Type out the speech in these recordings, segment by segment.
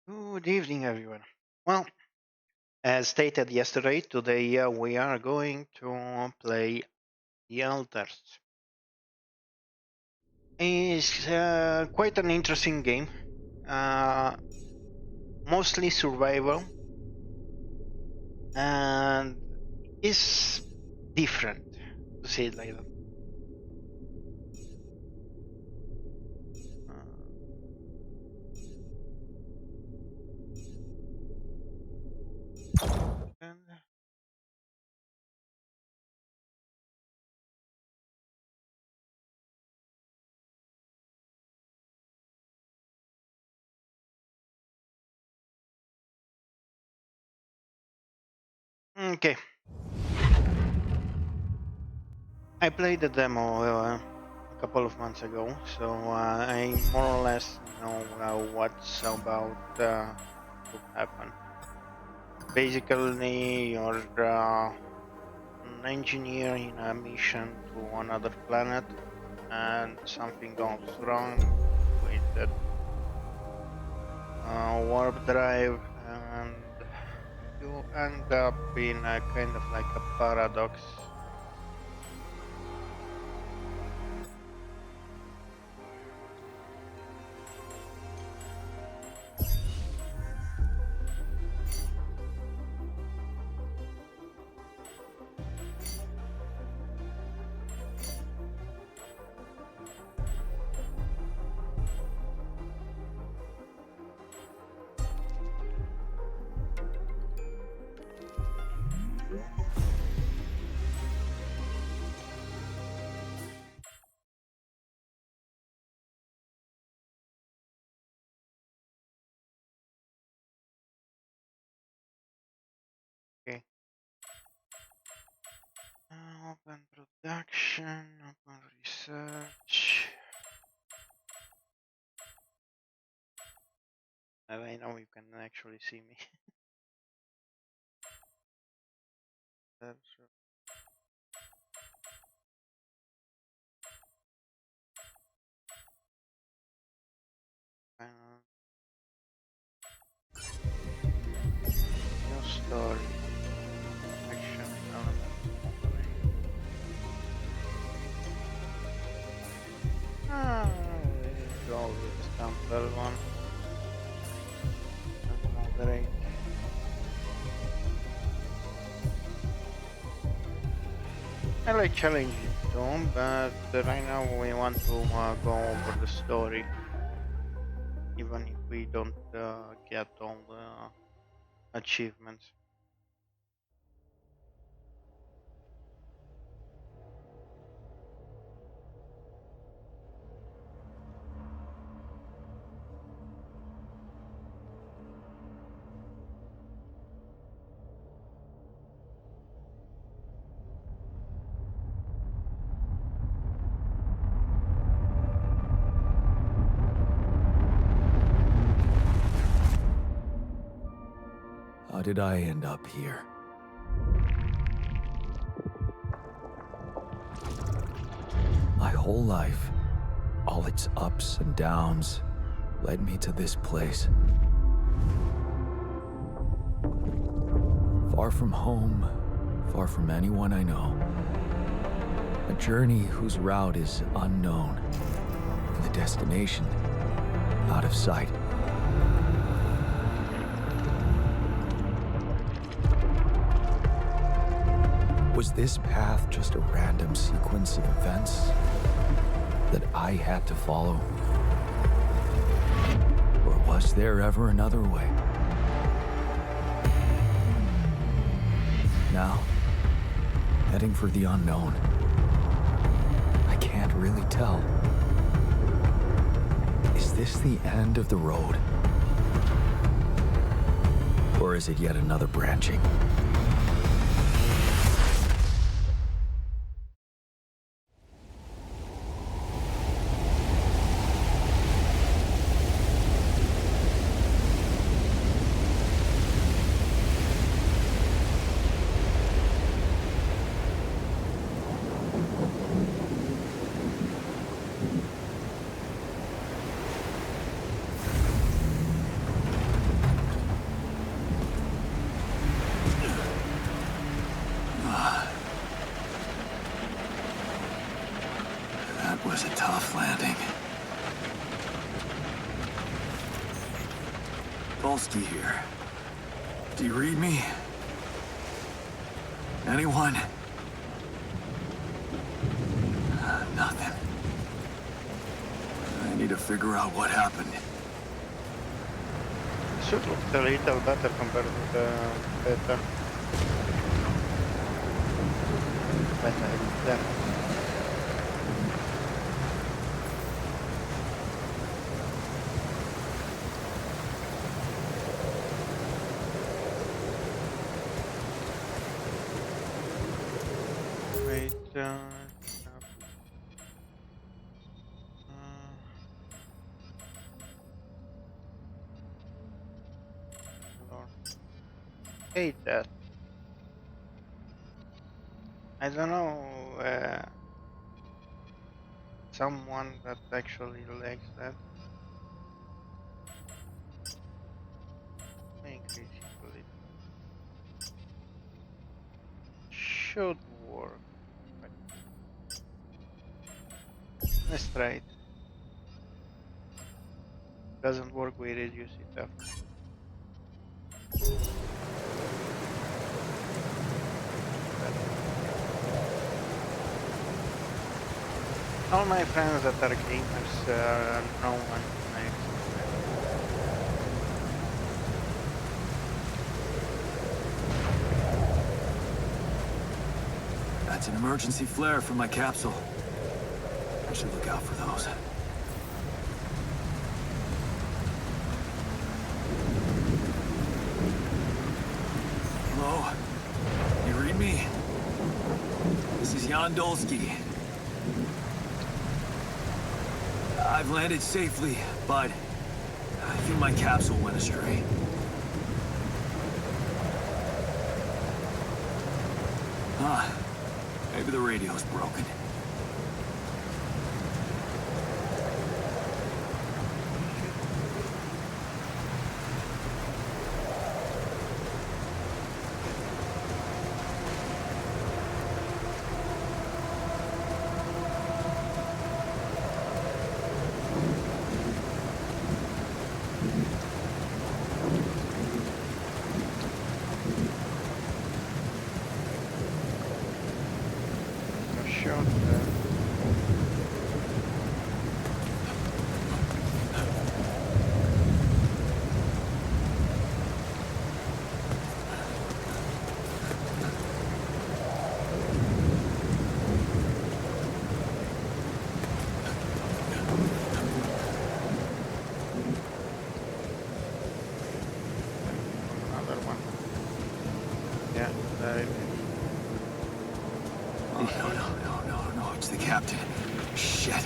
Good evening, everyone. Well, as stated yesterday, today we are going to play The Elders. It's quite an interesting game, uh, mostly survival, and is different, to say it like that. And, okay, I played the demo a couple of months ago, so I more or less know what's about to happen. Basically, you're an engineer in a mission to another planet, and something goes wrong with the warp drive, and you end up in a kind of like a paradox. Okay. Open production, open research. I know you can actually see me. That's new story. Action element. Go with the sample one. Moderate. I like challenging too, but right now we want to go over the story, even if we don't get all the achievements. How did I end up here? My whole life, all its ups and downs, led me to this place. Far from home, far from anyone I know. A journey whose route is unknown, and the destination out of sight. Was this path just a random sequence of events that I had to follow? Or was there ever another way? Now, heading for the unknown. I can't really tell. Is this the end of the road? Or is it yet another branching? Was a tough landing. Polsky here. Do you read me? Anyone? Nothing. I need to figure out what happened. Should look a little better compared to the beta. Then. Wait, Lord. Hate that. I don't know, someone that actually likes that. Increase it. Should work. But let's try it. Doesn't work, we reduce it after. All my friends that are gamers know one next. That's an emergency flare from my capsule. I should look out for those. Hello? You read me? This is Jan Dolsky. I've landed safely, but I think my capsule went astray. Huh. Maybe the radio's broken. No, it's the captain. Shit.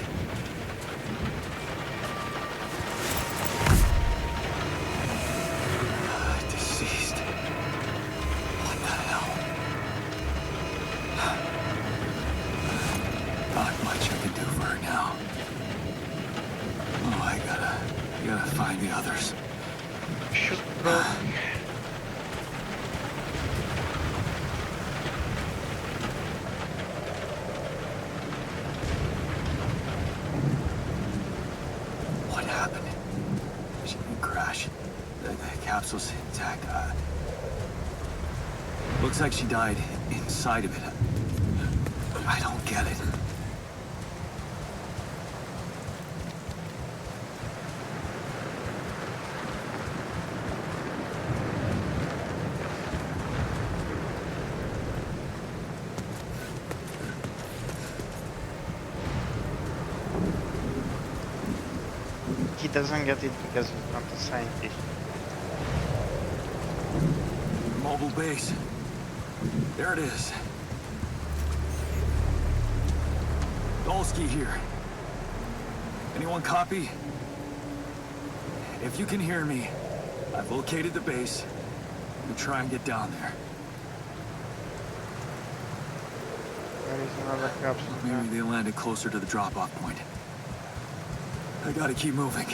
Deceased. What the hell? Not much I can do for her now. Oh, I gotta find the others. Shoot, Capsule's intact. Looks like she died inside of it. I don't get it. He doesn't get it because he's not a scientist. Mobile base. There it is. Dolsky here. Anyone copy? If you can hear me, I've located the base. We'll try and get down there. There is another capsule. Maybe they landed closer to the drop-off point. I gotta keep moving.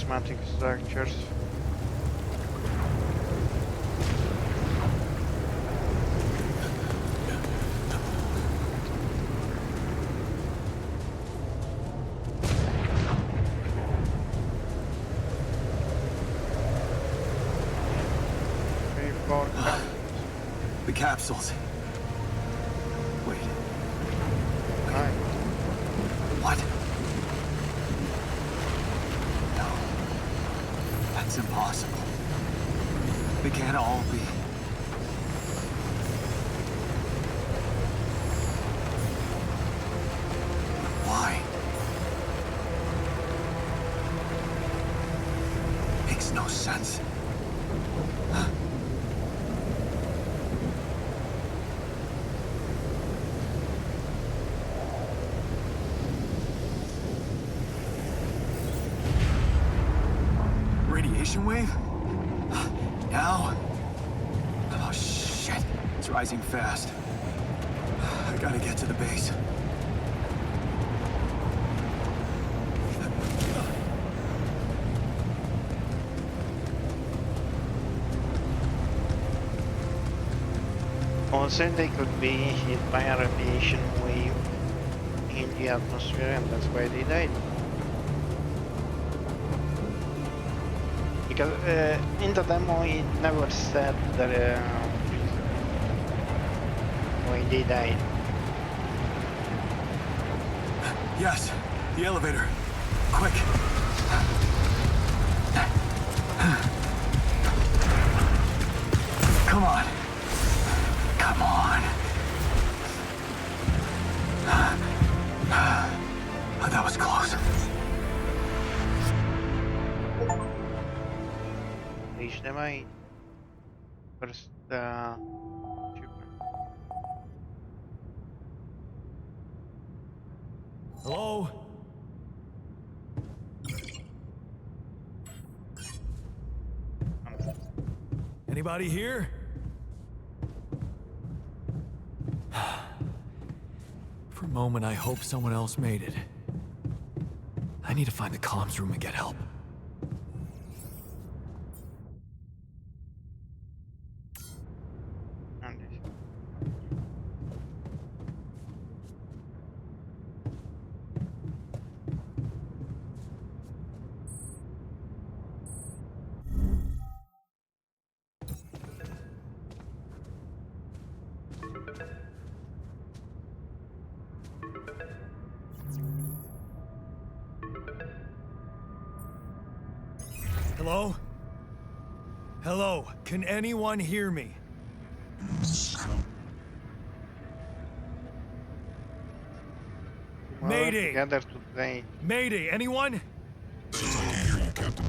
prismatic structures. The capsules. Wait. Right. What? No. That's impossible. They can't all be. Why? Makes no sense. Radiation wave? Now? Oh, shit. It's rising fast. I gotta get to the base. Also, they could be hit by a radiation wave in the atmosphere, and that's why they died. Because in the demo, it never said that why they died. Yes, the elevator. Quick. Come on. Come on. Oh, that was close. Reach the main. First achievement. Hello? Anybody here? For a moment, I hope someone else made it. I need to find the comms room and get help. And this. Hello? Hello? Can anyone hear me? Well, Mayday! together today. Mayday, anyone? Since I can hear you, Captain.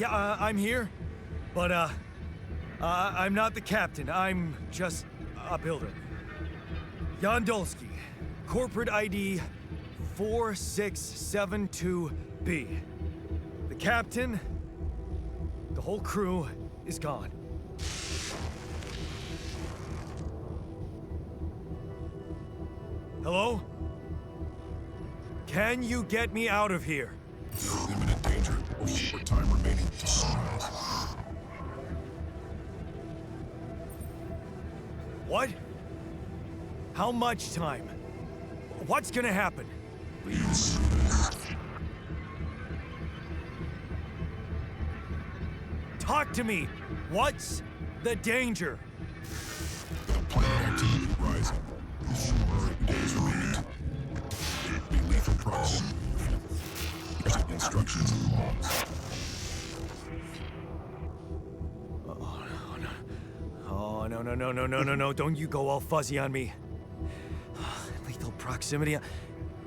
I'm here, but, I'm not the captain. I'm just a builder. Yondolski, corporate ID 4672B. The captain, the whole crew is gone. Hello? Can you get me out of here? You're in imminent danger. Only short time remaining to sunrise. What? How much time? What's gonna happen? Talk to me! What's the danger? With planet activity rising, 4 days remaining. Be lethal proximity. Present instructions and logs. Oh, no, don't you go all fuzzy on me. Lethal proximity.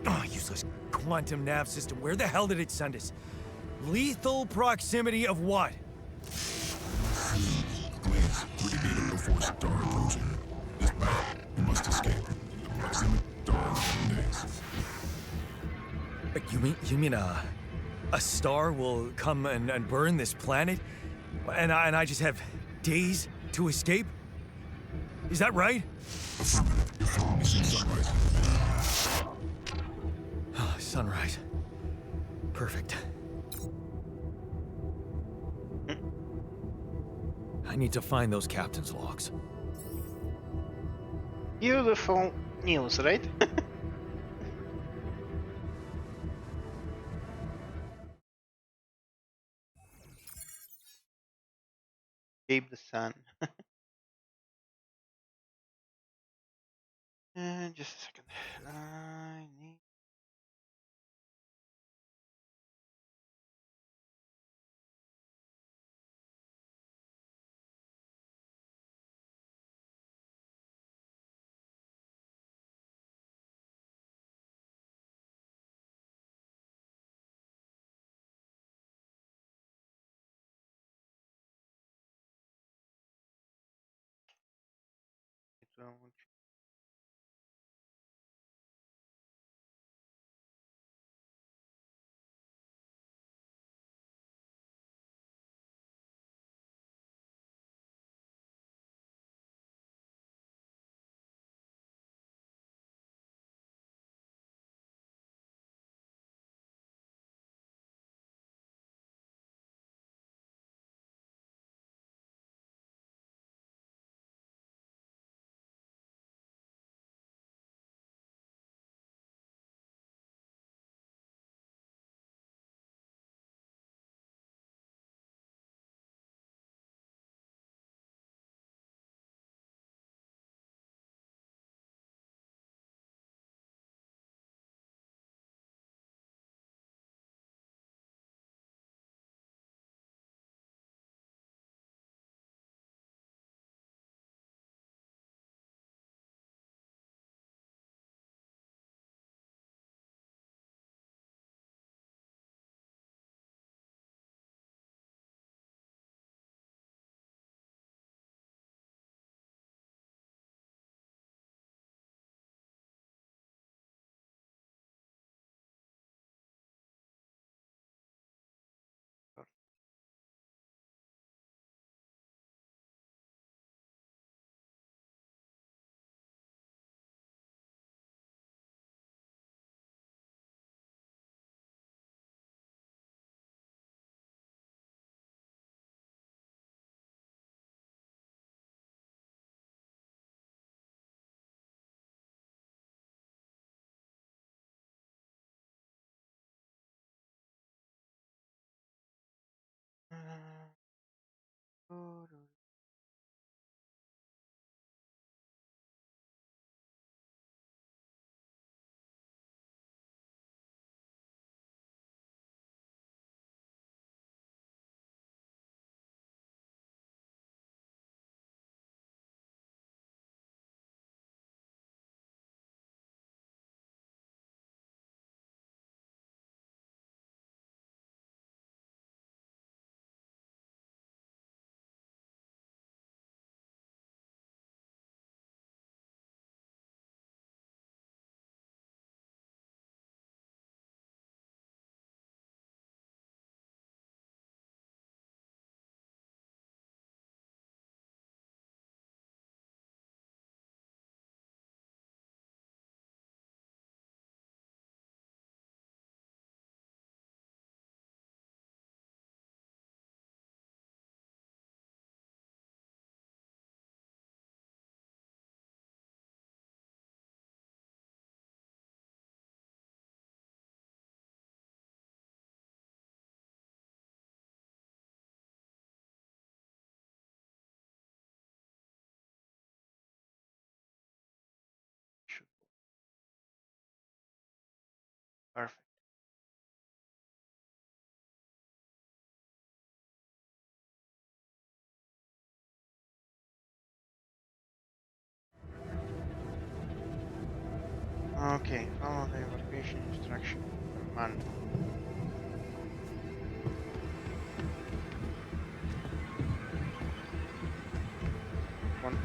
Oh, useless quantum nav system. Where the hell did it send us? Lethal proximity of what? Please, Brigadier before star approaching. This battle, you must escape. The proximity star days. You mean a star will come and burn this planet? And I just have days to escape? Is that right? Affirmative. You're following Mission sunrise. Sunrise. Perfect. I need to find those captain's logs. Beautiful news, right? Escape the sun. Just a second. I need. Perfect. Okay, follow the evacuation instruction. Man. One.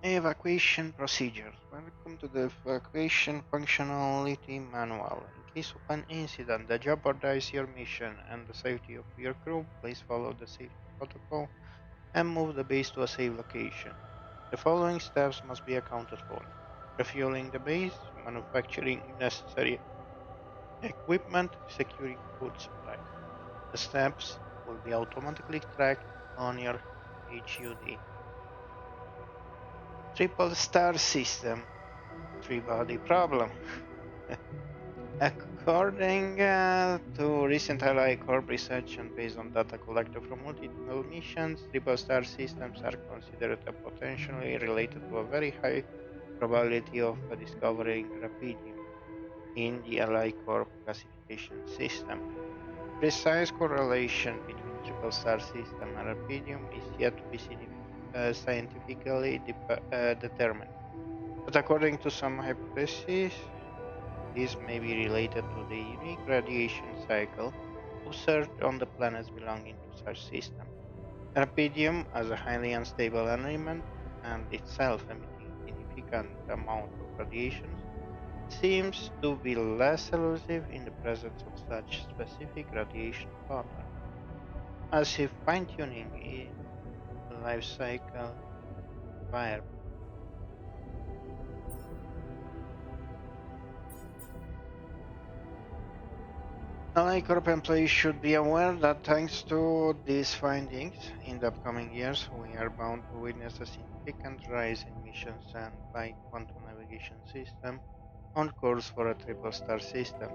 Evacuation procedures. Welcome into the evacuation functionality manual. In case of an incident that jeopardizes your mission and the safety of your crew, please follow the safety protocol and move the base to a safe location. The following steps must be accounted for: refueling the base, manufacturing necessary equipment, securing food supplies. The steps will be automatically tracked on your HUD. Triple star system, three body problem. According to recent Ally Corp research and based on data collected from multiple missions, triple star systems are considered potentially related to a very high probability of discovering rapidium in the Ally Corp classification system. Precise correlation between triple star system and rapidium is yet to be scientifically determined, but according to some hypotheses, this may be related to the unique radiation cycle observed on the planets belonging to such systems. Rapidium, as a highly unstable element and itself emitting significant amount of radiations, seems to be less elusive in the presence of such specific radiation patterns, as if fine-tuning its life cycle is viable. Corp employees should be aware that thanks to these findings, in the upcoming years we are bound to witness a significant rise in missions and by quantum navigation system on course for a triple star system.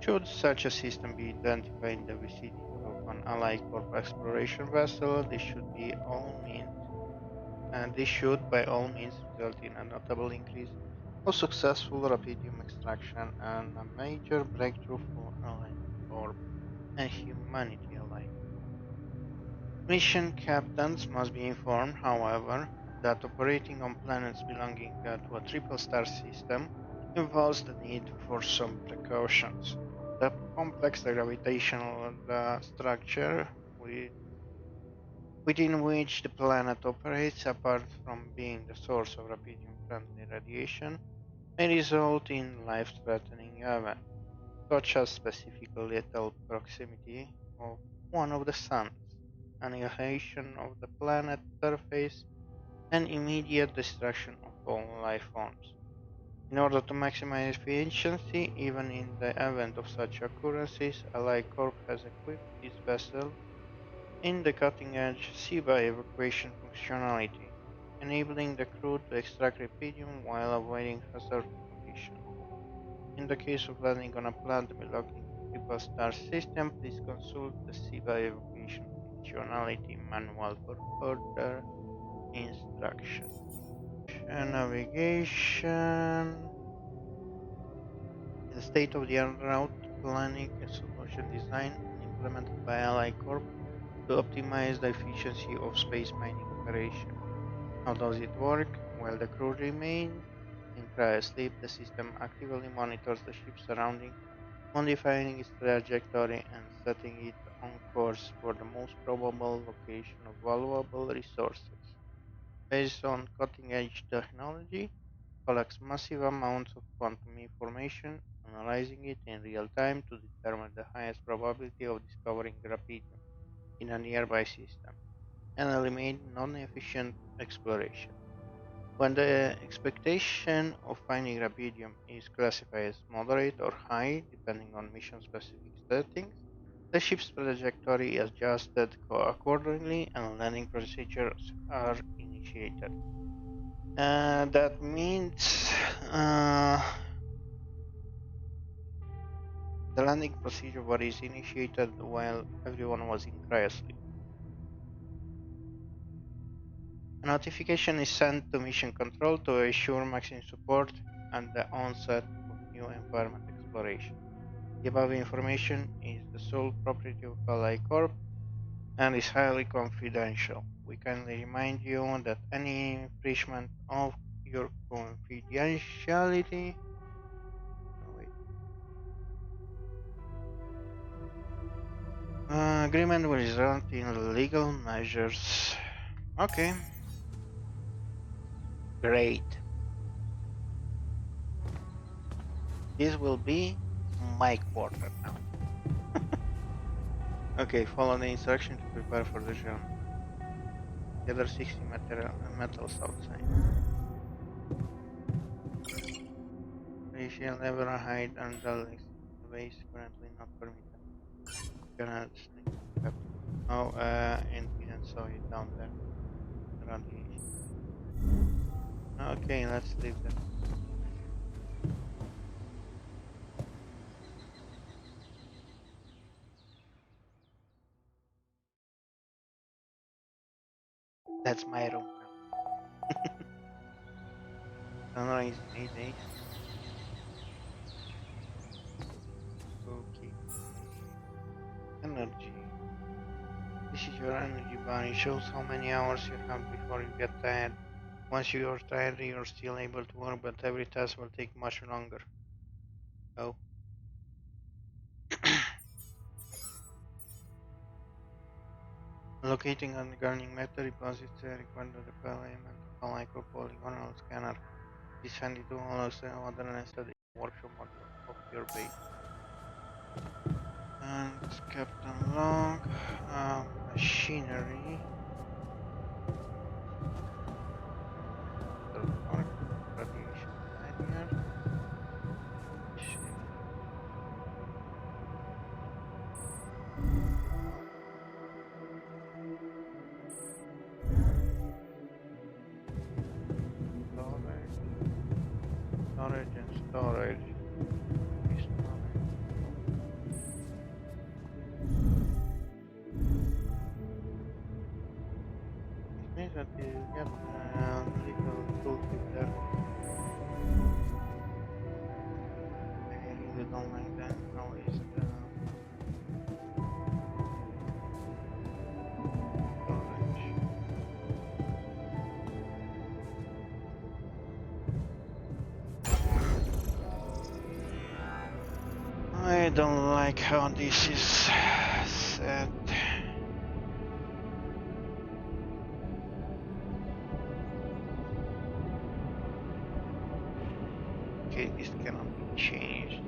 Should such a system be identified in the vicinity of an Ally Corp exploration vessel, this should by all means result in a notable increase of successful rapidium extraction and a major breakthrough for Ally Corp and humanity alike. Mission captains must be informed, however, that operating on planets belonging to a triple star system involves the need for some precautions. The complex gravitational structure within which the planet operates, apart from being the source of rapidium-friendly radiation, may result in life-threatening events, such as specific lethal proximity of one of the suns, annihilation of the planet's surface, and immediate destruction of all life forms. In order to maximize efficiency, even in the event of such occurrences, Ally Corp has equipped its vessel in the cutting-edge SIBA evacuation functionality, enabling the crew to extract rubidium while avoiding hazard conditions. In the case of landing on a planet belonging to triple star system, please consult the SIBA evacuation functionality manual for further instructions. Navigation. The state-of-the-art route planning and solution designed and implemented by Ally Corp to optimize the efficiency of space mining operations. How does it work? While the crew remain in cryosleep, the system actively monitors the ship's surroundings, modifying its trajectory and setting it on course for the most probable location of valuable resources. Based on cutting-edge technology, collects massive amounts of quantum information, analyzing it in real time to determine the highest probability of discovering graphene in a nearby system, and eliminate non-efficient exploration. When the expectation of finding rubidium is classified as moderate or high, depending on mission-specific settings, the ship's trajectory is adjusted accordingly and landing procedures are initiated. That means the landing procedure was initiated while everyone was in cryosleep. A notification is sent to mission control to assure maximum support and the onset of new environment exploration. The above information is the sole property of Ally Corp and is highly confidential. We kindly remind you that any infringement of your confidentiality agreement will result in legal measures. Okay. Great. This will be my quarter now. Okay, follow the instruction to prepare for the journey. Gather 60 metals outside. We shall never hide under the base currently not permitted. Cannot sneak up. Oh, and didn't saw it down there. Radiation. Okay, let's leave that. That's my room now. Sunrise in 8 days. Okay. Energy. This is your energy bar. It shows how many hours you have before you get tired. Once you are tired, you are still able to work, but every task will take much longer. Oh. Locating and garnering metal deposits require the deployment of a micro-polygonal scanner. This handy tool allows other than study workshop module of your base. And Captain Log, machinery. Radiation barrier. Storage and storage. This means that you get little tooltip there. I really don't like that. How is the storage? I don't like how this is set. Okay, this cannot be changed.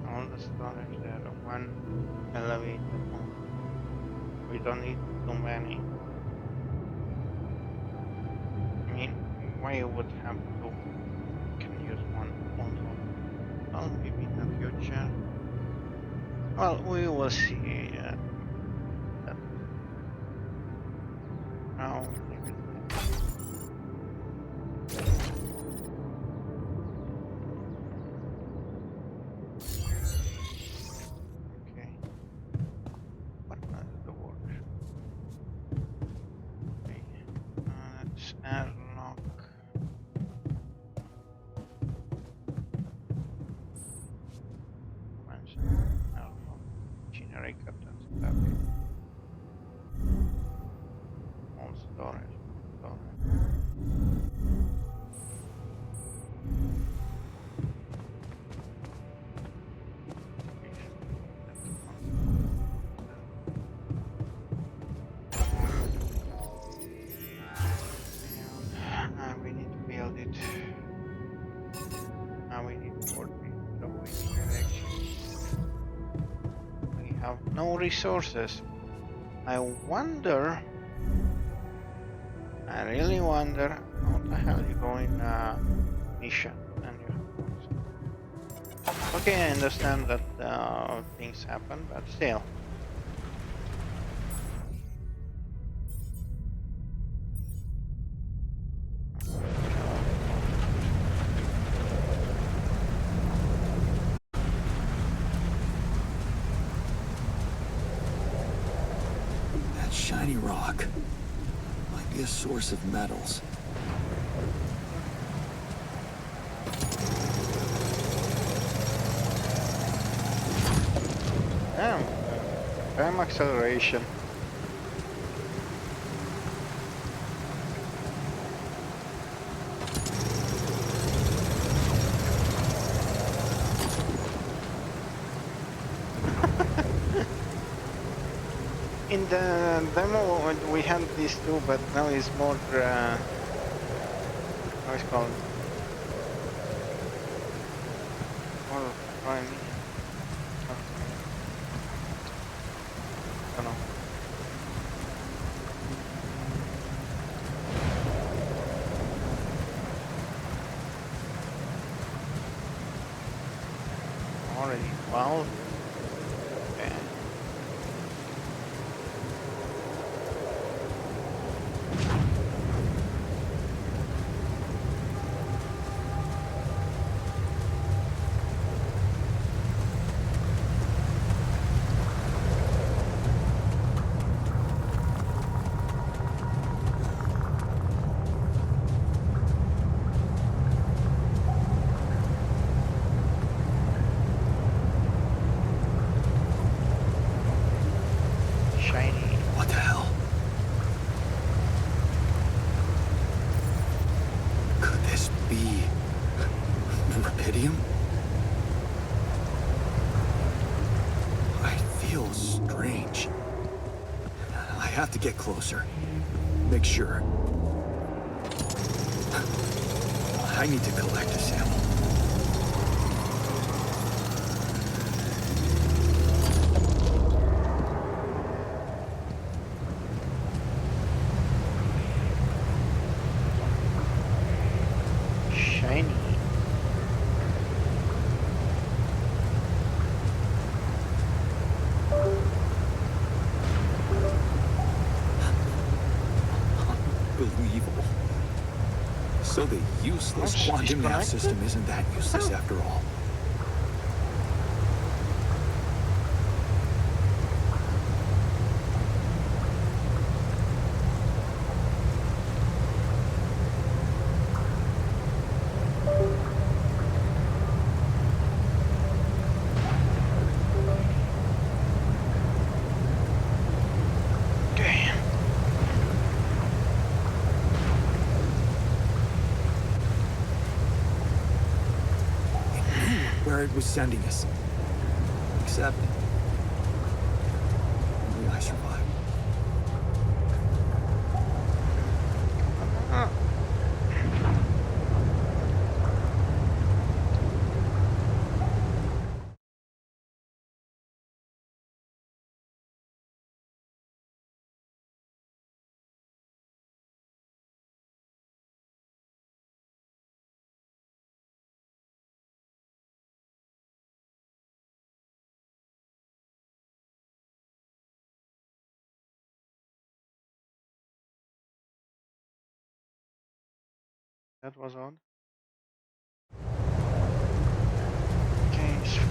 All the storage there, one elevator. We don't need too many. I mean, why you would have to? Can use one also. Well, maybe in the future. Well, we will see. That. Now, leave it. Okay. What is the workshop? Okay. Let's airlock. Airlock. Machinery captain stuff. All storage. We need to build it. Now we need 40. So we need actually. We have no resources. I really wonder how the hell you go in mission and you okay, I understand that things happen, but still. That shiny rock might be a source of metals. Damn, time acceleration. In the demo we had these two, but now it's more how it's called, more prime. I don't know. Already 12. Okay. Shiny. What the hell? Could this be rubidium? I feel strange. I have to get closer. Make sure. I need to collect a sample. Shiny. Unbelievable. So the useless Oh, quantum nav disconnected? system isn't that useless after all. Okay. Where it was sending us. Except... only I survived. Ah. That was odd. Case 4.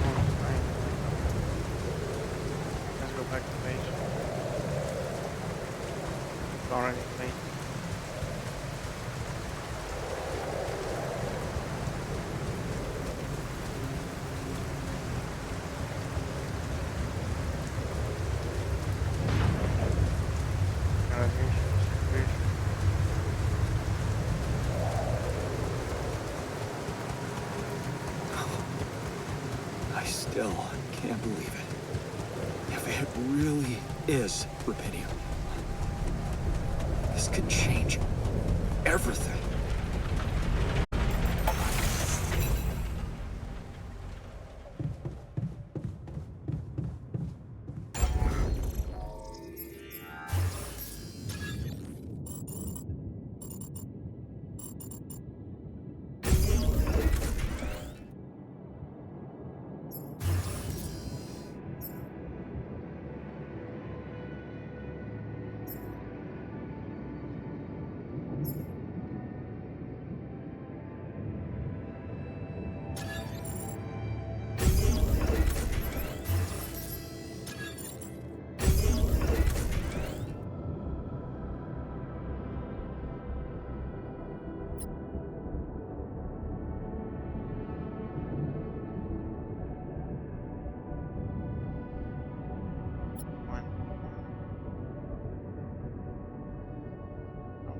Oh, fine. Let's go back to base. It's already late. Radiation secretion. I still can't believe it. If it really is rubidium, this could change everything.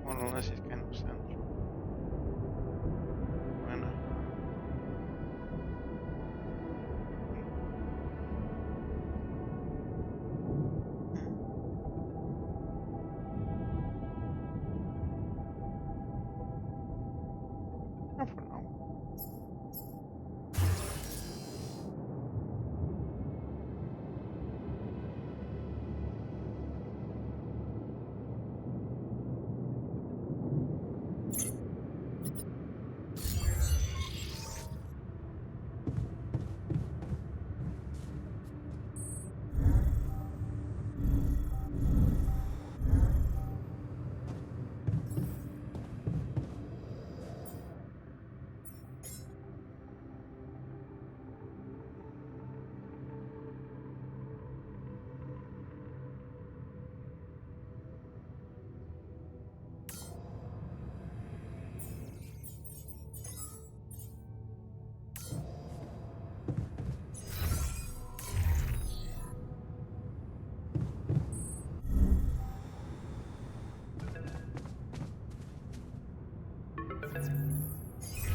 More or less, it's kind of central. When not for now.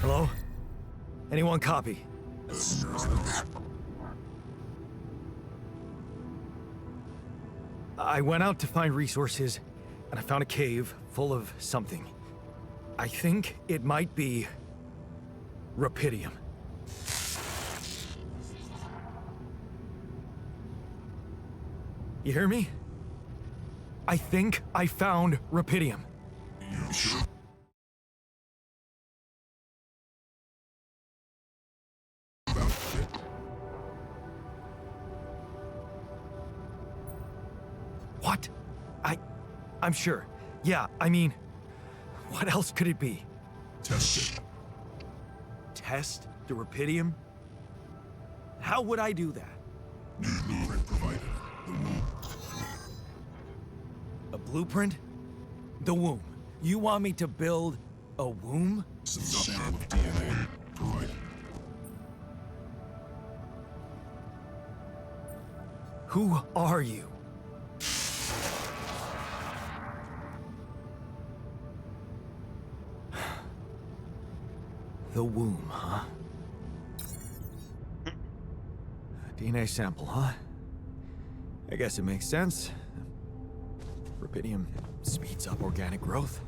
Hello? Anyone copy? I went out to find resources, and I found a cave full of something. I think it might be rupidium. You hear me? I think I found rupidium. You sure? About it? What? I'm sure. Yeah, I mean, what else could it be? Test it. Test the rupidium? How would I do that? New blueprint provided. The womb. A blueprint? The womb. You want me to build a womb? Some sample of DNA provided. Who are you? The womb, huh? A DNA sample, huh? I guess it makes sense. Rupidium speeds up organic growth.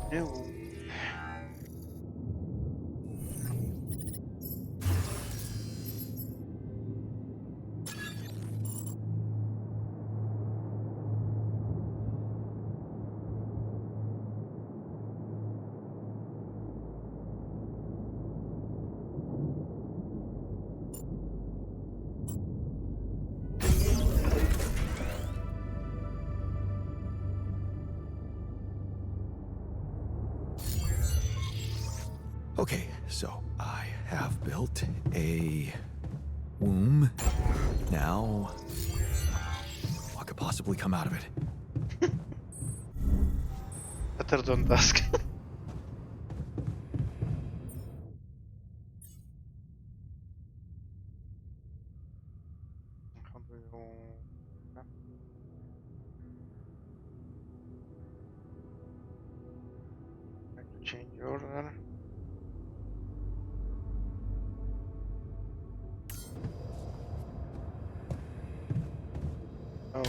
No. Okay, so I have built a womb. Now, what could possibly come out of it? Better don't ask. How do you... huh? Like to change order? Oh.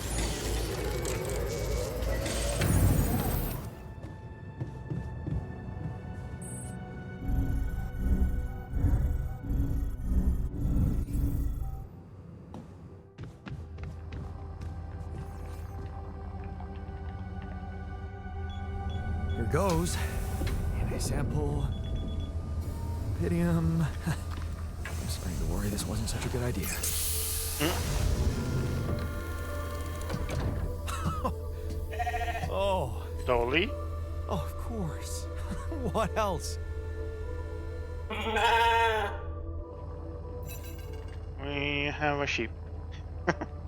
Here goes. DNA sample. Rupidium. I'm starting to worry this wasn't such a good idea. Oh. Dolly? Oh, of course. What else? We have a sheep.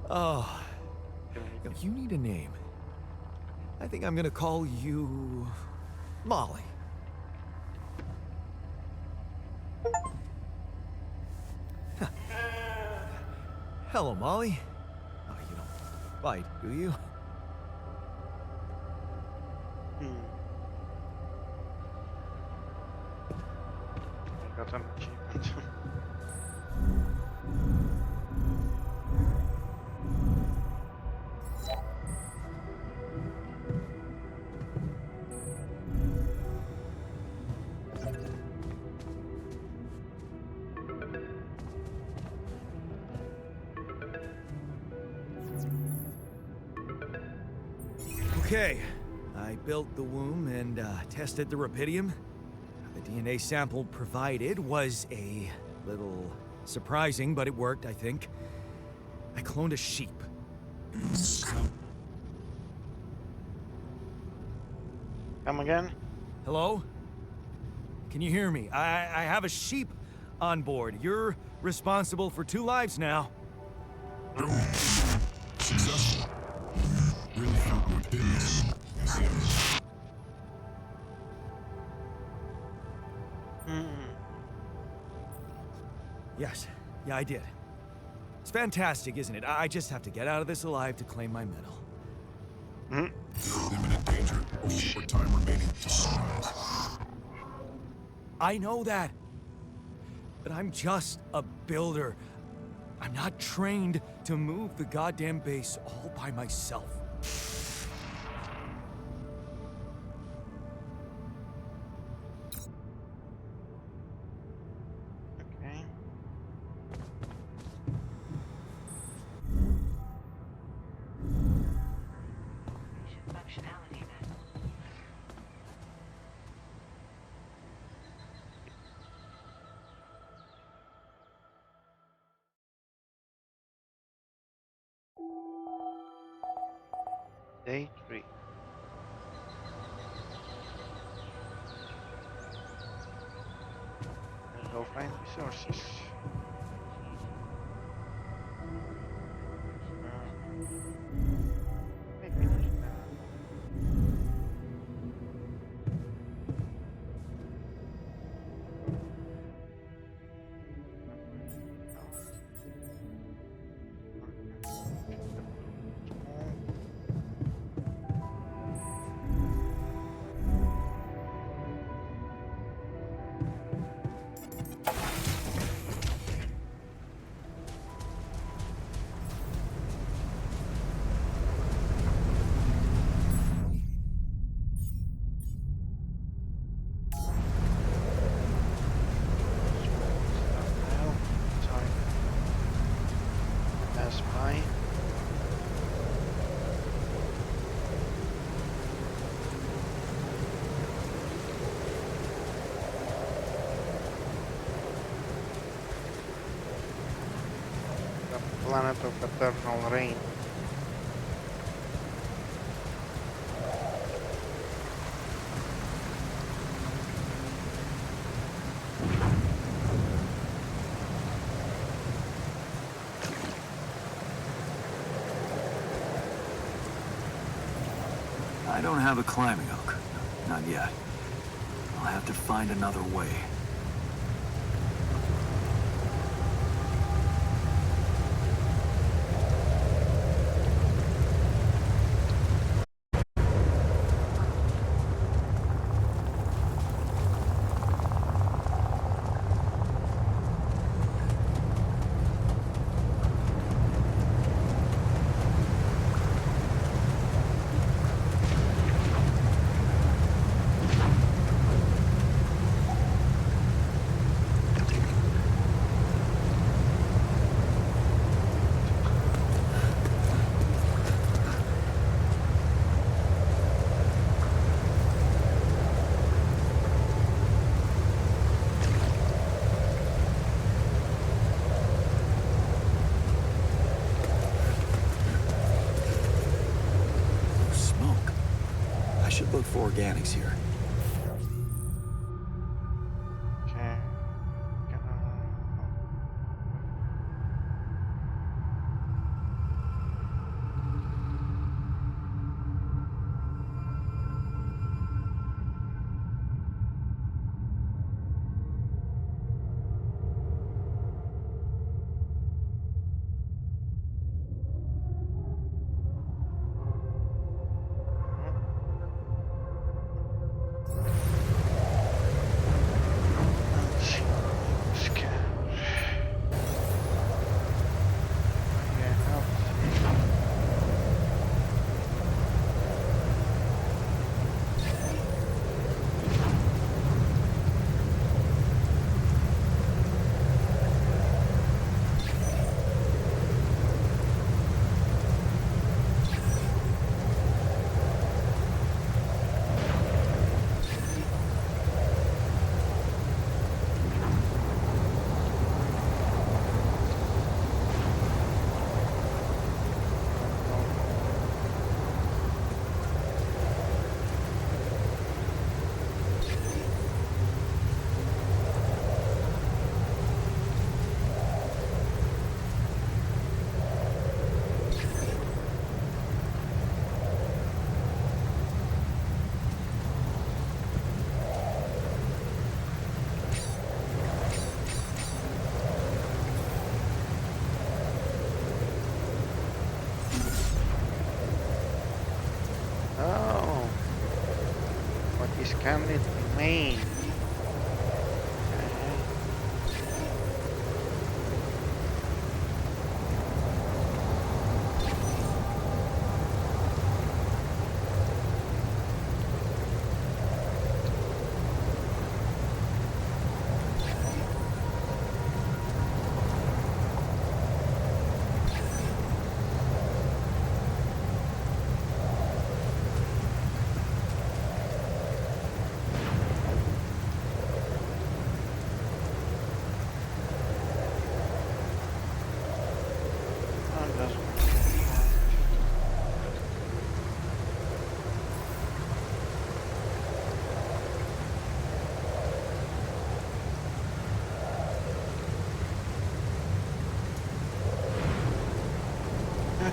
Oh. You need a name. I think I'm gonna call you... Molly. Huh. Hello, Molly. Oh, you don't bite, do you? Hmm. I got an achievement. Okay, I built the womb and tested the rapidium. The DNA sample provided was a little surprising, but it worked, I think. I cloned a sheep. Come again? Hello? Can you hear me? I have a sheep on board. You're responsible for 2 lives now. Successful. Really found what did this. Yes, yeah, I did. It's fantastic, isn't it? I just have to get out of this alive to claim my medal. You're in imminent danger. Only short time remaining to sunrise. I know that. But I'm just a builder. I'm not trained to move the goddamn base all by myself. Okay. Functionality met. Day 3. Let's go find resources. Maybe there's Sorry. Pass by. The planet of eternal rain. I don't have a climbing hook. Not yet. I'll have to find another way. Smoke. I should look for organics here. Okay. Organic main.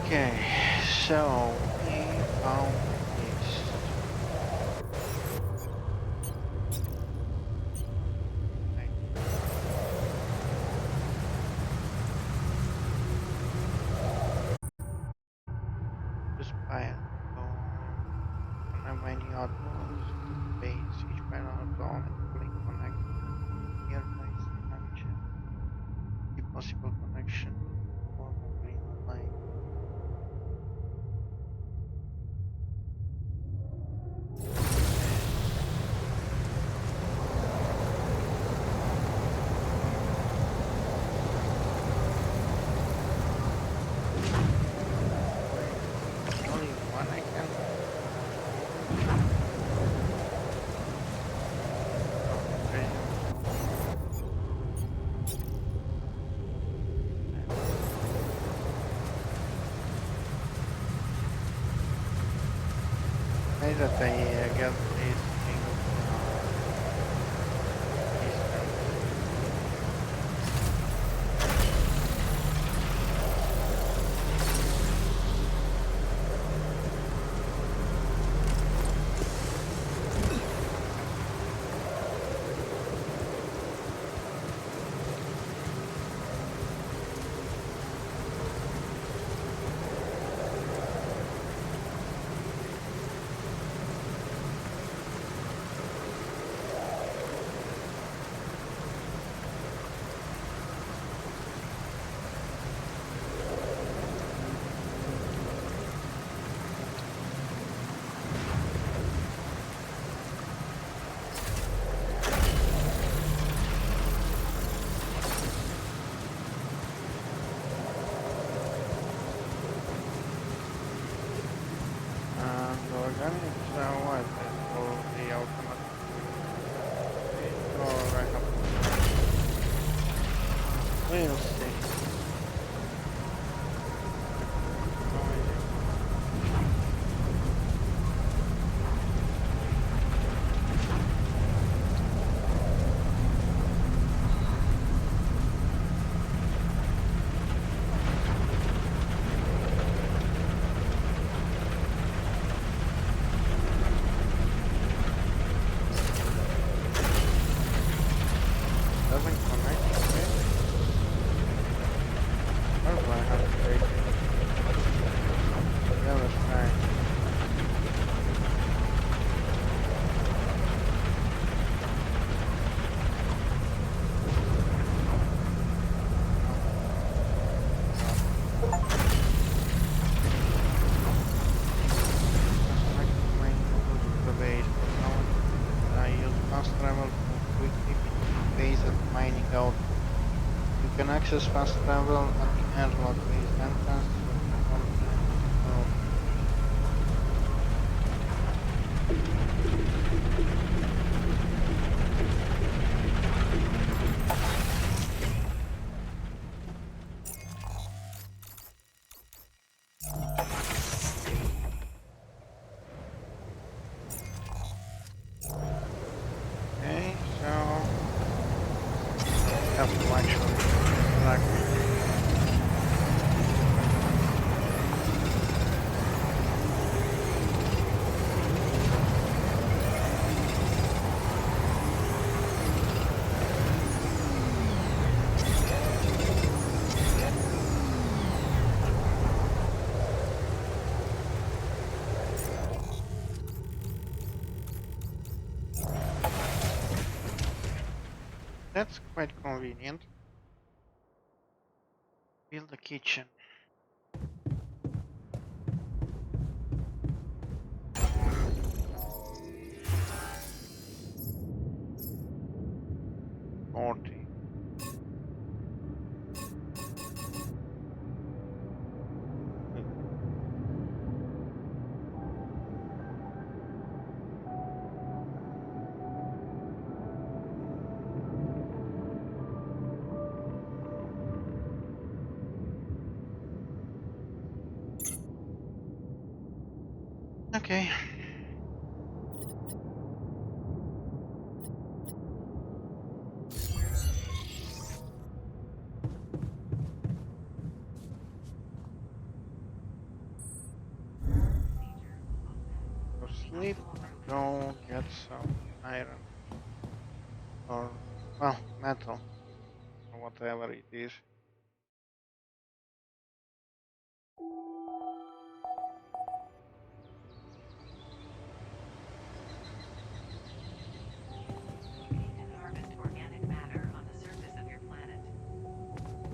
Okay, so we found this. Right. This pile. So when I'm mining outpost base, each pile automatically connect nearby structure. The possible connection for moving online. Only one I can. Maybe that I get this thing organic what? For the automatic. Or I have. We'll see. No idea. Doesn't connect, okay? Or do I have to take it? Yeah, let's try. Connect my notebook to the base, but now I use fast travel to quickly between base and mining out. You can access fast travel at the airlock base entrance. Okay, so have to actually select. That's quite convenient. Build a kitchen. Morty. Okay. Go sleep and go get some iron or, well, metal or whatever it is. You need to harvest organic matter on the surface of your planet.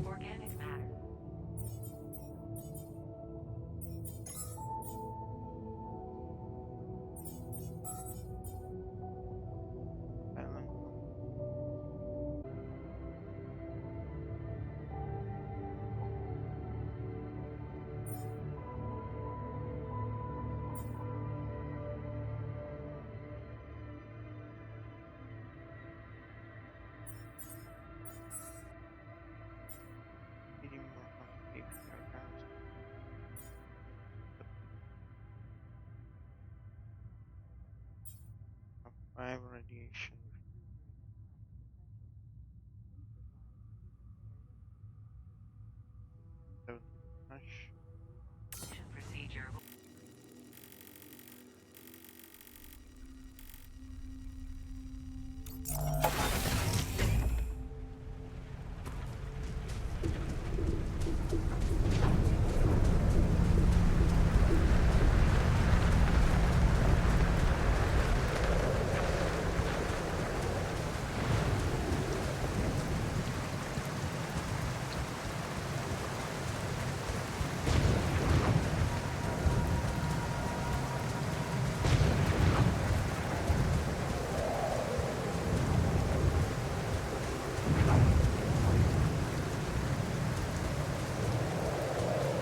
Organic matter. Elemental. Feeding more contribution organics. Of 5 radiation. So much. Mission procedure.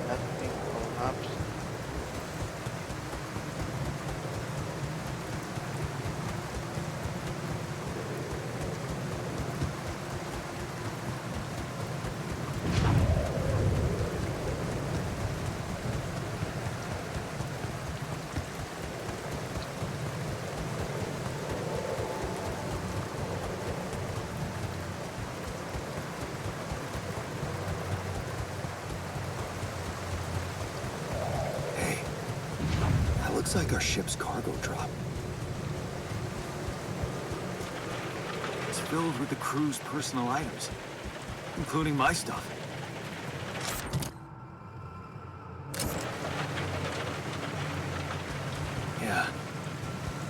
That thing collapsed. Hey, that looks like our ship's cargo drop. It's filled with the crew's personal items, including my stuff. Yeah,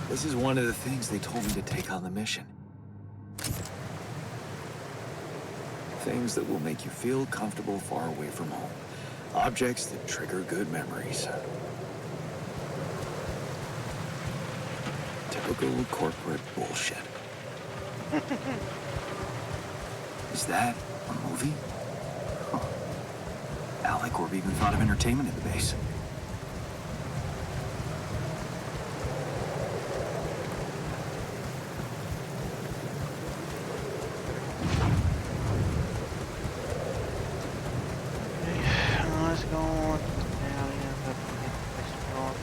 this is one of the things they told me to take on the mission. Things that will make you feel comfortable far away from home. Objects that trigger good memories. Typical corporate bullshit. Is that a movie? Huh. Alicorp even thought of entertainment at the base. Let's go to the area that we can explore.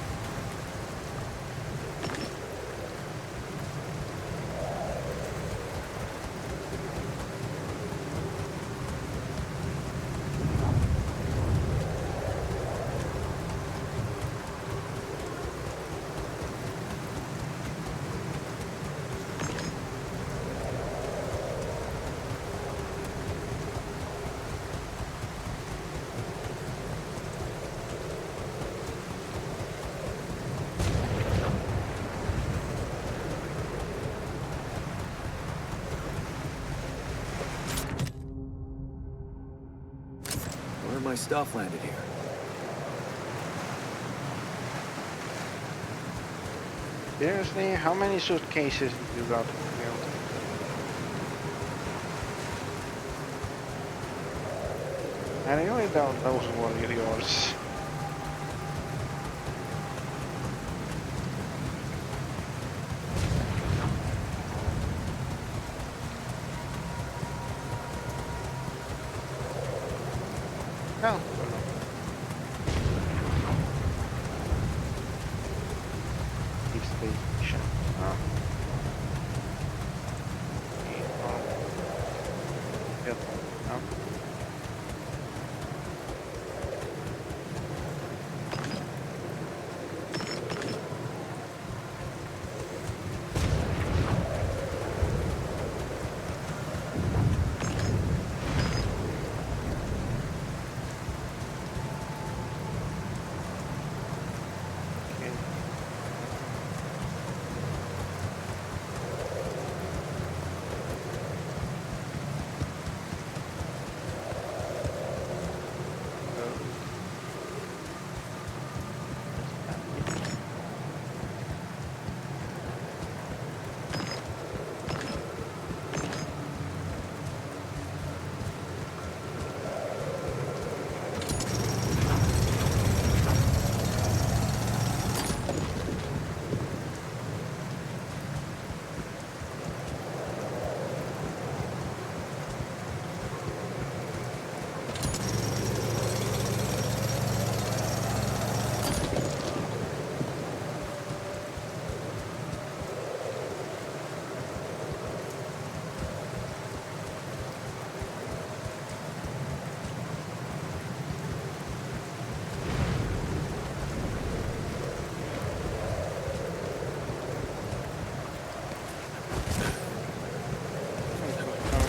my stuff landed here? Seriously, how many suitcases did you got to build? I really doubt those were yours. No. Deep space mission. Oh. Yep. No. Okay.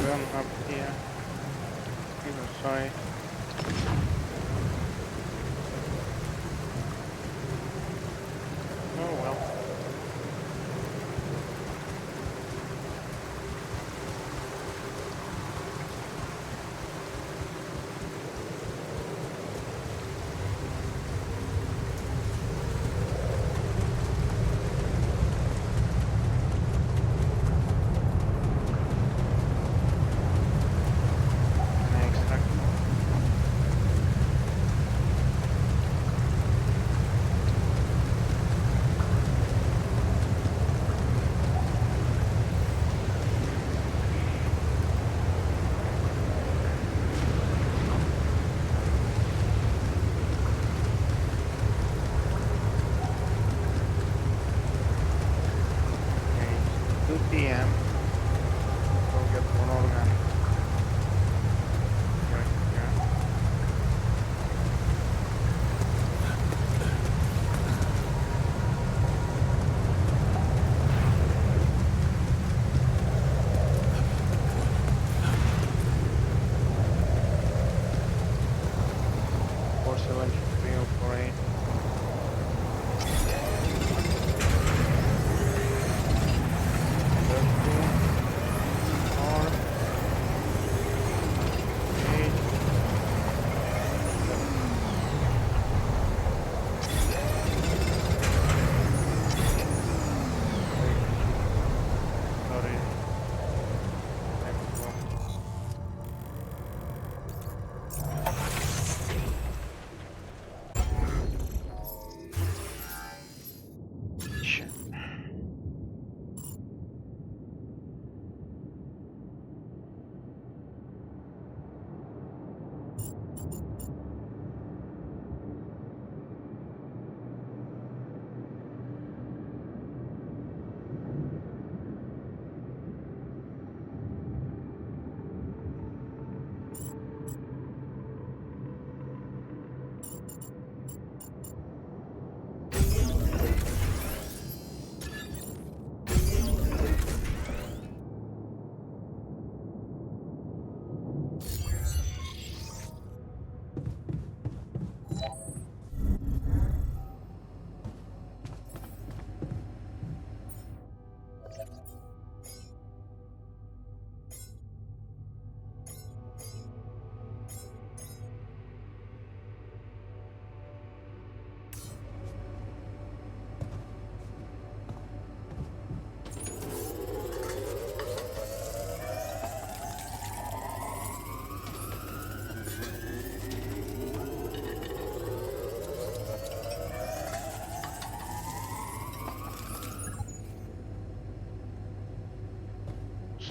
Run up here. Either side. Oh well. Can I extract more?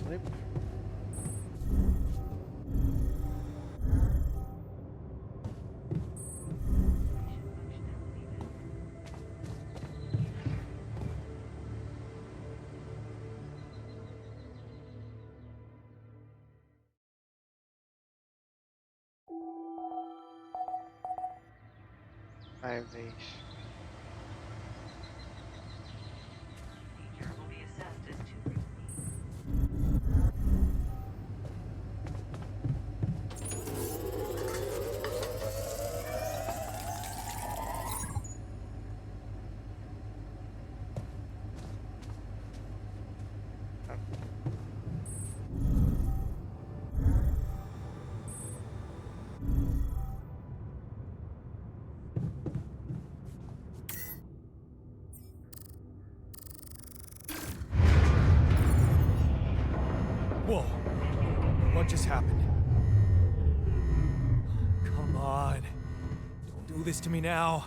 sleep. Five days. Procedure will be assessed as too risky. Whoa. What just happened? Come on. Don't do this to me now.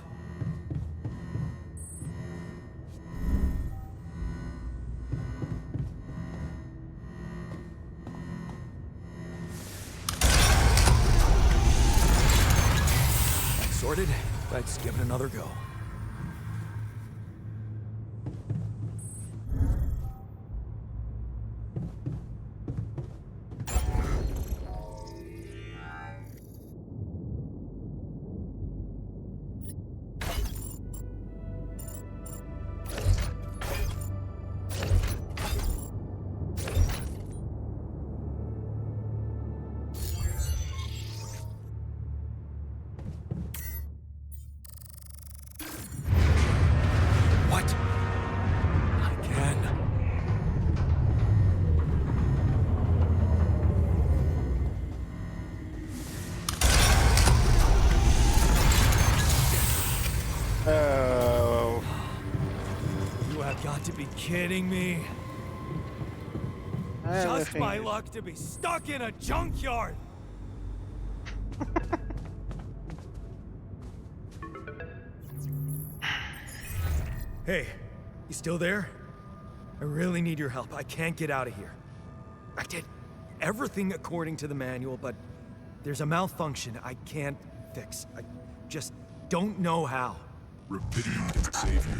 That's sorted. Let's give it another go. What? Not again. Oh, You have got to be kidding me. Just everything my is- luck to be stuck in a junkyard. Hey, you still there? I really need your help. I can't get out of here. I did everything according to the manual, but there's a malfunction I can't fix. I just don't know how. Rapidity can save you.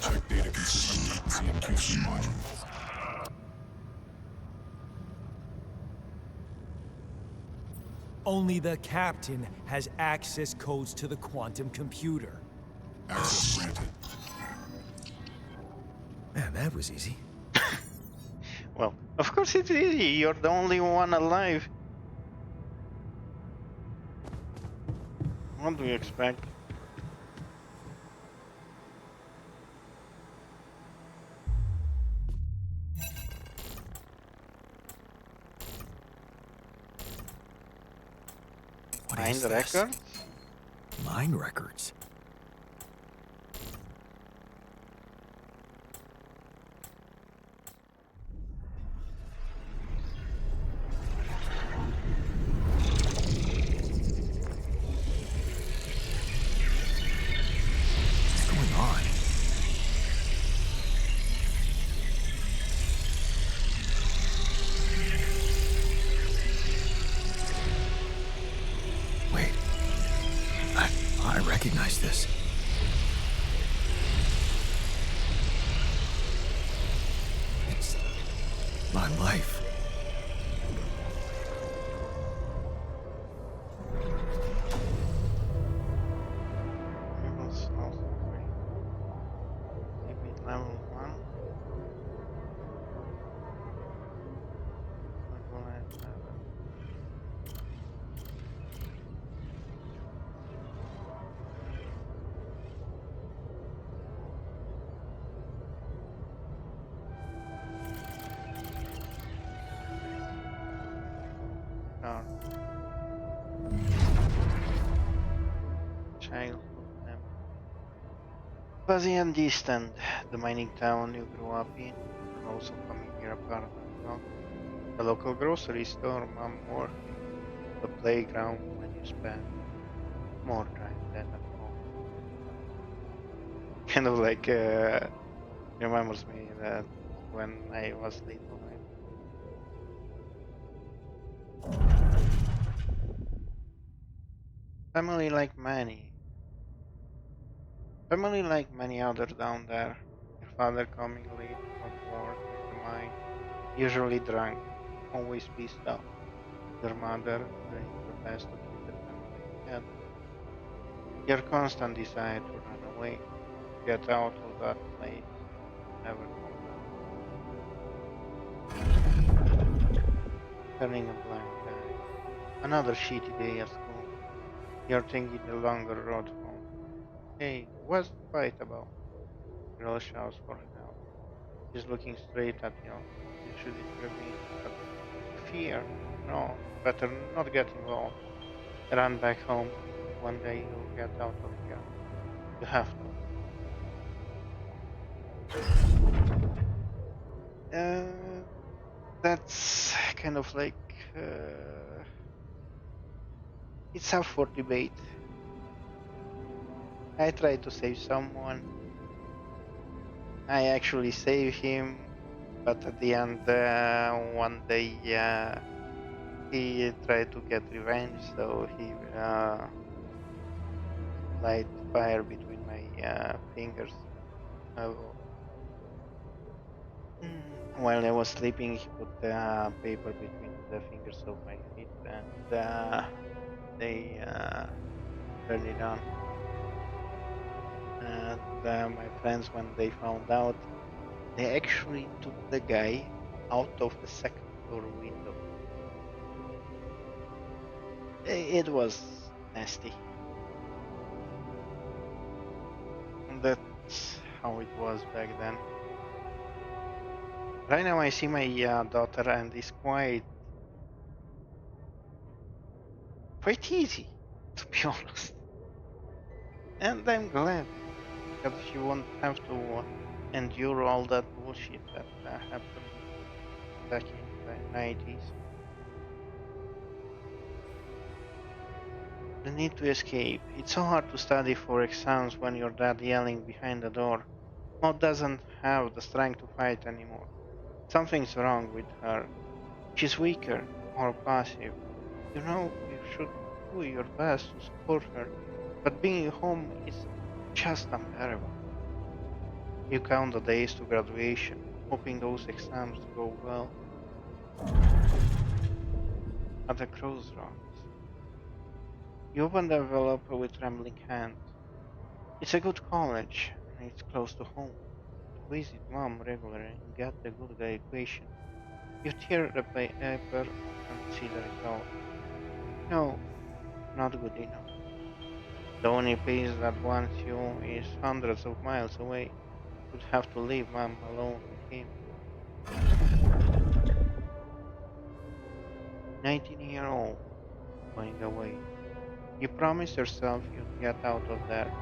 Check data consistency and QC module. Only the captain has access codes to the quantum computer. Access granted. Man, that was easy. Well, of course it's easy. You're the only one alive. What do you expect? What Find is the this? record? Mine records. What's going on? Wait. I recognize this. It's my life. Level source free. Maybe level 1. Level 11. Oh. Childhood memory. Fuzzy and distant, the mining town you grew up in, and also familiar apartment block, the local grocery store, mom working, the playground when you spend more time than at home. Kind of like reminds me that when I was little, Family like many. Family like many others down there. Your father coming late from work in the mine, usually drunk, always pissed off. Your mother doing her best to keep the family together. Your constant desire to run away, get out of that place, never come back. Turning a blind eye. Another shitty day at school. You're taking the longer road home. Hey, what's the fight about? Girl shouts for help. She's looking straight at you. You should intervene, but fear. No, better not get involved. Run back home. One day you'll get out of here. You have to. That's kind of like it's up for debate. I try to save someone. I actually save him, but at the end, one day he tried to get revenge, so he light fire between my fingers. Uh, while I was sleeping, he put paper between the fingers of my feet, and they turned it on. And my friends, when they found out, they actually took the guy out of the second floor window. It was nasty. And that's how it was back then. Right now, I see my daughter, and it's quite easy, to be honest. And I'm glad because she won't have to endure all that bullshit that happened back in the 90s. The need to escape. It's so hard to study for exams when your dad yelling behind the door. Maud doesn't have the strength to fight anymore. Something's wrong with her. She's weaker, more passive. You know you should do your best to support her, but being home is just unbearable. You count the days to graduation, hoping those exams go well. At the crossroads, you open the envelope with trembling hands. It's a good college, and it's close to home. To visit mom regularly and get the good guy equation. You tear the paper and see the result. No, not good enough. The only place that wants you is hundreds of miles away. You'd have to leave mom alone with him. 19-year-old going away. You promised yourself you'd get out of there.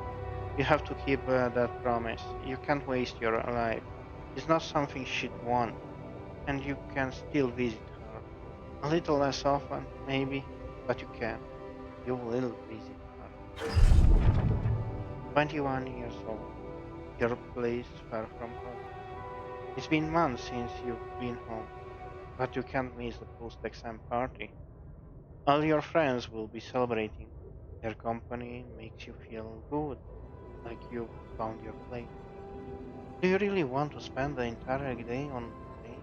You have to keep that promise. You can't waste your life. It's not something she'd want, and you can still visit her. A little less often, maybe, but you can. You will visit her. 21 years old. Your place far from home. It's been months since you've been home, but you can't miss the post-exam party. All your friends will be celebrating. Their company makes you feel good, like you've found your place. Do you really want to spend the entire day on the plane,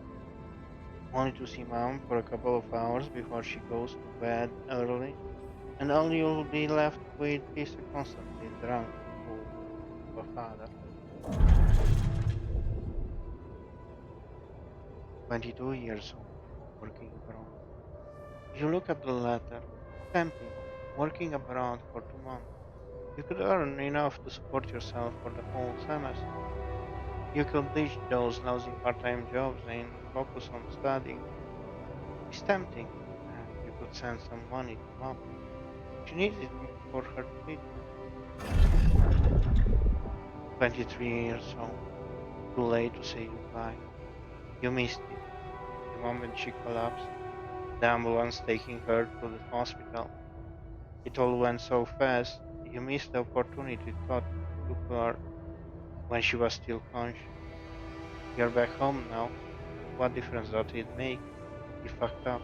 only to see mom for a couple of hours before she goes to bed early? And all you'll be left with is a constantly drunk fool of a father. 22 years old, working abroad. You look at the letter. Tempting. Working abroad for 2 months. You could earn enough to support yourself for the whole semester. You could ditch those lousy part-time jobs and focus on studying. It's tempting, and you could send some money to mom. She needs it for her treatment. 23 years old. Too late to say goodbye. You missed it. The moment she collapsed, the ambulance taking her to the hospital. It all went so fast, you missed the opportunity to talk to her when she was still conscious. You're back home now. What difference does it make? You fucked up.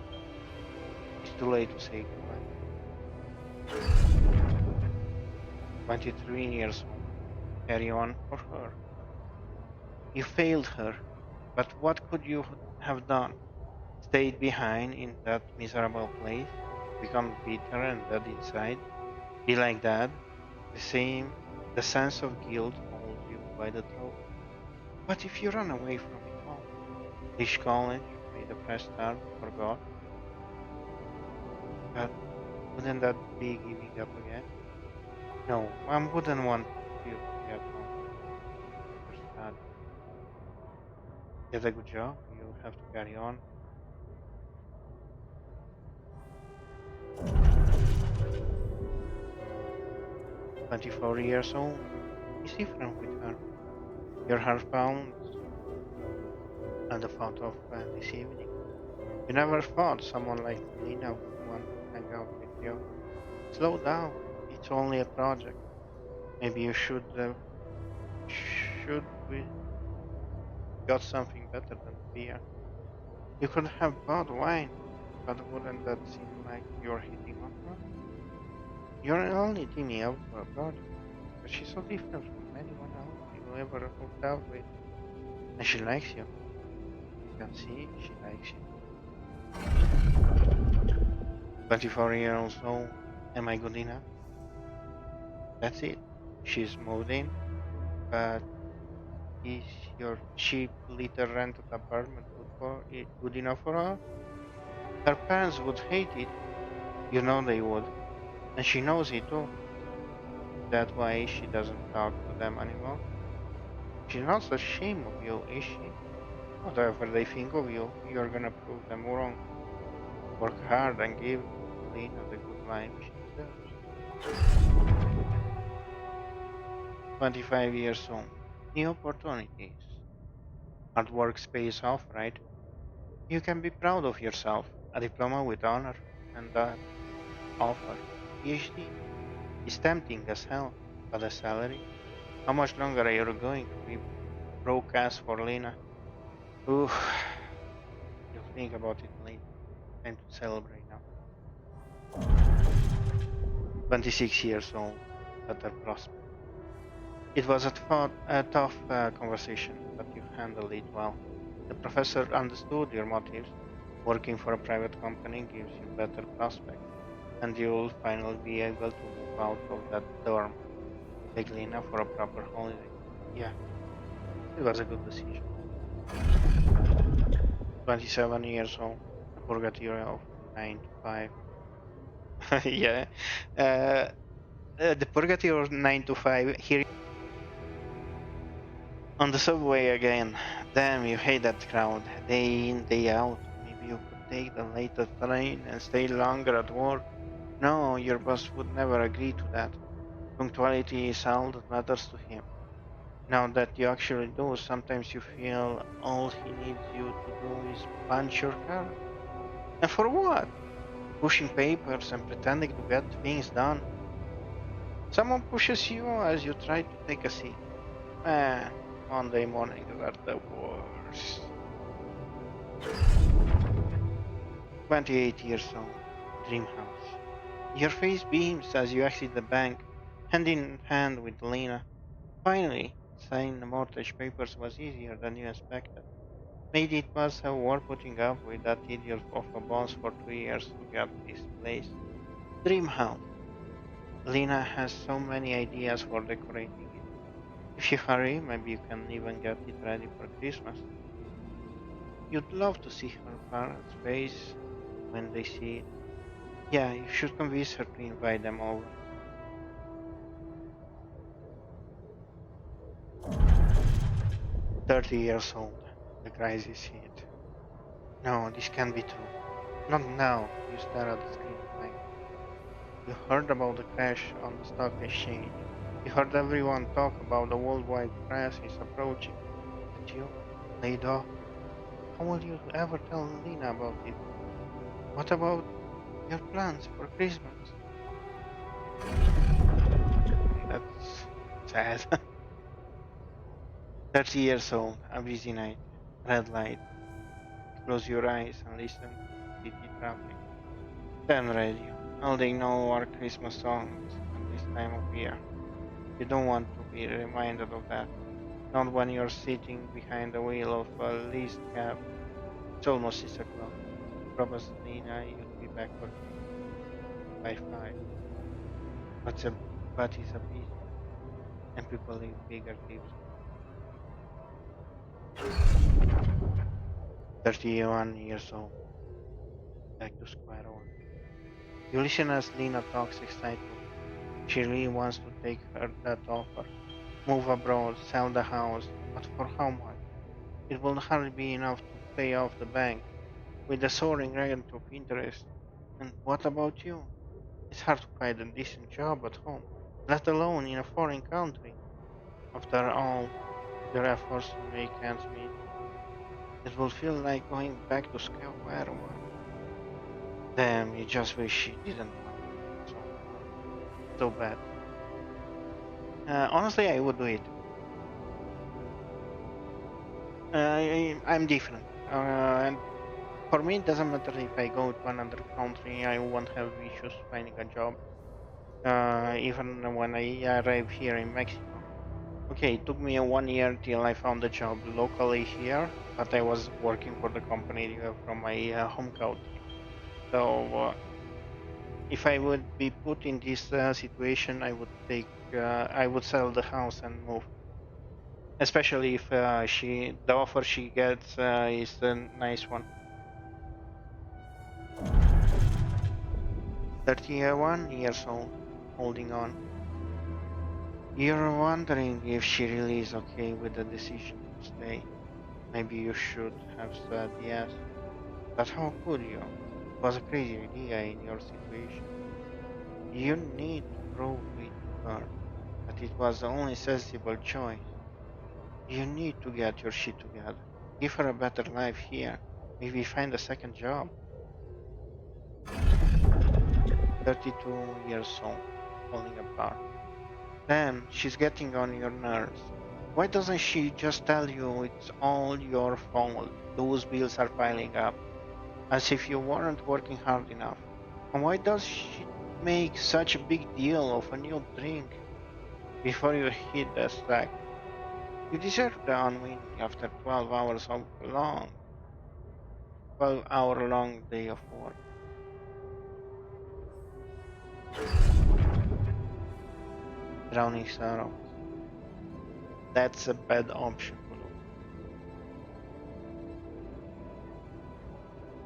It's too late to say goodbye. 23 years old. Carry on for her. You failed her, but what could you have done? Stayed behind in that miserable place? Become bitter and dead inside? Be like Dad? The sense of guilt holds you by the throat. What if you run away from it all? Dish college, made a fresh start, forgot? But wouldn't that be giving up again? No, Mom wouldn't want you to get home your study. Get a good job, you have to carry on. 24 years old is different with her. Your heart pounds at the thought of this evening. You never thought someone like Lena would want to hang out with you. Slow down. It's only a project. Maybe you should we got something better than beer. You could have bought wine, but wouldn't that seem like you're hitting on her? You're only teaming up for a project, but she's so different from anyone else you ever hooked up with, and she likes you. You can see she likes you. 24 years old. Am I good enough? That's it. She's moved in, but is your cheap little rented apartment good enough for her? Her parents would hate it. You know they would, and she knows it too. That why she doesn't talk to them anymore. She's not ashamed of you, is she? Whatever they think of you, you're gonna prove them wrong. Work hard and give Lena the good life she deserves. 25 years old. New opportunities. Hard work pays off, right? You can be proud of yourself. A diploma with honor and that offer. PhD is tempting as hell, but the salary? How much longer are you going to be broke ass for Lena? Ooh, you'll think about it later. Time to celebrate now. 26 years old. Better prospect. It was a tough conversation, but you handled it well. The professor understood your motives. Working for a private company gives you better prospects, and you'll finally be able to move out of that dorm. Take Lena for a proper holiday. Yeah, it was a good decision. 27 years old. The purgatory of 9 to 5. Yeah. Uh, the purgatory of 9 to 5. Here on the subway again. Damn, you hate that crowd. Day in, day out. Maybe you could take the later train and stay longer at work. No, your boss would never agree to that. Punctuality is all that matters to him. Now that you actually do, sometimes you feel all he needs you to do is punch your card. And for what? Pushing papers and pretending to get things done. Someone pushes you as you try to take a seat. Man, Monday mornings are the worst. 28 years old. Dream house. Your face beams as you exit the bank, hand in hand with Lena. Finally, signing the mortgage papers was easier than you expected. Maybe it was worth putting up with that idiot of a boss for 2 years to get this place. Dream house. Lena has so many ideas for decorating it. If you hurry, maybe you can even get it ready for Christmas. You'd love to see her parents' face when they see it. Yeah, you should convince her to invite them over. 30 years old. The crisis hit. No, this can't be true. Not now. You stare at the screen blankly. You heard about the crash on the stock exchange. You heard everyone talk about the worldwide crisis approaching. But you, laid off. How will you ever tell Lena about it? What about your plans for Christmas? That's sad. 30 years old, a busy night, red light. You close your eyes and listen to city traffic. Then radio. All they know are Christmas songs at this time of year. You don't want to be reminded of that. Not when you're sitting behind the wheel of a leased cab. It's almost 6 o'clock. Promised Lena you'd be back working by 5. But it's a busy day, and people leave bigger tips on it. 31 years old, back to square one. You listen as Lena talks excitedly. She really wants to take her that offer. Move abroad, sell the house, but for how much? It will hardly be enough to pay off the bank, with the soaring rate of interest. And what about you? It's hard to find a decent job at home, let alone in a foreign country. After all your efforts to make ends meet, it will feel like going back to square one. Damn, you just wish you didn't want to so bad. Honestly, I would do it. I'm different. And for me, it doesn't matter if I go to another country, I won't have issues finding a job. Even when I arrived here in Mexico. Okay, it took me 1 year till I found a job locally here, but I was working for the company from my home country. So if I would be put in this situation, I would sell the house and move. Especially if the offer she gets is a nice one. 31 years old, holding on. You're wondering if she really is okay with the decision to stay. Maybe you should have said yes. But how could you? It was a crazy idea in your situation. You need to prove it to her that it was the only sensible choice. You need to get your shit together. Give her a better life here. Maybe find a second job. 32 years old, falling apart. Then she's getting on your nerves. Why doesn't she just tell you it's all your fault? Those bills are piling up, as if you weren't working hard enough. And why does she make such a big deal of a new drink before you hit the sack? You deserve the unwinding after 12 hour long day of work. Drowning sorrows. That's a bad option to do.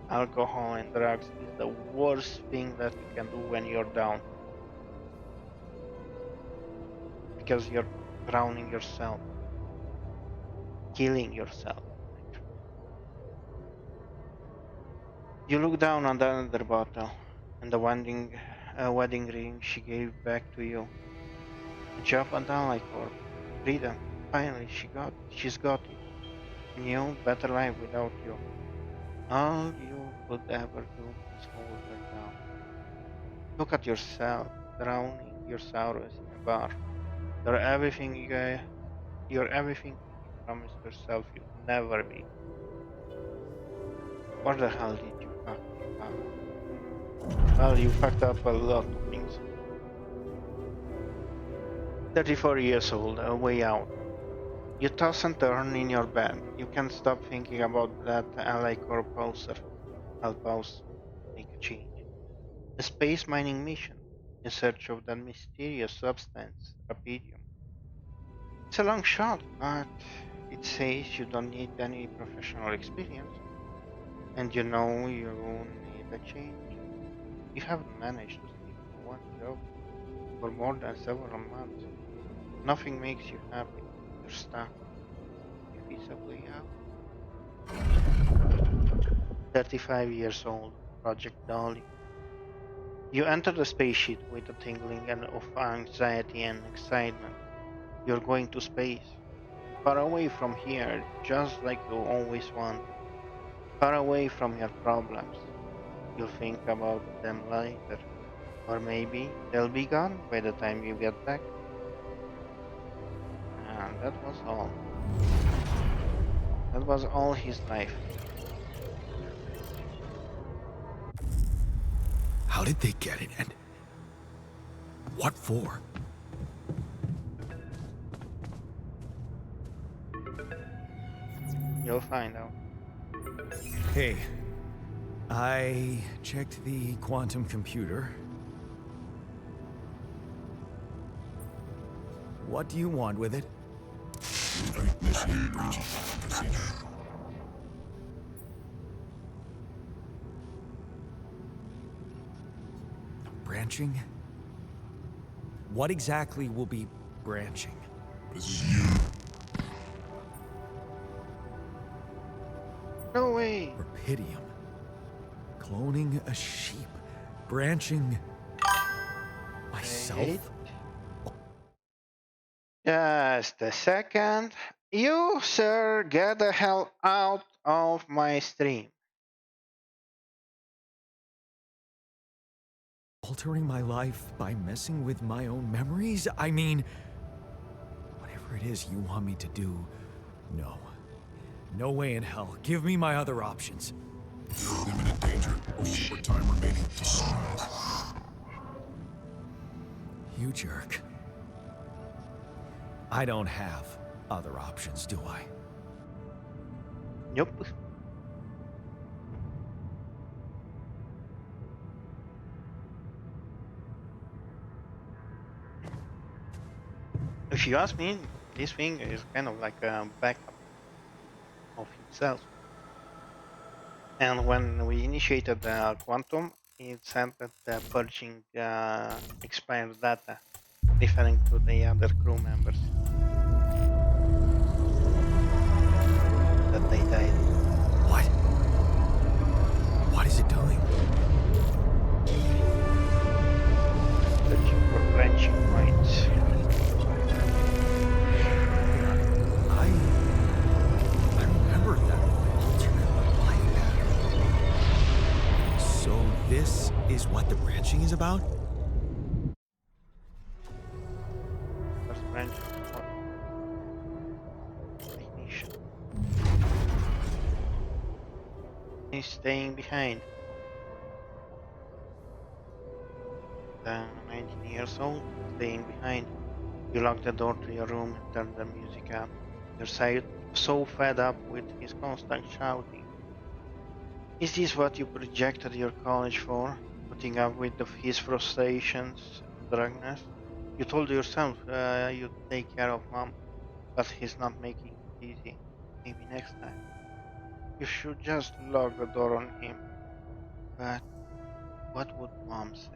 Alcohol and drugs is the worst thing that you can do when you're down because you're drowning yourself, killing yourself, actually. You look down on the other bottle and the wedding ring she gave back to you. A job at Corp. Freedom. Finally, she's got it. A new, better life without you. All you could ever do is hold her down. Look at yourself, drowning your sorrows in a bar. You're everything you're everything you promised yourself you'd never be. What the hell did you fuck up? Well, you fucked up a lot of things. 34 years old, a way out. You toss and turn in your bed. You can't stop thinking about that ally core poster. I'll pause. Make a change. A space mining mission in search of that mysterious substance, Rapidium. It's a long shot, but it says you don't need any professional experience, and you know you need a change. You haven't managed to stick to one job for more than several months. Nothing makes you happy. You're stuck. If it's a way out. 35 years old, Project Dolly. You enter the spaceship with a tingling and of anxiety and excitement. You're going to space. Far away from here, just like you always wanted. Far away from your problems. You'll think about them later. Or maybe they'll be gone by the time you get back. And that was all. That was all his life. How did they get it, and what for? We'll find out. Hey, I checked the quantum computer. What do you want with it? Initiate breaching procedure. Branching? What exactly will be branching? This is you. No way! Rapidium. Cloning a sheep. Branching myself? Wait. Just a second. You, sir, get the hell out of my stream. Altering my life by messing with my own memories? I mean, whatever it is you want me to do, no. No way in hell. Give me my other options. You're in imminent danger. Only more time remaining to sunrise. You jerk. I don't have other options, do I? Nope. If you ask me, this thing is kind of like a backup of himself. And when we initiated the quantum, it said that purging expired data, referring to the other crew members that they died. What? What is it doing? Searching for branching points. I remember that alternate life pattern. So this is what the branching is about? First branching point. Ignition. He's staying behind. 19 years old, staying behind. You lock the door to your room and turn the music up. You're so fed up with his constant shouting. Is this what you projected your college for? Putting up with his frustrations and drunkenness? You told yourself you'd take care of mom, but he's not making it easy. Maybe next time. You should just lock the door on him. But what would mom say?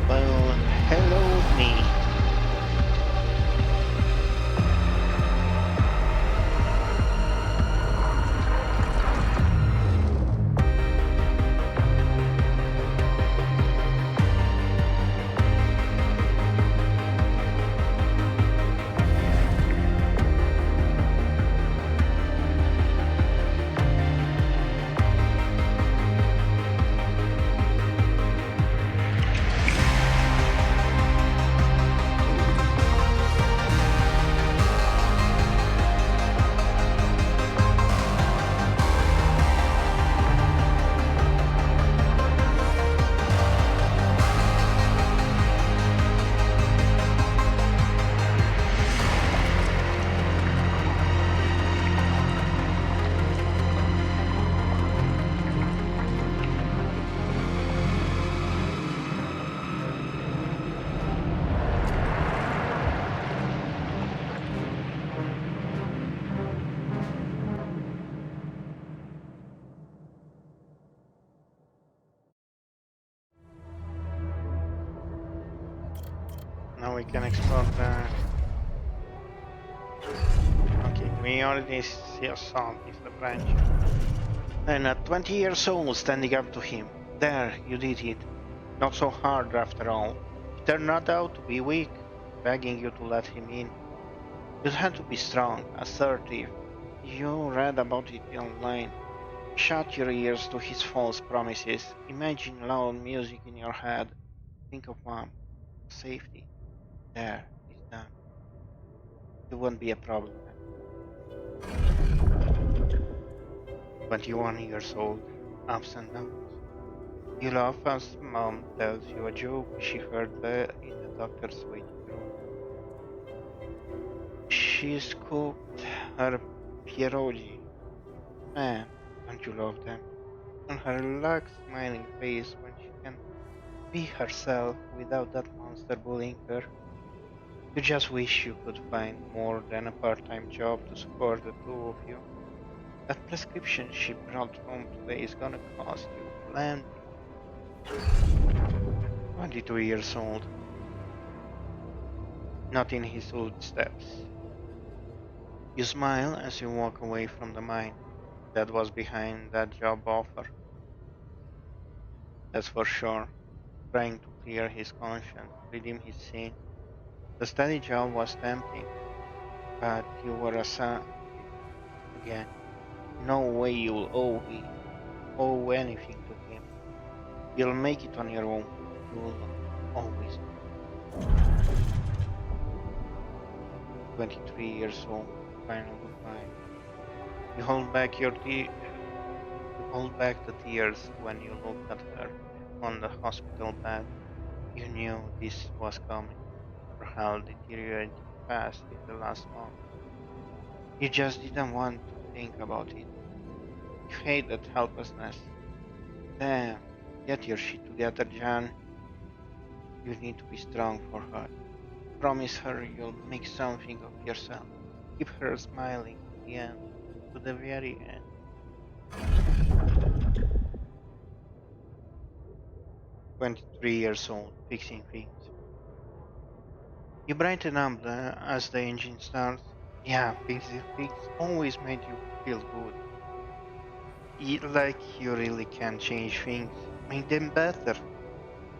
Well, hello me. Now we can explore the... Okay, we already saw the branch. And at 20 years old, standing up to him. There, you did it. Not so hard after all. He turned not out to be weak, begging you to let him in. You had to be strong, assertive. You read about it online. Shut your ears to his false promises. Imagine loud music in your head. Think of mom. Safety. There, it's done. You won't be a problem then. 21 years old. Ups and downs. You laugh as mom tells you a joke she heard in the doctor's waiting room. She's cooked her pierogi. Man, don't you love them? On her relaxed, smiling face when she can be herself without that monster bullying her. You just wish you could find more than a part-time job to support the two of you. That prescription she brought home today is gonna cost you plenty. 22 years old, not in his footsteps. You smile as you walk away from the mind that was behind that job offer. That's for sure. Trying to clear his conscience, redeem his sin. The steady job was tempting, but you were assigned it again. No way you'll owe anything to him. You'll make it on your own. You'll always do. 23 years old. Final goodbye. You hold back you hold back the tears when you look at her on the hospital bed. You knew this was coming. Her health deteriorated fast in the last month. You just didn't want to think about it. You hate that helplessness. Damn, get your shit together, Jan. You need to be strong for her. Promise her you'll make something of yourself. Keep her smiling to the end, to the very end. 23 years old, fixing things. You brighten up as the engine starts. Yeah, fixing things always made you feel good. Like you really can change things, make them better.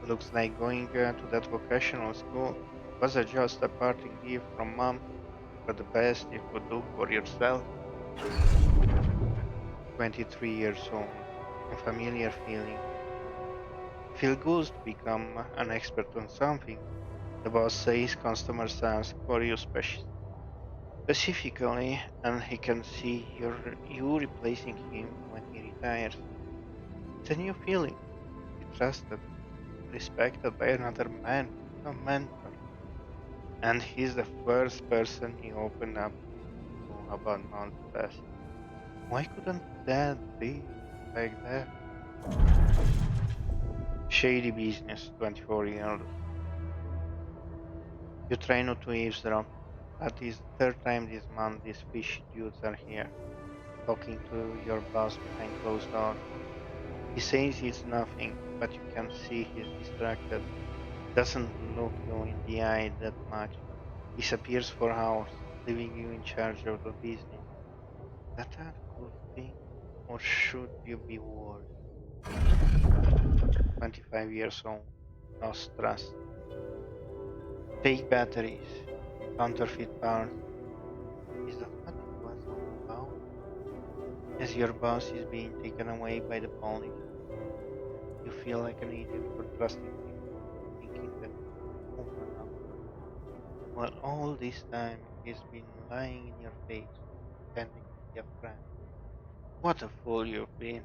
Looks like going to that vocational school was just a parting gift from mom for the best you could do for yourself. 23 years old, a familiar feeling. Feel good to become an expert on something. The boss says customers ask for you specifically, and he can see you replacing him when he retires. It's a new feeling. Be trusted, respected by another man, a mentor. And he's the first person you open up to about multitasking. Why couldn't that be like that? Shady business, 24 years. You try not to eavesdrop, but it's the third time this month these fishy dudes are here, talking to your boss behind closed doors. He says it's nothing, but you can see he's distracted. Doesn't look you in the eye that much. Disappears for hours, leaving you in charge of the business. That a good thing? Or should you be worried? 25 years old. Lost trust. Fake batteries. Counterfeit parts. Is that what it was all about? As your boss is being taken away by the police, you feel like an idiot for trusting him, thinking that he would open up. While all this time he's been lying in your face, pretending to be a friend. What a fool you've been.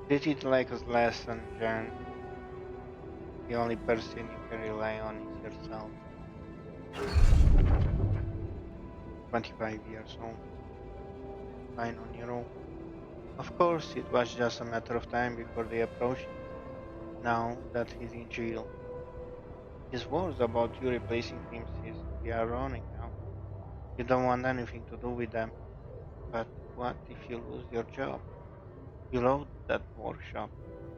Treat it like a lesson, Jan. The only person you can rely on is yourself. 25 years old, fine on your own. Of course, it was just a matter of time before they approached him. Now that he's in jail, his words about you replacing him seems to be ironic now. You don't want anything to do with them, but what if you lose your job? You love that workshop,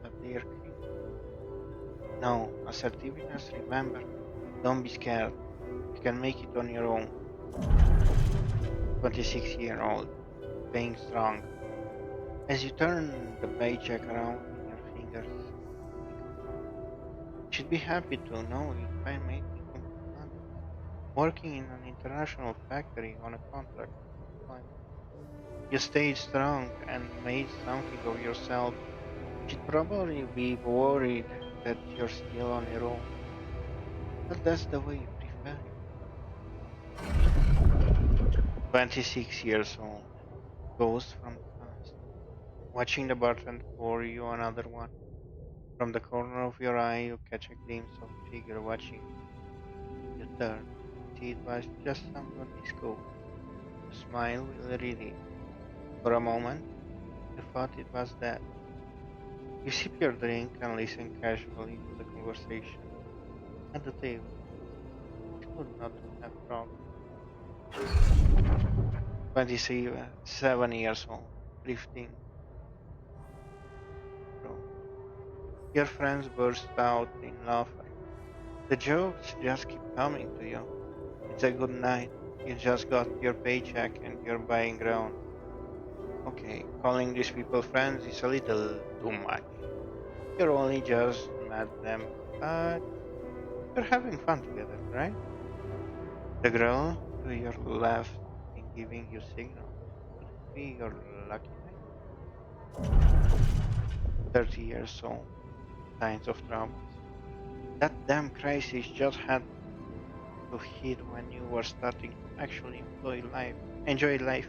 but they're killing you. No, assertiveness, remember, don't be scared. You can make it on your own. 26-year-old, staying strong. As you turn the paycheck around in your fingers, think of mom. She'd be happy to know you'd find making complete money. working in an international factory on a contract employment. You stayed strong and made something of yourself. She'd probably be worried that you're still on your own, but that's the way you prefer it. 26 years old, ghost from the past, watching the bartender pour you another one. From the corner of your eye, you catch a glimpse of a figure watching you. You turn, see it was just somebody's ghost. You smile wearily. For a moment, you thought it was dead. You sip your drink and listen casually to the conversation at the table. It could not have wrong. 27 years old, drifting through. Your friends burst out in laughter. The jokes just keep coming to you. It's a good night. You just got your paycheck and you're buying ground. Okay, calling these people friends is a little too much. You're only just met them, but you're having fun together, right? The girl to your left been giving you signals. Could it be your lucky night? 30 years old, signs of troubles. That damn crisis just had to hit when you were starting to actually enjoy life.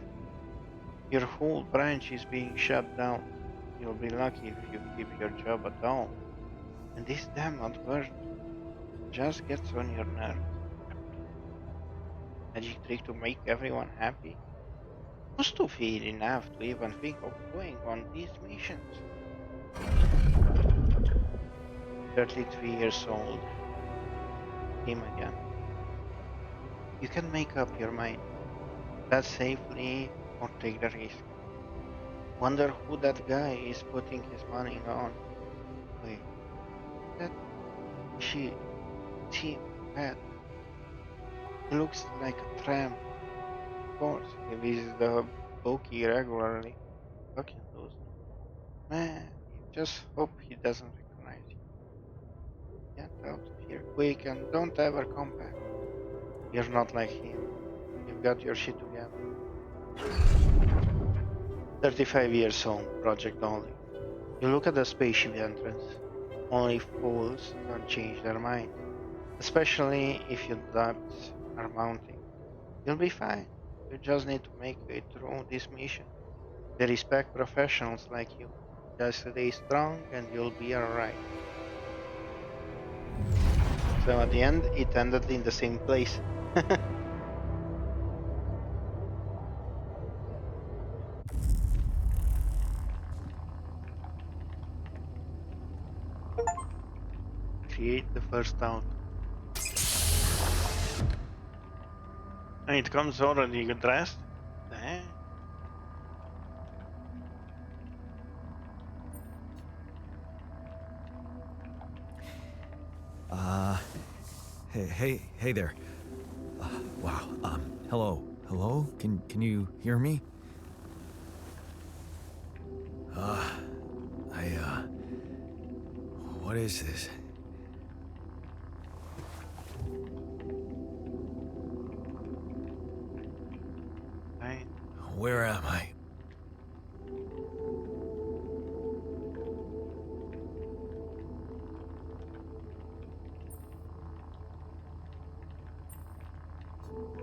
Your whole branch is being shut down. You'll be lucky if you keep your job at all. And this damn advert just gets on your nerves. A plan? Magic trick to make everyone happy? Who's stupid enough to even think of going on these missions? 33 years old. Him again. You can make up your mind. Bet safely or take the risk. Wonder who that guy is putting his money on. Wait, that she, Tim, Pat. He looks like a tramp. Of course, he visits the bookie regularly. Fucking loser. Man, you just hope he doesn't recognize you. Get out of here quick and don't ever come back. You're not like him. You've got your shit together. 35 years old, Project Only. You look at the spaceship entrance. Only fools don't change their minds. Especially if your doubts are mounting. You'll be fine. You just need to make it through this mission. They respect professionals like you. Just stay strong and you'll be alright. So at the end, it ended in the same place. Create the first auto. And it comes already dressed? Damn. Uh, hey there. Wow. Hello? Can you hear me? What is this? Right. Where am I?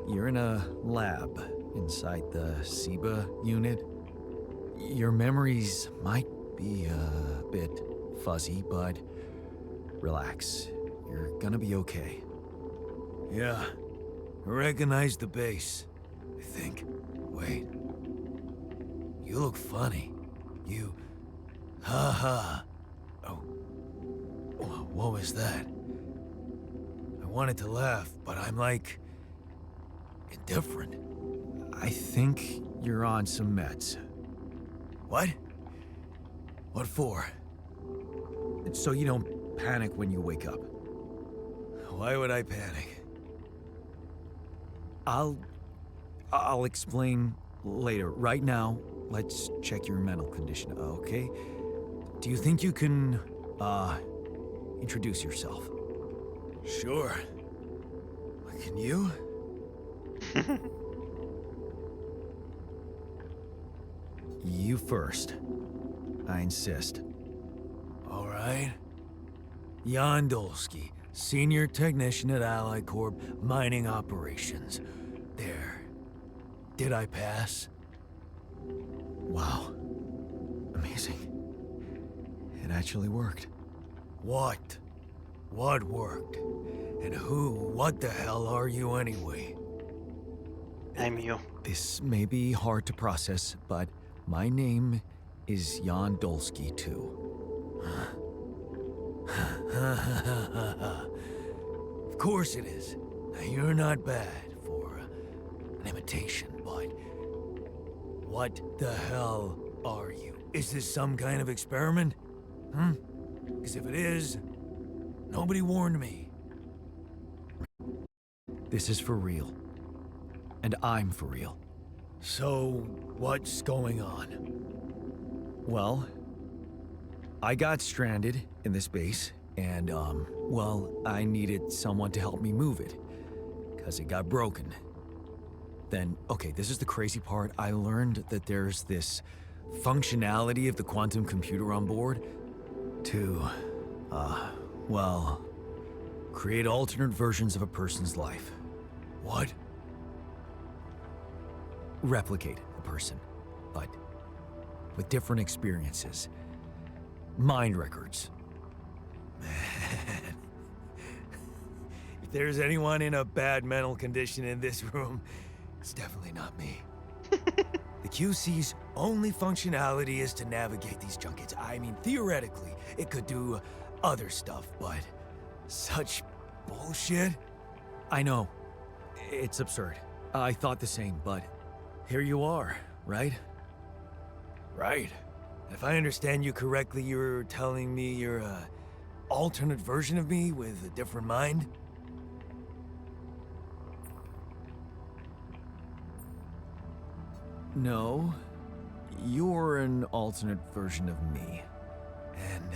You're in a lab inside the SIBA unit. Your memories might be a bit fuzzy, but relax. You're gonna be okay. Yeah, I recognize the base, I think. Wait. You look funny. You... Ha. Oh. What was that? I wanted to laugh, but I'm like... indifferent. I think you're on some meds. What? What for? So you don't panic when you wake up. Why would I panic? I'll explain later. Right now, let's check your mental condition, okay? Do you think you can, introduce yourself? Sure. Can you? You first. I insist. All right. Jan Dolsky, Senior Technician at Ally Corp Mining Operations. There. Did I pass? Wow. Amazing. It actually worked. What? What worked? And what the hell are you anyway? I'm you. This may be hard to process, but my name is Jan Dolsky, too. Of course it is. Now, you're not bad for an imitation, but what the hell are you? Is this some kind of experiment? Because if it is, nobody warned me. This is for real. And I'm for real. So, what's going on? Well, I got stranded in this base, and, well, I needed someone to help me move it, because it got broken. Then, okay, this is the crazy part. I learned that there's this functionality of the quantum computer on board to, well, create alternate versions of a person's life. What? Replicate a person, but with different experiences. Mind records. Man. If there's anyone in a bad mental condition in this room, it's definitely not me. The QC's only functionality is to navigate these junkets. I mean, theoretically, it could do other stuff, but such bullshit? I know. It's absurd. I thought the same, but here you are, right? Right. If I understand you correctly, you're telling me you're a alternate version of me with a different mind? No. You're an alternate version of me. And,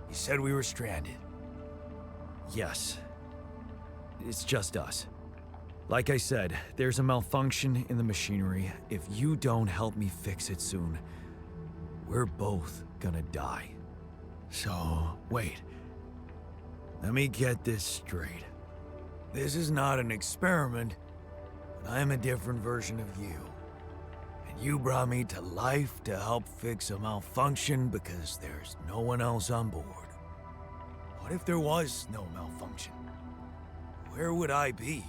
you said we were stranded. Yes. It's just us. Like I said, there's a malfunction in the machinery. If you don't help me fix it soon, we're both gonna die. So, wait. Let me get this straight. This is not an experiment, but I'm a different version of you. And you brought me to life to help fix a malfunction because there's no one else on board. What if there was no malfunction? Where would I be?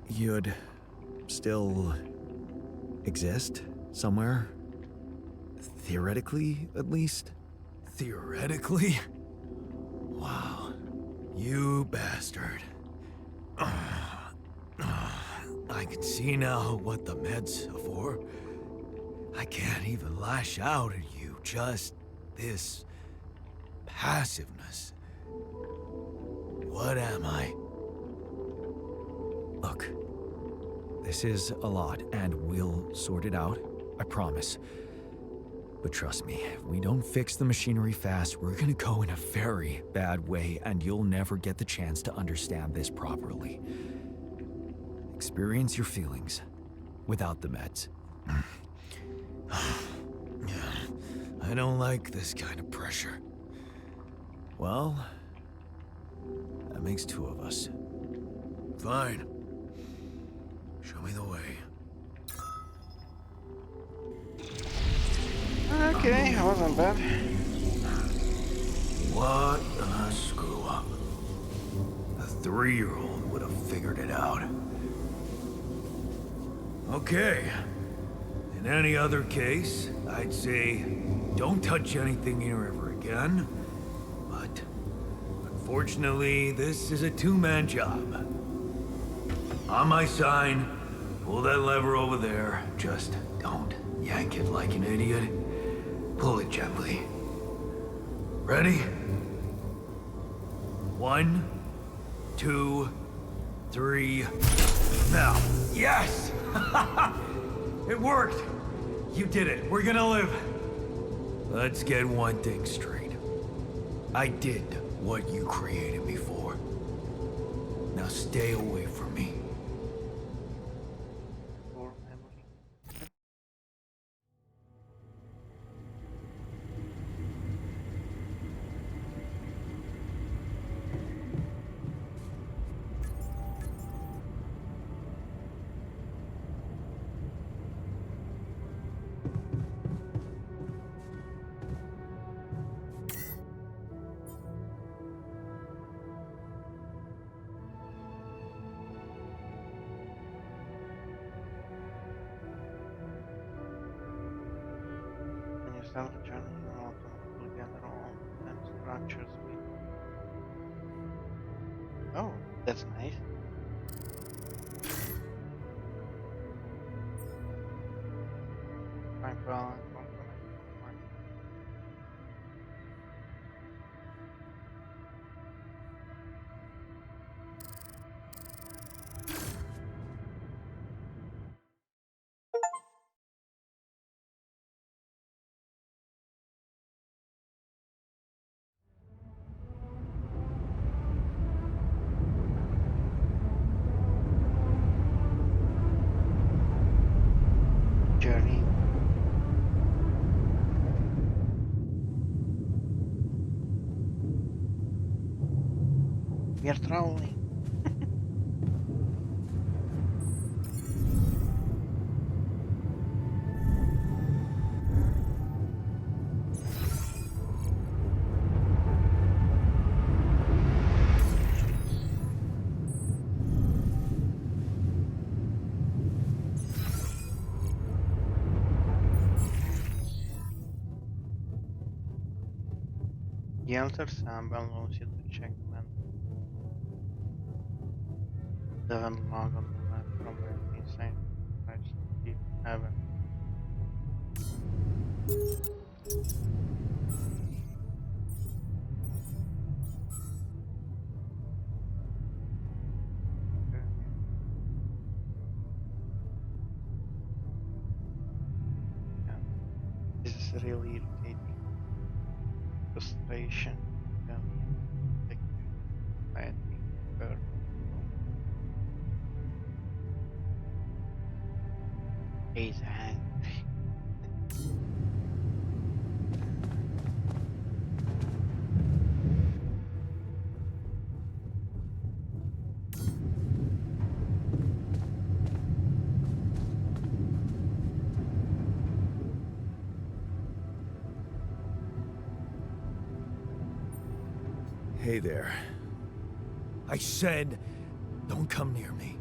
You'd still exist somewhere? Theoretically, at least? Theoretically? Wow. You bastard. I can see now what the meds are for. I can't even lash out at you, just this passiveness. What am I? Look, this is a lot, and we'll sort it out, I promise. But trust me, if we don't fix the machinery fast, we're gonna go in a very bad way, and you'll never get the chance to understand this properly. Experience your feelings without the meds. I don't like this kind of pressure. Well, that makes two of us. Fine. Show me the way. Okay, I wasn't bad. What a screw up. A 3-year-old would have figured it out. Okay. In any other case, I'd say don't touch anything here ever again. But unfortunately, this is a two-man job. On my sign, pull that lever over there. Just don't yank it like an idiot. Pull it gently. Ready? 1, 2, 3. Now. Yes! It worked! You did it. We're gonna live. Let's get one thing straight. I did what you created me for. Now stay away from me. Poor memory. When you start the journey, you will automatically gather all and structures with. Oh, that's nice. Find balance, component, one. Journey. We are traveling. The altar symbol allows you to check when the log on the left provides inside Christ deep heaven. Okay. Yeah. This is really irritating. Frustration. Rebellion. Victory. Piety. Birth. Hope. He's angry. Hey there. I said, don't come near me.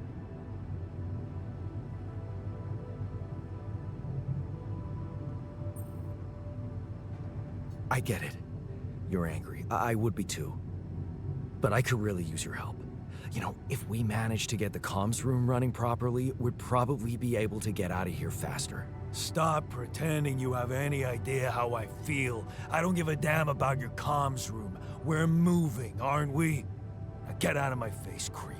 I get it. You're angry. I would be too. But I could really use your help. You know, if we manage to get the comms room running properly, we'd probably be able to get out of here faster. Stop pretending you have any idea how I feel. I don't give a damn about your comms room. We're moving, aren't we? Now get out of my face, creep.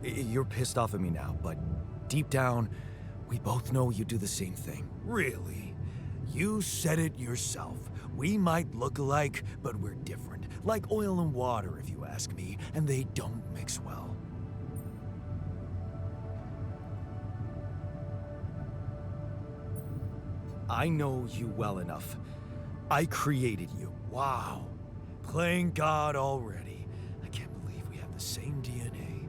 You're pissed off at me now, but deep down, we both know you do the same thing. Really? You said it yourself. We might look alike, but we're different. Like oil and water, if you ask me, and they don't mix well. I know you well enough. I created you. Wow. Playing God already. I can't believe we have the same DNA.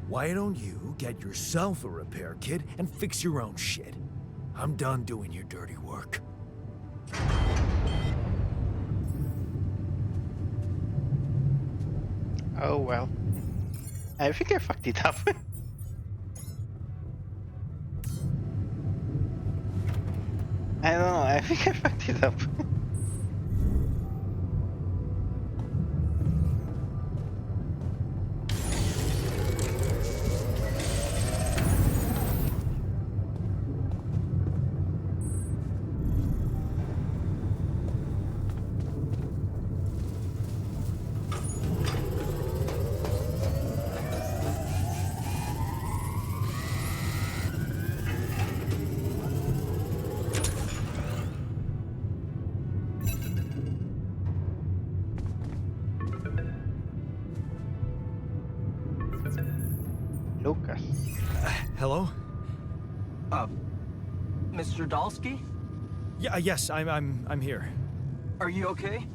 Why don't you get yourself a repair kit and fix your own shit? I'm done doing your dirty work. Oh well. I think I fucked it up. I don't know, I think I fucked it up. Lucas. Hello? Mr. Dalsky? Yeah, yes, I'm here. Are you okay?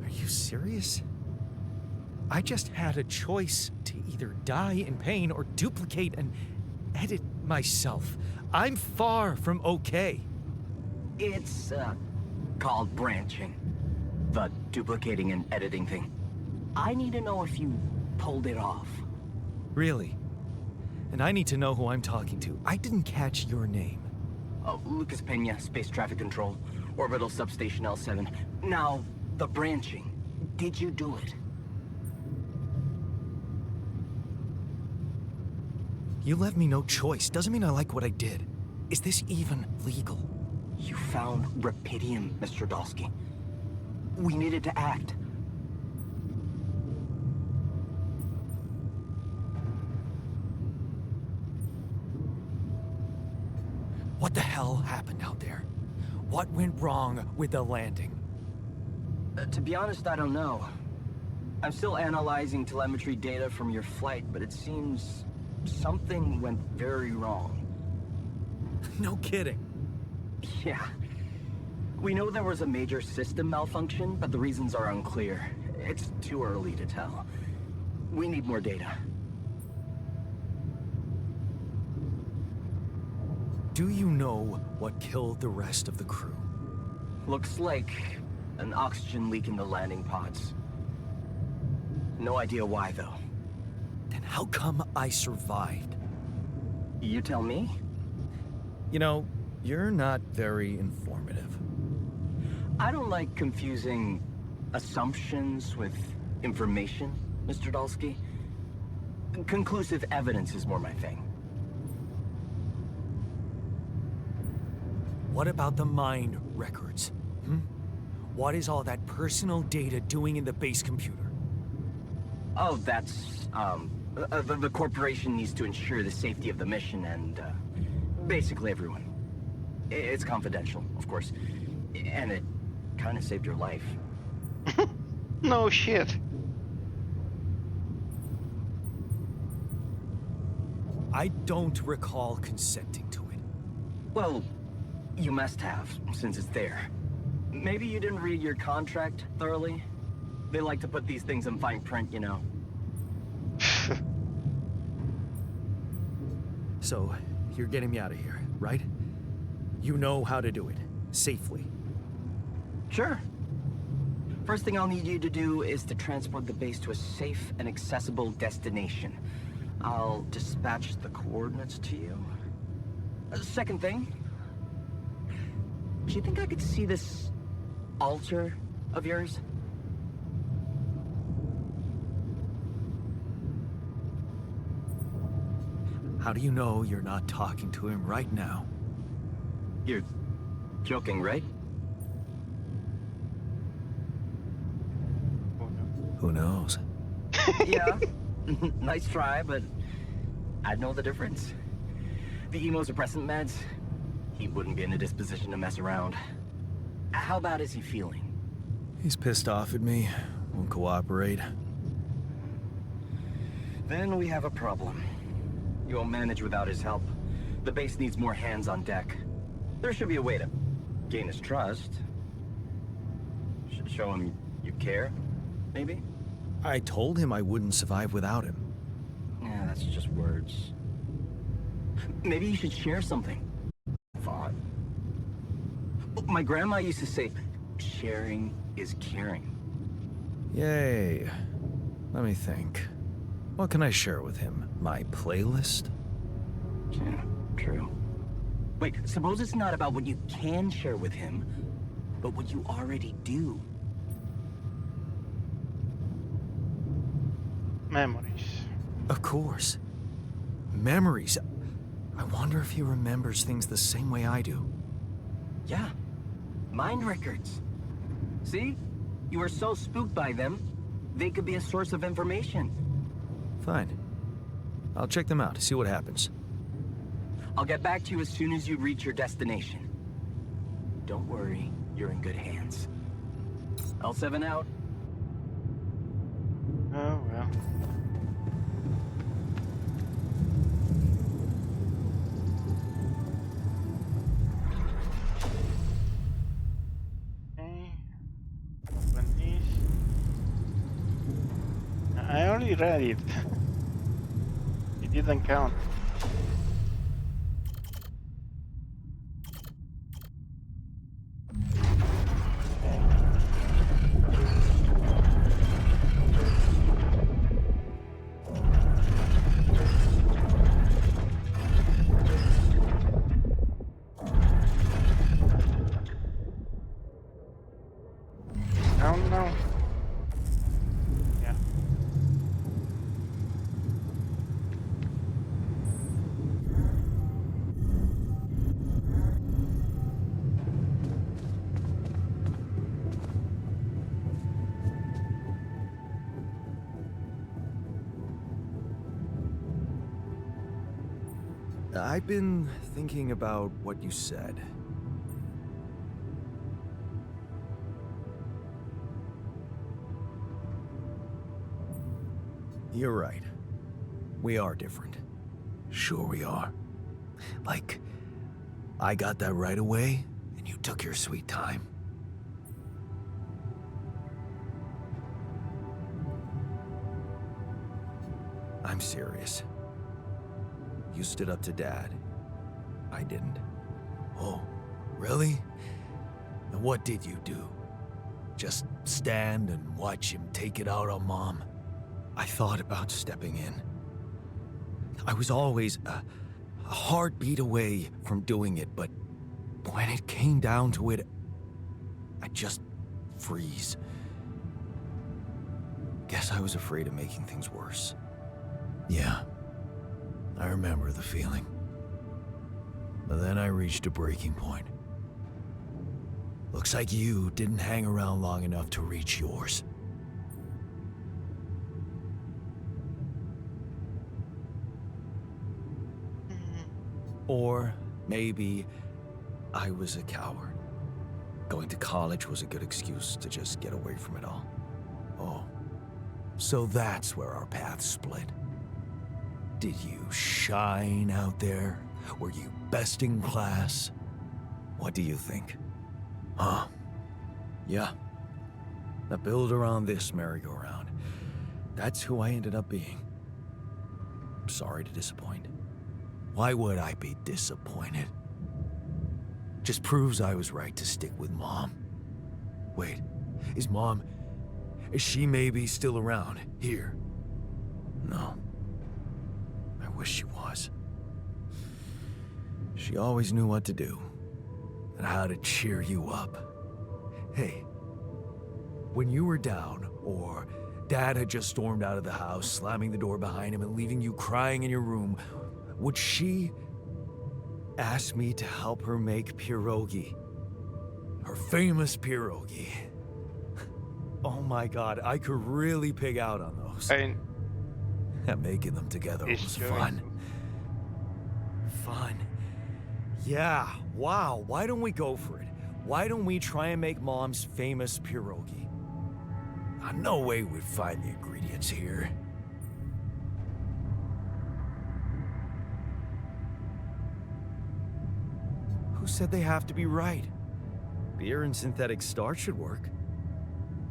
Are you serious? I just had a choice to either die in pain or duplicate and edit myself. I'm far from okay. It's, called branching. The duplicating and editing thing. I need to know if you pulled it off. Really? And I need to know who I'm talking to. I didn't catch your name. Oh, Lucas Pena, Space Traffic Control, Orbital Substation L7. Now, the branching. Did you do it? You left me no choice. Doesn't mean I like what I did. Is this even legal? You found Rapidium, Mr. Dalsky. We needed to act. What the hell happened out there? What went wrong with the landing? To be honest, I don't know. I'm still analyzing telemetry data from your flight, but it seems something went very wrong. No kidding. Yeah. We know there was a major system malfunction, but the reasons are unclear. It's too early to tell. We need more data. Do you know what killed the rest of the crew? Looks like an oxygen leak in the landing pods. No idea why, though. Then how come I survived? You tell me? You know, you're not very informative. I don't like confusing assumptions with information, Mr. Dalsky. Conclusive evidence is more my thing. What about the mine records? What is all that personal data doing in the base computer? Oh, that's, the corporation needs to ensure the safety of the mission and, basically everyone. It's confidential, of course. And it kind of saved your life. No shit. I don't recall consenting to it. Well, you must have, since it's there. Maybe you didn't read your contract thoroughly? They like to put these things in fine print, you know. So, you're getting me out of here, right? You know how to do it. Safely. Sure. First thing I'll need you to do is to transport the base to a safe and accessible destination. I'll dispatch the coordinates to you. Second thing, do you think I could see this altar of yours? How do you know you're not talking to him right now? You're joking, right? Who knows? Yeah. Nice try, but I'd know the difference. The immunosuppressant meds, he wouldn't be in a disposition to mess around. How bad is he feeling? He's pissed off at me. Won't cooperate. Then we have a problem. You won't manage without his help. The base needs more hands on deck. There should be a way to gain his trust. Show him you care, maybe? I told him I wouldn't survive without him. Yeah, that's just words. Maybe you should share something. Thought. My grandma used to say, sharing is caring. Yay. Let me think. What can I share with him? My playlist? Yeah, true. Wait, suppose it's not about what you can share with him, but what you already do. Memories. Of course. Memories. I wonder if he remembers things the same way I do. Yeah, mind records. See? You were so spooked by them, they could be a source of information. Fine. I'll check them out, see what happens. I'll get back to you as soon as you reach your destination. Don't worry, you're in good hands. L7 out. Oh well. Okay. Open this. I only read it. It didn't count. Oh no. Yeah. I've been thinking about what you said. You're right. We are different. Sure we are. Like, I got that right away, and you took your sweet time. I'm serious. You stood up to Dad. I didn't. Oh, really? And what did you do? Just stand and watch him take it out on Mom? I thought about stepping in. I was always a heartbeat away from doing it, but when it came down to it, I'd just freeze. Guess I was afraid of making things worse. Yeah, I remember the feeling. But then I reached a breaking point. Looks like you didn't hang around long enough to reach yours. Or maybe I was a coward. Going to college was a good excuse to just get away from it all. Oh, so that's where our paths split. Did you shine out there? Were you best in class? What do you think? Huh? Yeah. Now build around this merry-go-round. That's who I ended up being. Sorry to disappoint. Why would I be disappointed? Just proves I was right to stick with Mom. Wait, is she maybe still around here? No. I wish she was. She always knew what to do and how to cheer you up. Hey, when you were down or Dad had just stormed out of the house, slamming the door behind him and leaving you crying in your room, would she ask me to help her make pierogi? Her famous pierogi. Oh my God, I could really pig out on those. And And making them together it's was going fun. Fun. Yeah, wow, why don't we go for it? Why don't we try and make Mom's famous pierogi? No way we'd find the ingredients here. Who said they have to be right? Beer and synthetic starch should work.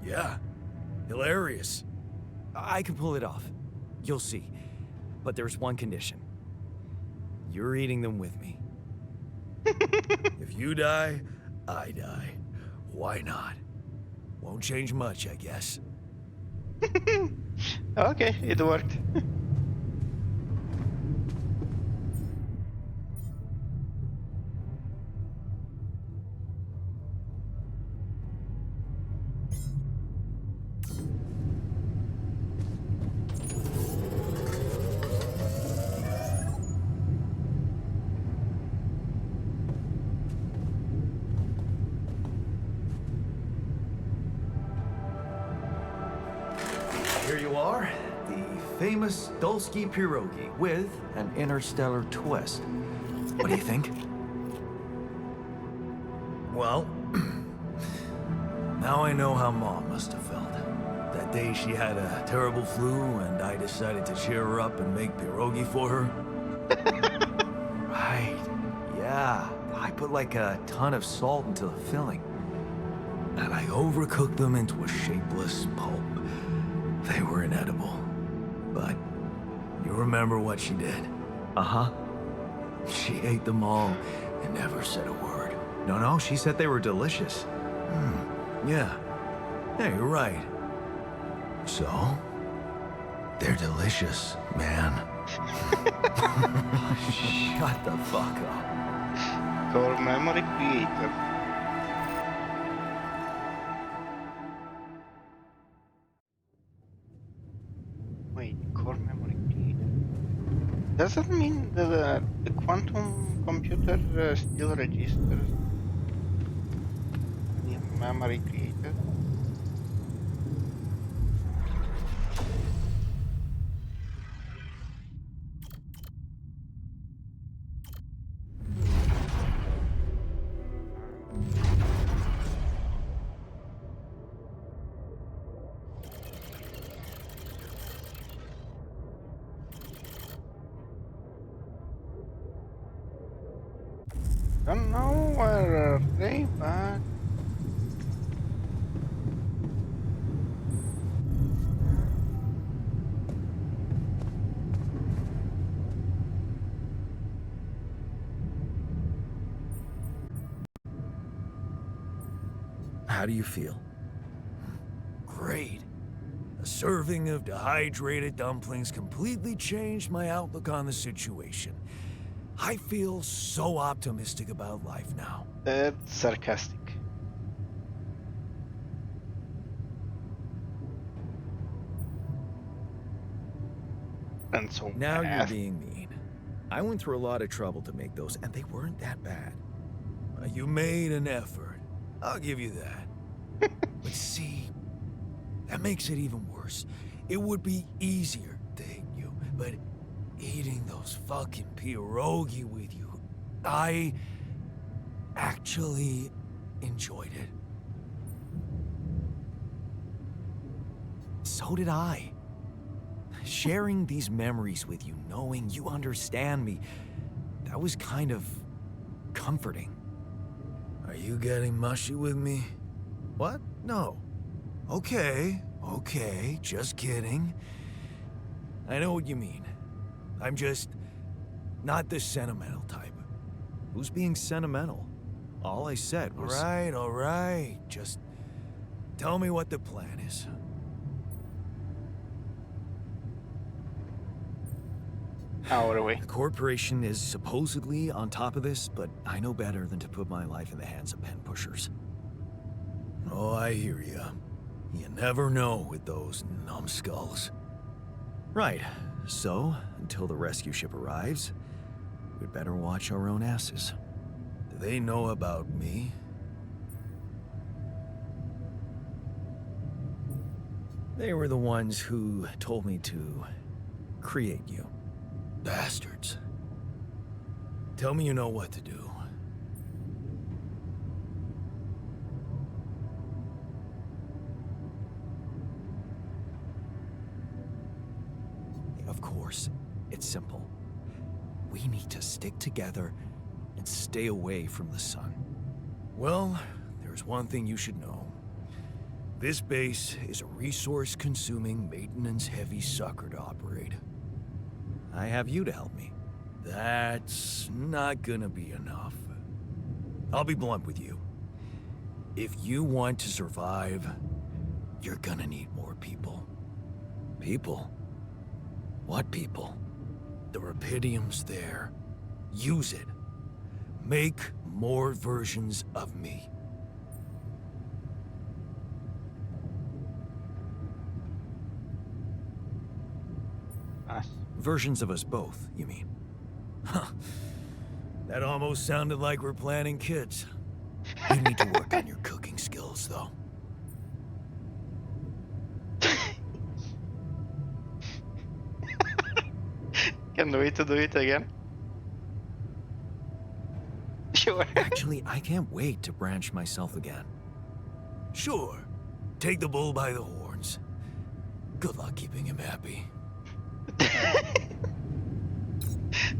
Yeah, hilarious. I can pull it off. You'll see. But there's one condition. You're eating them with me. If you die, I die. Why not? Won't change much, I guess. okay, it worked. Here you are, the famous Dulski pierogi with an interstellar twist. What do you think? Well, Now I know how Mom must have felt. That day she had a terrible flu and I decided to cheer her up and make pierogi for her. Right, yeah. I put like a ton of salt into the filling. And I overcooked them into a shapeless pulp. They were inedible. But you remember what she did? Uh-huh. She ate them all and never said a word. No, she said they were delicious. Yeah. Yeah, you're right. So, they're delicious, man. Shut the fuck up. Core memory creator. Wait, core memory creator. Does that mean that the quantum computer still registers the memory created? Don't know where are they, but How do you feel? Great. A serving of dehydrated dumplings completely changed my outlook on the situation. I feel so optimistic about life now. that's sarcastic. And so Now you're bad. being mean. I went through a lot of trouble to make those, and they weren't that bad. You made an effort. I'll give you that. But see, that makes it even worse. It would be easier to hate you, but eating those fucking pierogi with you, I actually enjoyed it. So did I. Sharing these memories with you, knowing you understand me, that was kind of comforting. Are you getting mushy with me? What? No. Okay, just kidding. I know what you mean. I'm just not the sentimental type. Who's being sentimental? All I said was... All right. Just tell me what the plan is. Hour away. The corporation is supposedly on top of this, but I know better than to put my life in the hands of pen pushers. Oh, I hear ya. You never know with those numbskulls. Right, so, until the rescue ship arrives, we'd better watch our own asses. Do they know about me? They were the ones who told me to create you. Bastards. Tell me you know what to do. Of course, it's simple. We need to stick together and stay away from the sun. Well, there's one thing you should know. This base is a resource-consuming, maintenance-heavy sucker to operate. I have you to help me. That's not gonna be enough. I'll be blunt with you. If you want to survive, you're gonna need more people. People? What people? The Rapidium's there. Use it. Make more versions of me. Us. Versions of us both, you mean? Huh. That almost sounded like we're planning kids. You need to work on your cooking skills, though. Can wait to do it again. Sure. Actually, I can't wait to branch myself again. Sure. Take the bull by the horns. Good luck keeping him happy.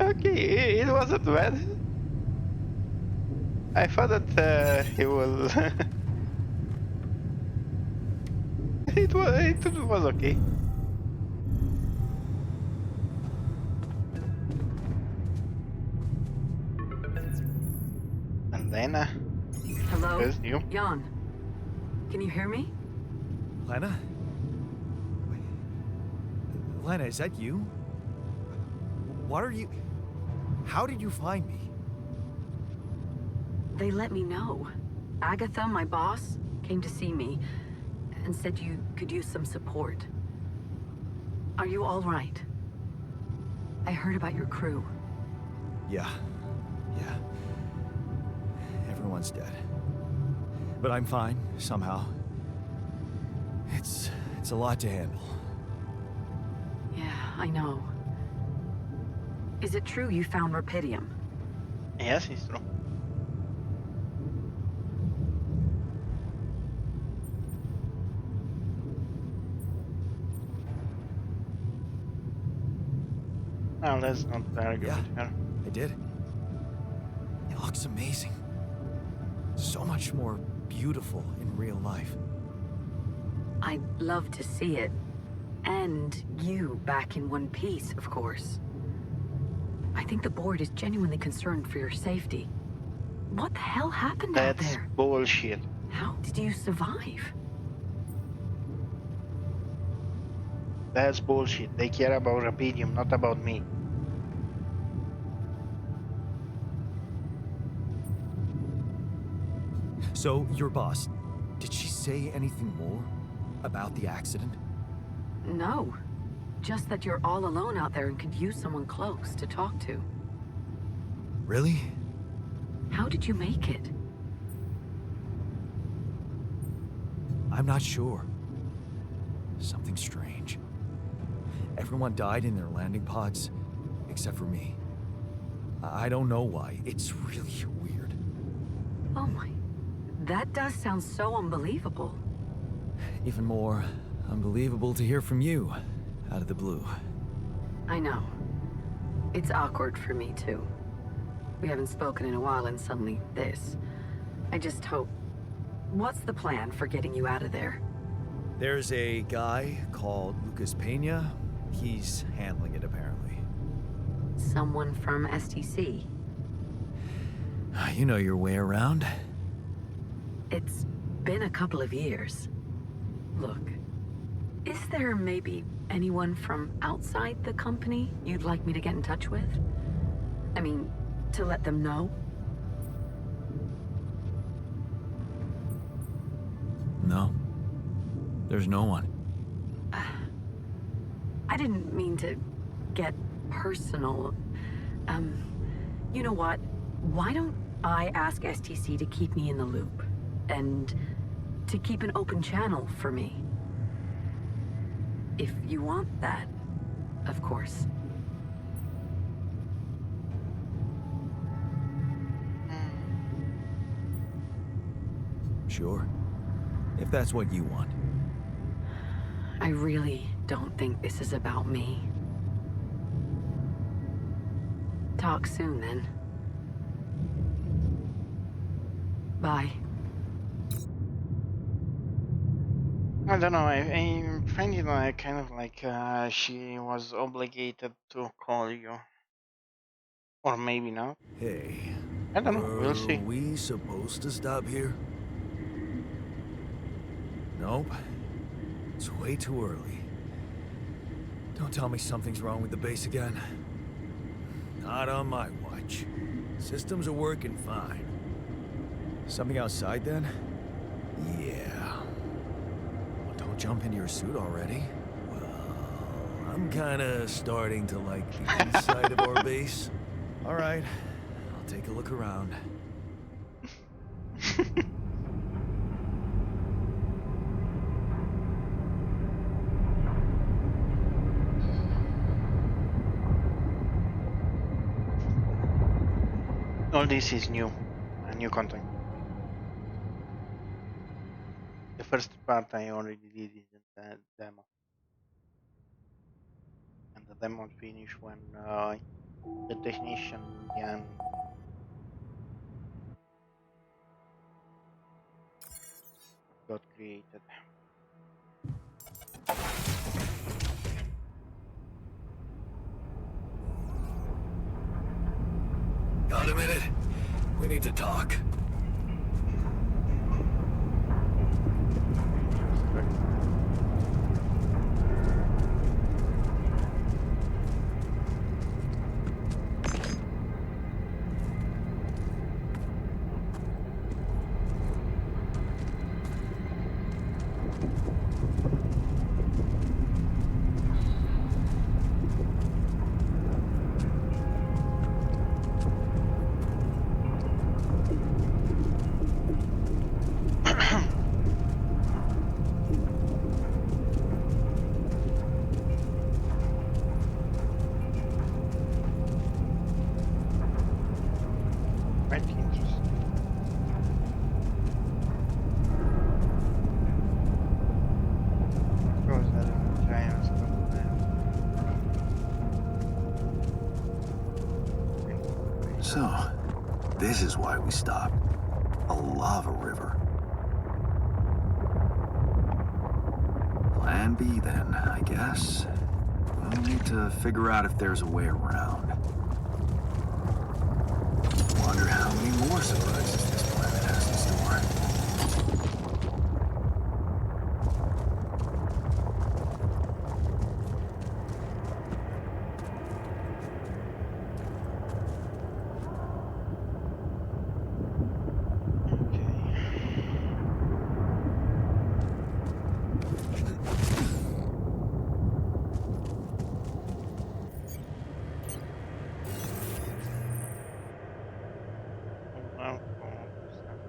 Okay, it wasn't bad. I thought that he will. it was okay. And then Hello? there's you. Jan, can you hear me? Lena? Lena, is that you? What are you... How did you find me? They let me know. Agatha, my boss, came to see me and said you could use some support. Are you all right? I heard about your crew. Yeah. Everyone's dead. But I'm fine, somehow. It's a lot to handle. Yeah, I know. Is it true you found Rapidium? Yes, it's true. Well, let's not argue Yeah. with her. I did. It looks amazing. So much more beautiful in real life. I'd love to see it. And you back in one piece, of course. I think the board is genuinely concerned for your safety. What the hell happened out That's there? bullshit. How did you survive? That's bullshit. They care about Rapidium, not about me. So, your boss, did she say anything more about the accident? No. Just that you're all alone out there and could use someone close to talk to. Really? How did you make it? I'm not sure. Something strange. Everyone died in their landing pods, except for me. I don't know why. It's really weird. Oh my. That does sound so unbelievable. Even more unbelievable to hear from you, out of the blue. I know. It's awkward for me, too. We haven't spoken in a while and suddenly this. I just hope... What's the plan for getting you out of there? There's a guy called Lucas Pena. He's handling it, apparently. Someone from STC? You know your way around. It's been a couple of years. Look, is there maybe anyone from outside the company you'd like me to get in touch with? I mean, to let them know? No. There's no one. I didn't mean to get personal. You know what? Why don't I ask STC to keep me in the loop? And to keep an open channel for me? If you want that, of course. Sure. If that's what you want. I really don't think this is about me. Talk soon, then. Bye. I don't know. I'm finding like kind of like she was obligated to call you, or maybe not. Hey. I don't know. We'll see. Were we supposed to stop here? Nope. It's way too early. Don't tell me something's wrong with the base again. Not on my watch. Systems are working fine. Something outside then? Yeah. Well, don't jump into your suit already. Well, I'm kinda starting to like the inside of our base. All right, I'll take a look around. All this is new, new content. the first part I already did in the demo, and the demo finished when the technician in the end got created. Got a minute? We need to talk. Quite interesting. Goes that in the giant stuff there. So, this is why we stopped. A lava river. Plan B then, I guess. We'll need to figure out if there's a way around. Wonder how many more surprises this planet has in store. Well, for percent.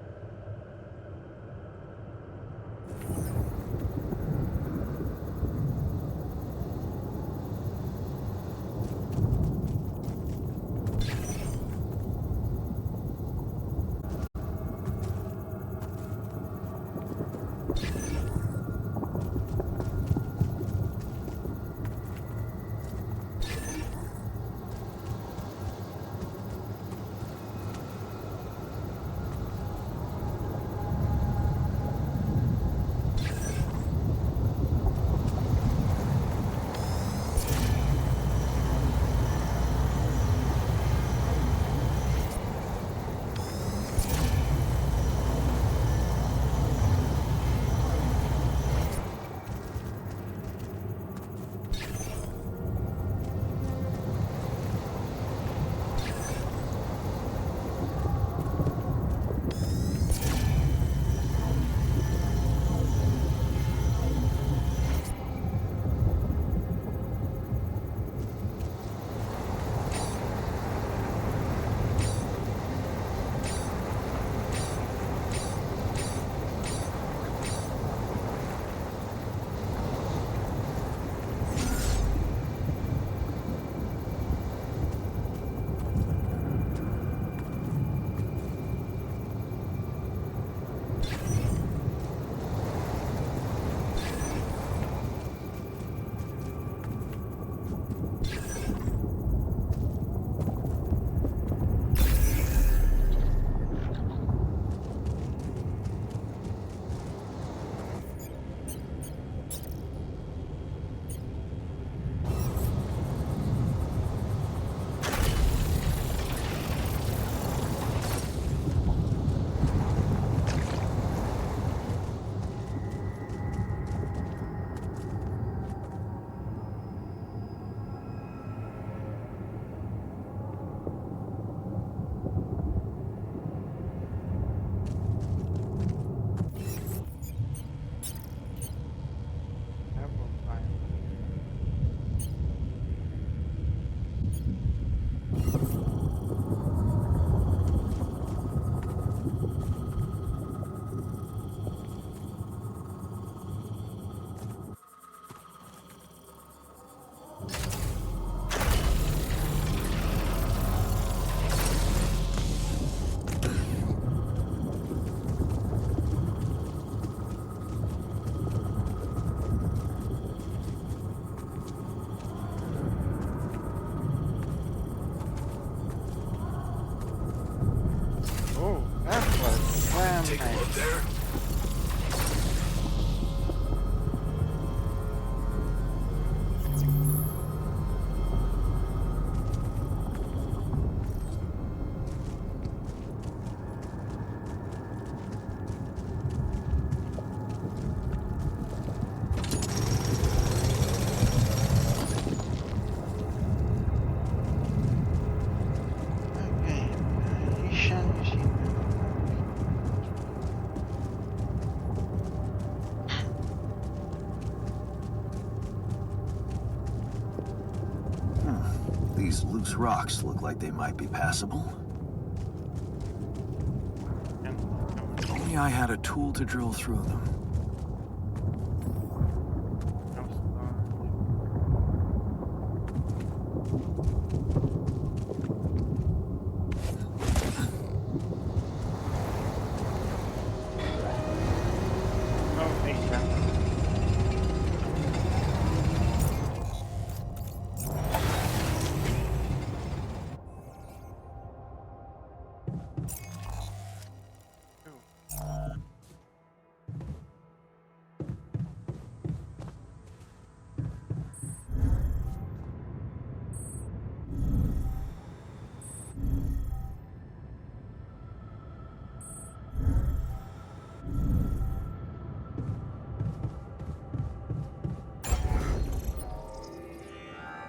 These loose rocks look like they might be passable. If only I had a tool to drill through them.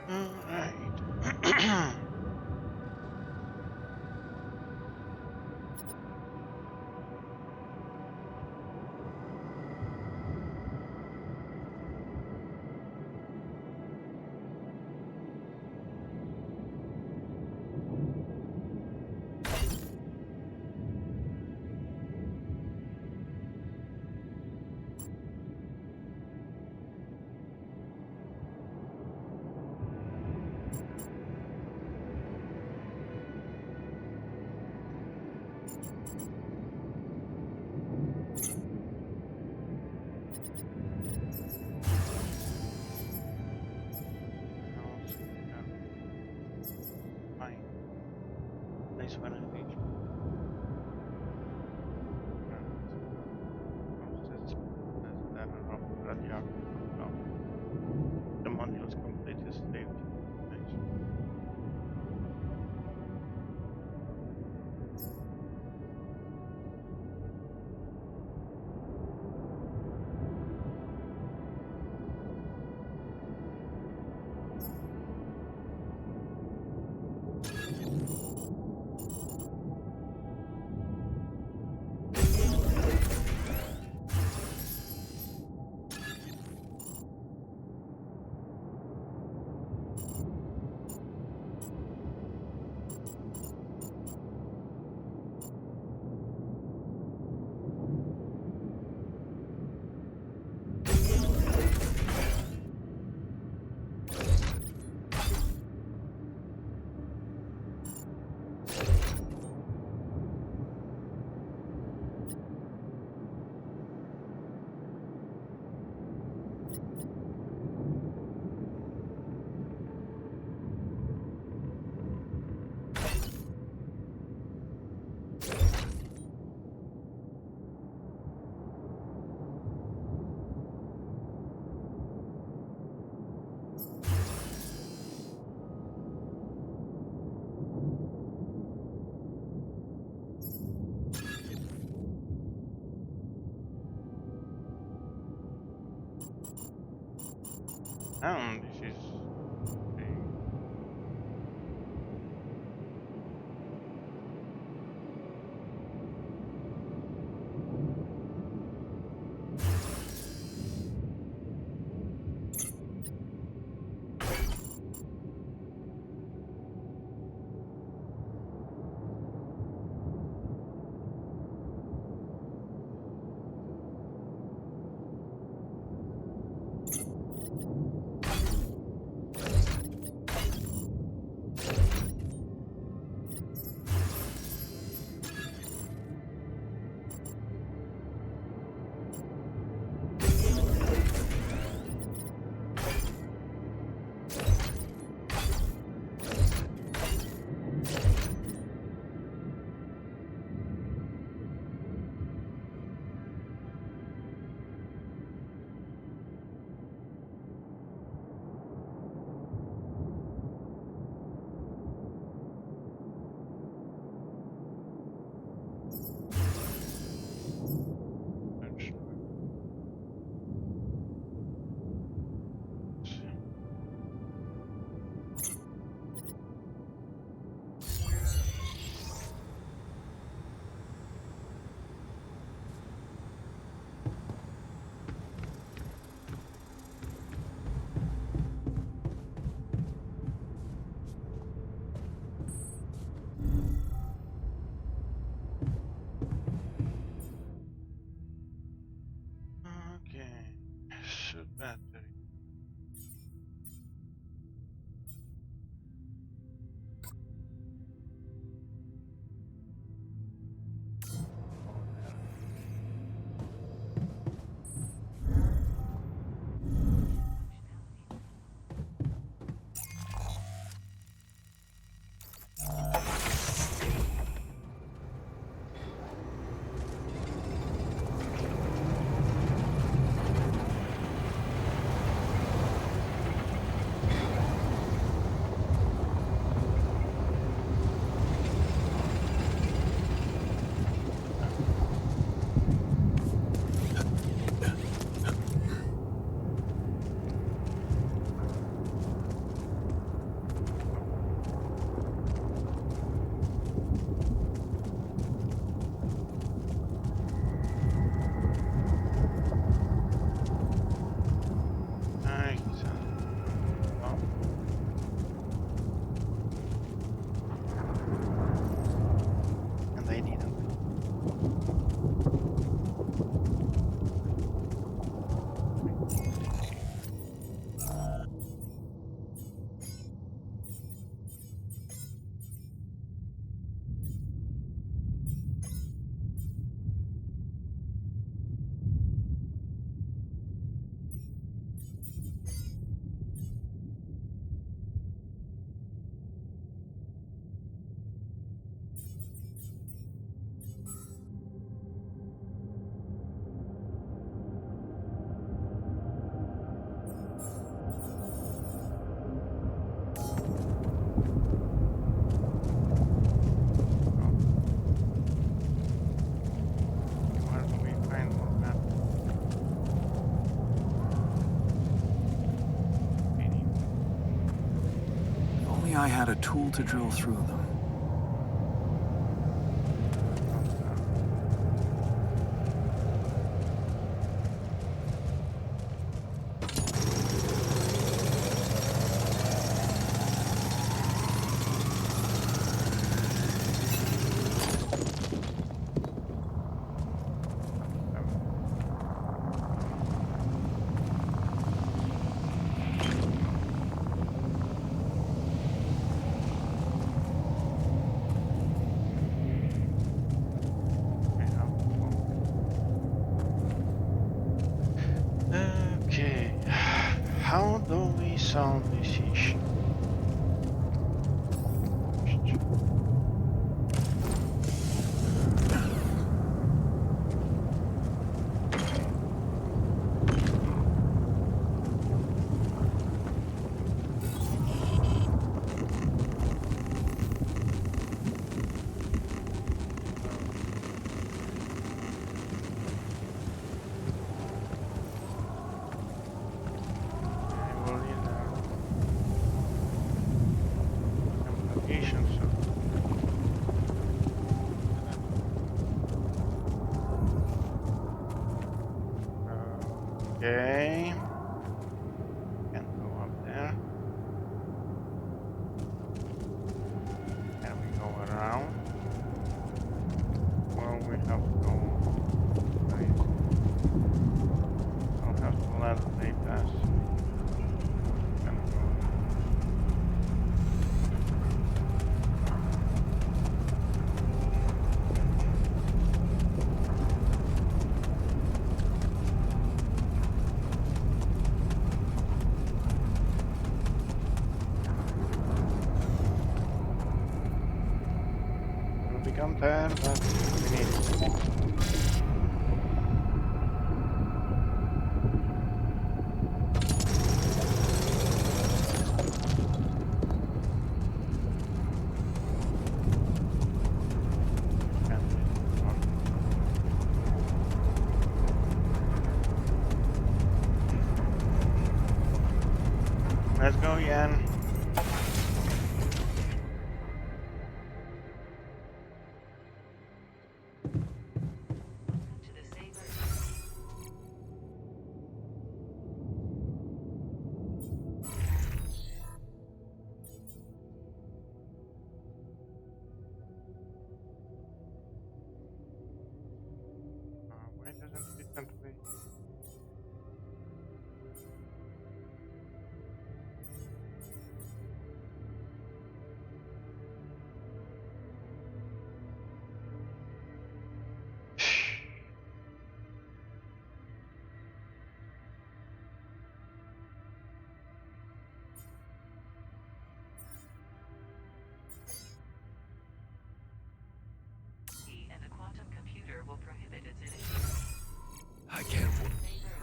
Alright. Fine. Nice one, I think. The module's completely saved. Nice. This is should battery. Nice. Oh. And I didn't. Where do we find more map? If only I had a tool to drill through them. Okay, how do we solve this issue? I will need application, so okay, can go up there, and we go around. Well, we have to right. I'll have to let they pass. And go. It'll become bad, but we need it. Can't wait for it. Let's go, Yan. To the Saber. Why doesn't it want to be?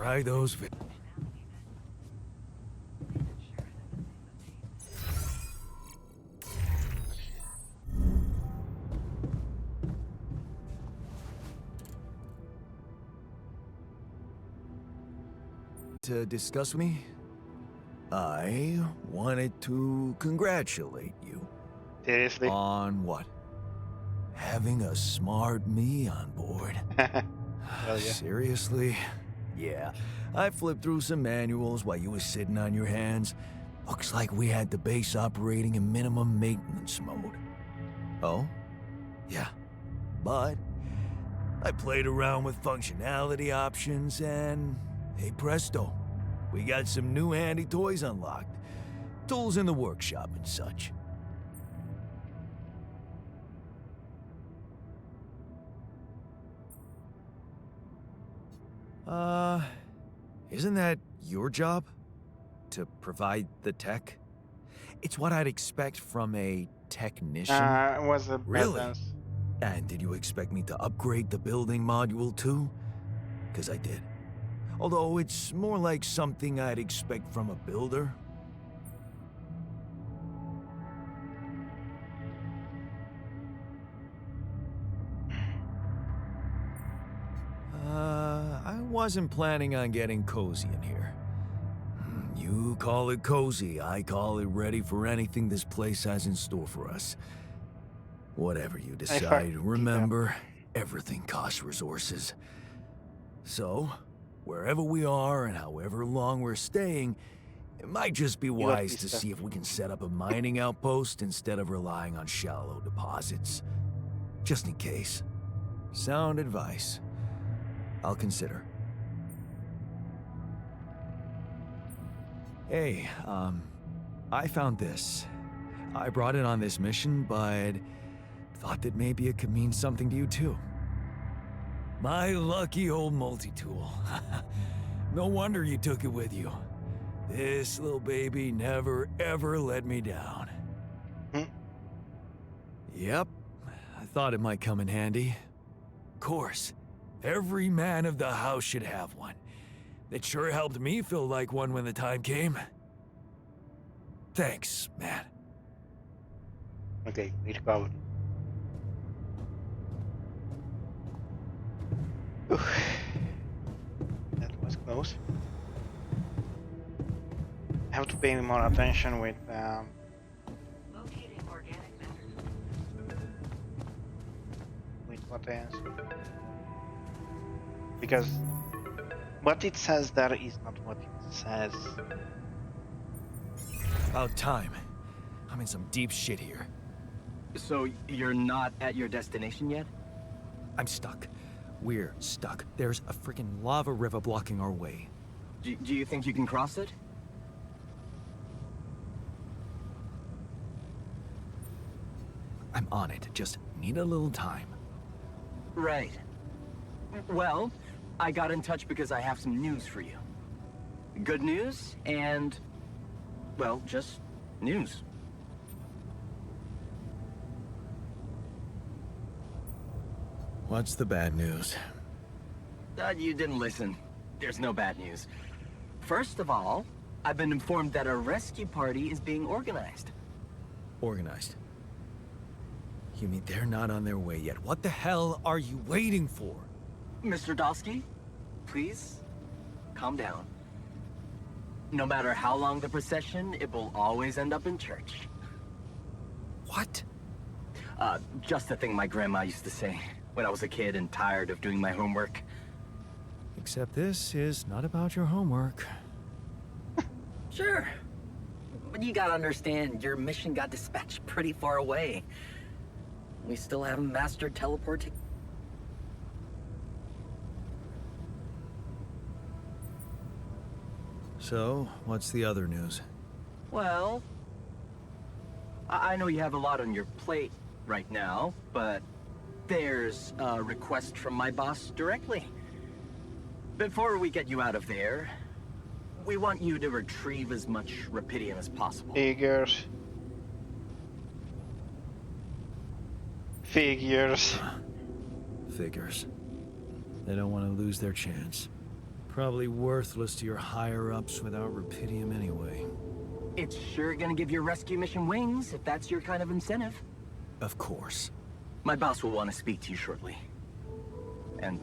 Try those. To discuss with me? I wanted to congratulate you. Seriously? On what? Having a smart me on board. Hell yeah. Seriously? Yeah. I flipped through some manuals while you were sitting on your hands. Looks like we had the base operating in minimum maintenance mode. Oh? Yeah. But I played around with functionality options and hey presto. We got some new handy toys unlocked. Tools in the workshop and such. Isn't that your job? To provide the tech? It's what I'd expect from a technician. It was a Really? bad dance. And did you expect me to upgrade the building module too? Because I did. Although it's more like something I'd expect from a builder. I wasn't planning on getting cozy in here. You call it cozy, I call it ready for anything this place has in store for us. Whatever you decide, remember, everything costs resources. So, wherever we are and however long we're staying, it might just be wise to see if we can set up a mining outpost instead of relying on shallow deposits. Just in case. Sound advice. I'll consider. Hey, I found this. I brought it on this mission, but thought that maybe it could mean something to you too. My lucky old multi-tool. No wonder you took it with you. This little baby never ever let me down. Yep, I thought it might come in handy. Of course, every man of the house should have one. It sure helped me feel like one when the time came. Thanks, man. Okay, we recovered. That was close. I have to pay more attention with Locating organic matter. with what I answer. Because what it says there is not what it says. About time. I'm in some deep shit here. So you're not at your destination yet? I'm stuck. We're stuck. There's a freaking lava river blocking our way. Do you think you can cross it? I'm on it. Just need a little time. Right. Well, I got in touch because I have some news for you. Good news and, well, just news. What's the bad news? You didn't listen. There's no bad news. First of all, I've been informed that a rescue party is being organized. Organized. You mean they're not on their way yet? What the hell are you waiting for? Mr. Dosky, please, calm down. No matter how long the procession, it will always end up in church. What? Just the thing my grandma used to say when I was a kid and tired of doing my homework. Except this is not about your homework. Sure. But you gotta understand, your mission got dispatched pretty far away. We still haven't mastered teleporting. So, what's the other news? Well, I know you have a lot on your plate right now, but there's a request from my boss directly. Before we get you out of there, we want you to retrieve as much Rapidium as possible. Figures. Figures. Figures. They don't want to lose their chance. Probably worthless to your higher-ups without Rapidium anyway. It's sure gonna give your rescue mission wings, if that's your kind of incentive. Of course. My boss will want to speak to you shortly. And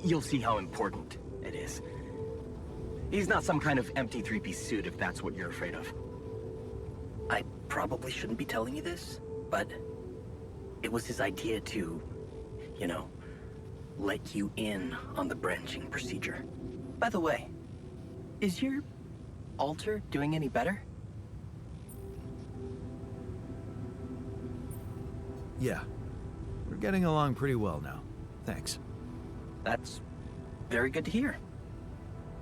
you'll see how important it is. He's not some kind of empty three-piece suit, if that's what you're afraid of. I probably shouldn't be telling you this, but it was his idea to, you know, let you in on the branching procedure. By the way, is your altar doing any better? Yeah. We're getting along pretty well now. Thanks. That's very good to hear.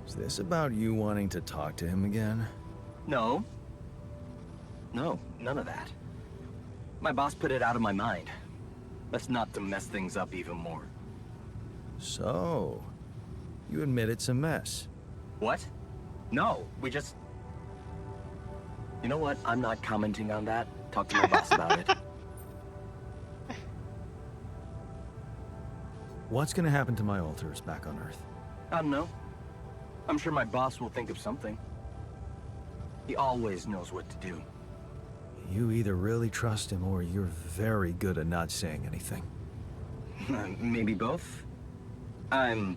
Is this about you wanting to talk to him again? No. No, none of that. My boss put it out of my mind. Best not to mess things up even more. So, you admit it's a mess. What? No, we just... You know what? I'm not commenting on that. Talk to my boss about it. What's gonna happen to my altars back on Earth? I don't know. I'm sure my boss will think of something. He always knows what to do. You either really trust him or you're very good at not saying anything. Maybe both? I'm,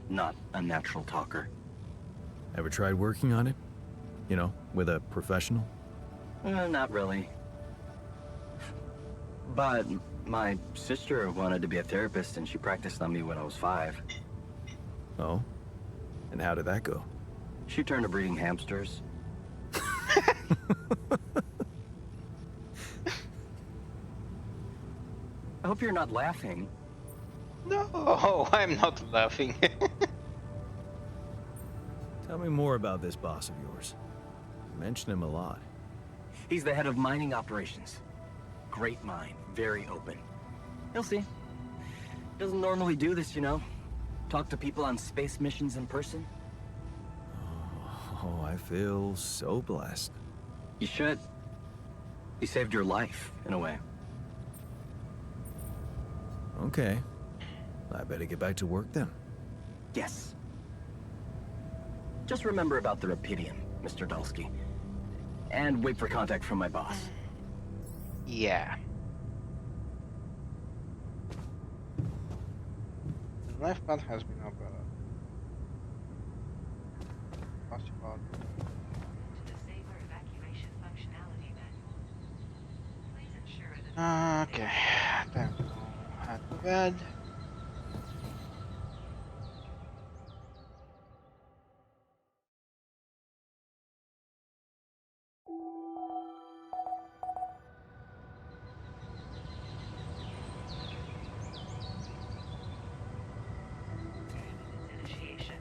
not a natural talker. Ever tried working on it? You know, with a professional? Not really. But my sister wanted to be a therapist and she practiced on me when I was 5. Oh? And how did that go? She turned to breeding hamsters. I hope you're not laughing. No, I'm not laughing. Tell me more about this boss of yours. You mention him a lot. He's the head of mining operations. Great mind, very open. You'll see. Doesn't normally do this, you know. Talk to people on space missions in person. Oh, I feel so blessed. You should. He saved your life, in a way. Okay. I better get back to work then. Yes. Just remember about the Rapidium, Mr. Dulski. And wait for contact from my boss. Yeah. The life path has been uploaded. Possible. To disable evacuation functionality manual. Please ensure that Okay. Time to go head to bed. initiation.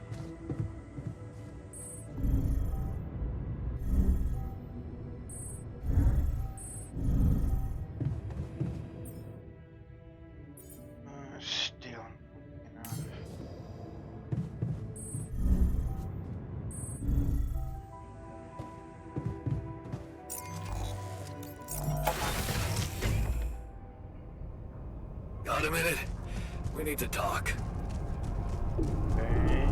Still enough. Got a minute? We need to talk. Okay.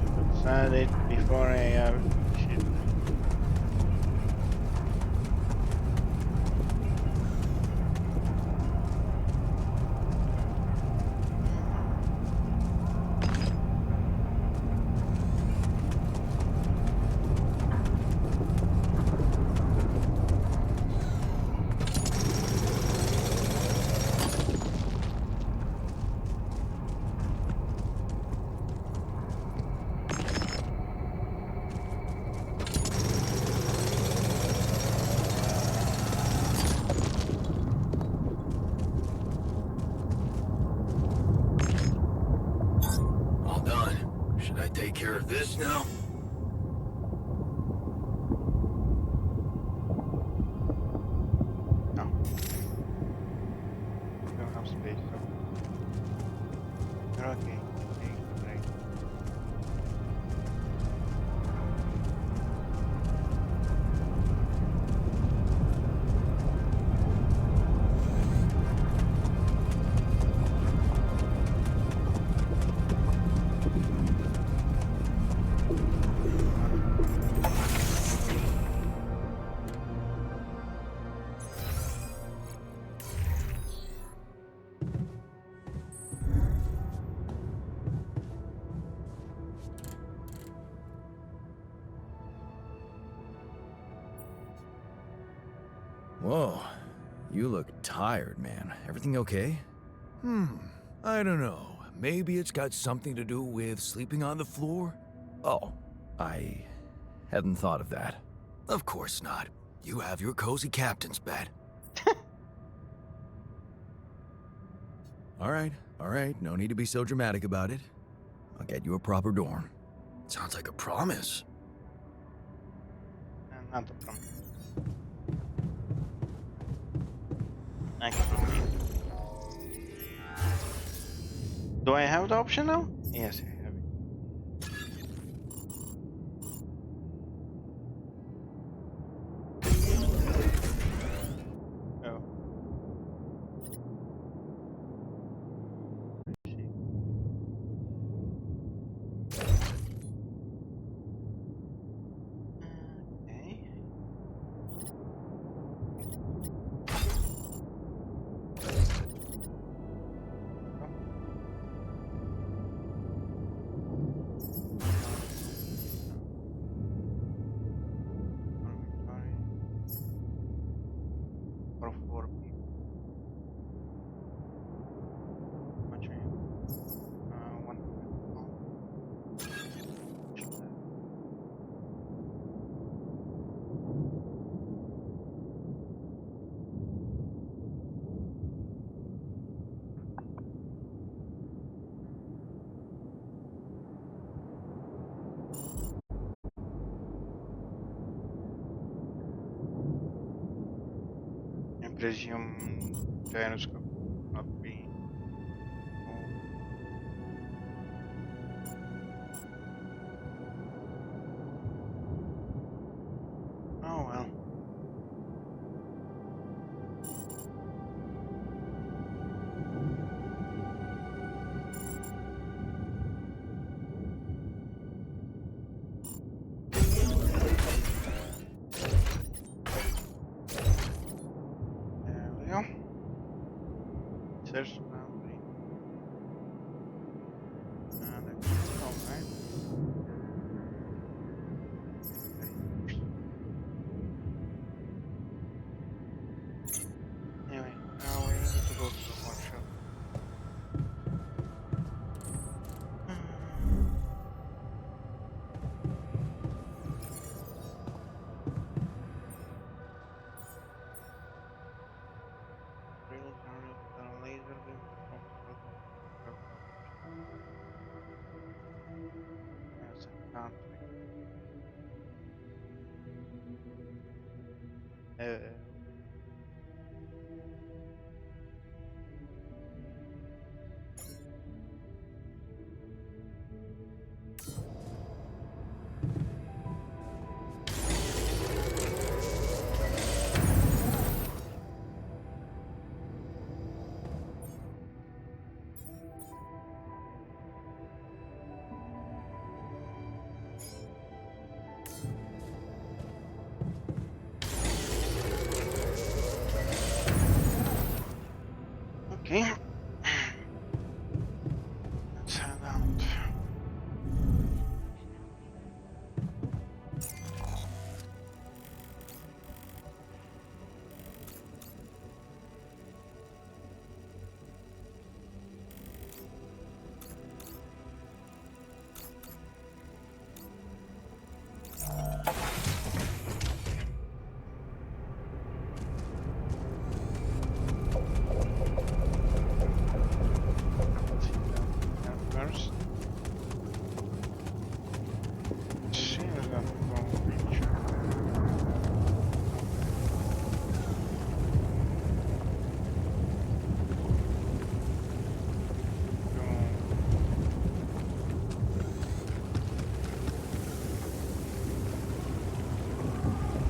Should said it before I shit. All done. Should I take care of this now? No. Don't have space. So. Okay. Okay. Right. Whoa, you look tired, man. Everything okay? I don't know. Maybe it's got something to do with sleeping on the floor? Oh, I hadn't thought of that. Of course not. You have your cozy captain's bed. All right, no need to be so dramatic about it. I'll get you a proper dorm. Sounds like a promise. Not a problem. Actually, do I have the option now? Yes, I have it. Oh. I see. Okay. Dormitory for 4 people. Much are you? 100 pounds. I presume gyroscope will not be. Oh well. There we go. Search boundary. That's alright. Anyway, now we need to go to the workshop. Drills are laser beam control. Yes, I can't. Okay. Let's head out. First. She is gonna go reach.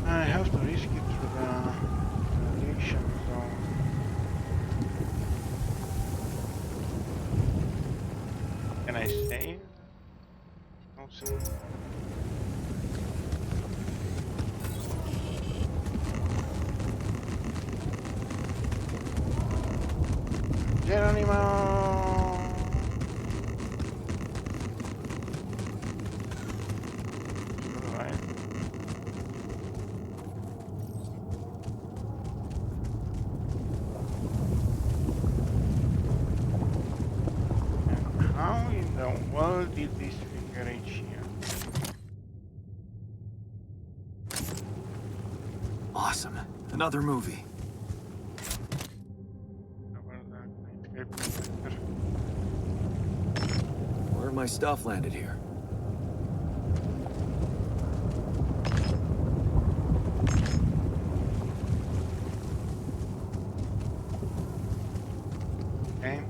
I have to risk it to the radiation zone. Can I save? No save. Geronimo! Alright. reach here. Awesome. Another movie. Where my stuff landed here? Okay.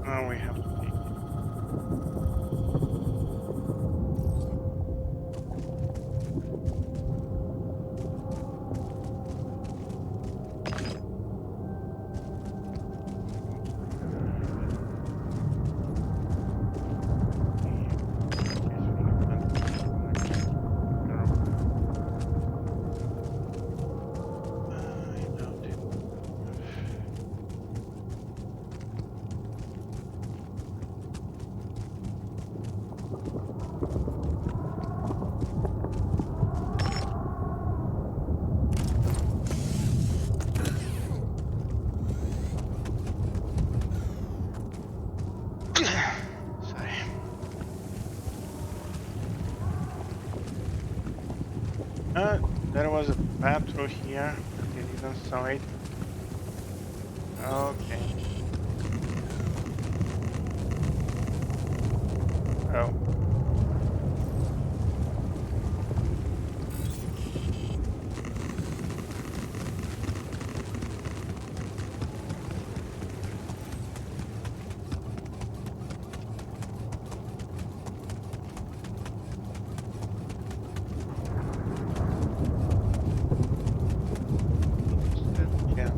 Now we have to take it. Sorry. There was a path through here. You didn't saw it. Okay. Oh. Yeah.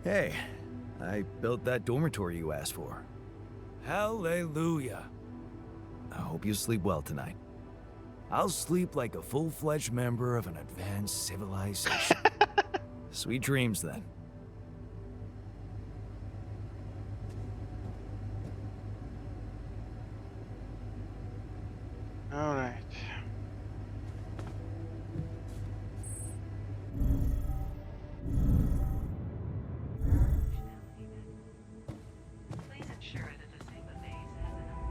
Hey, I built that dormitory you asked for. Hallelujah. I hope you sleep well tonight. I'll sleep like a full-fledged member of an advanced civilization. Sweet dreams, then. All right. Please ensure that the Sigma base has enough.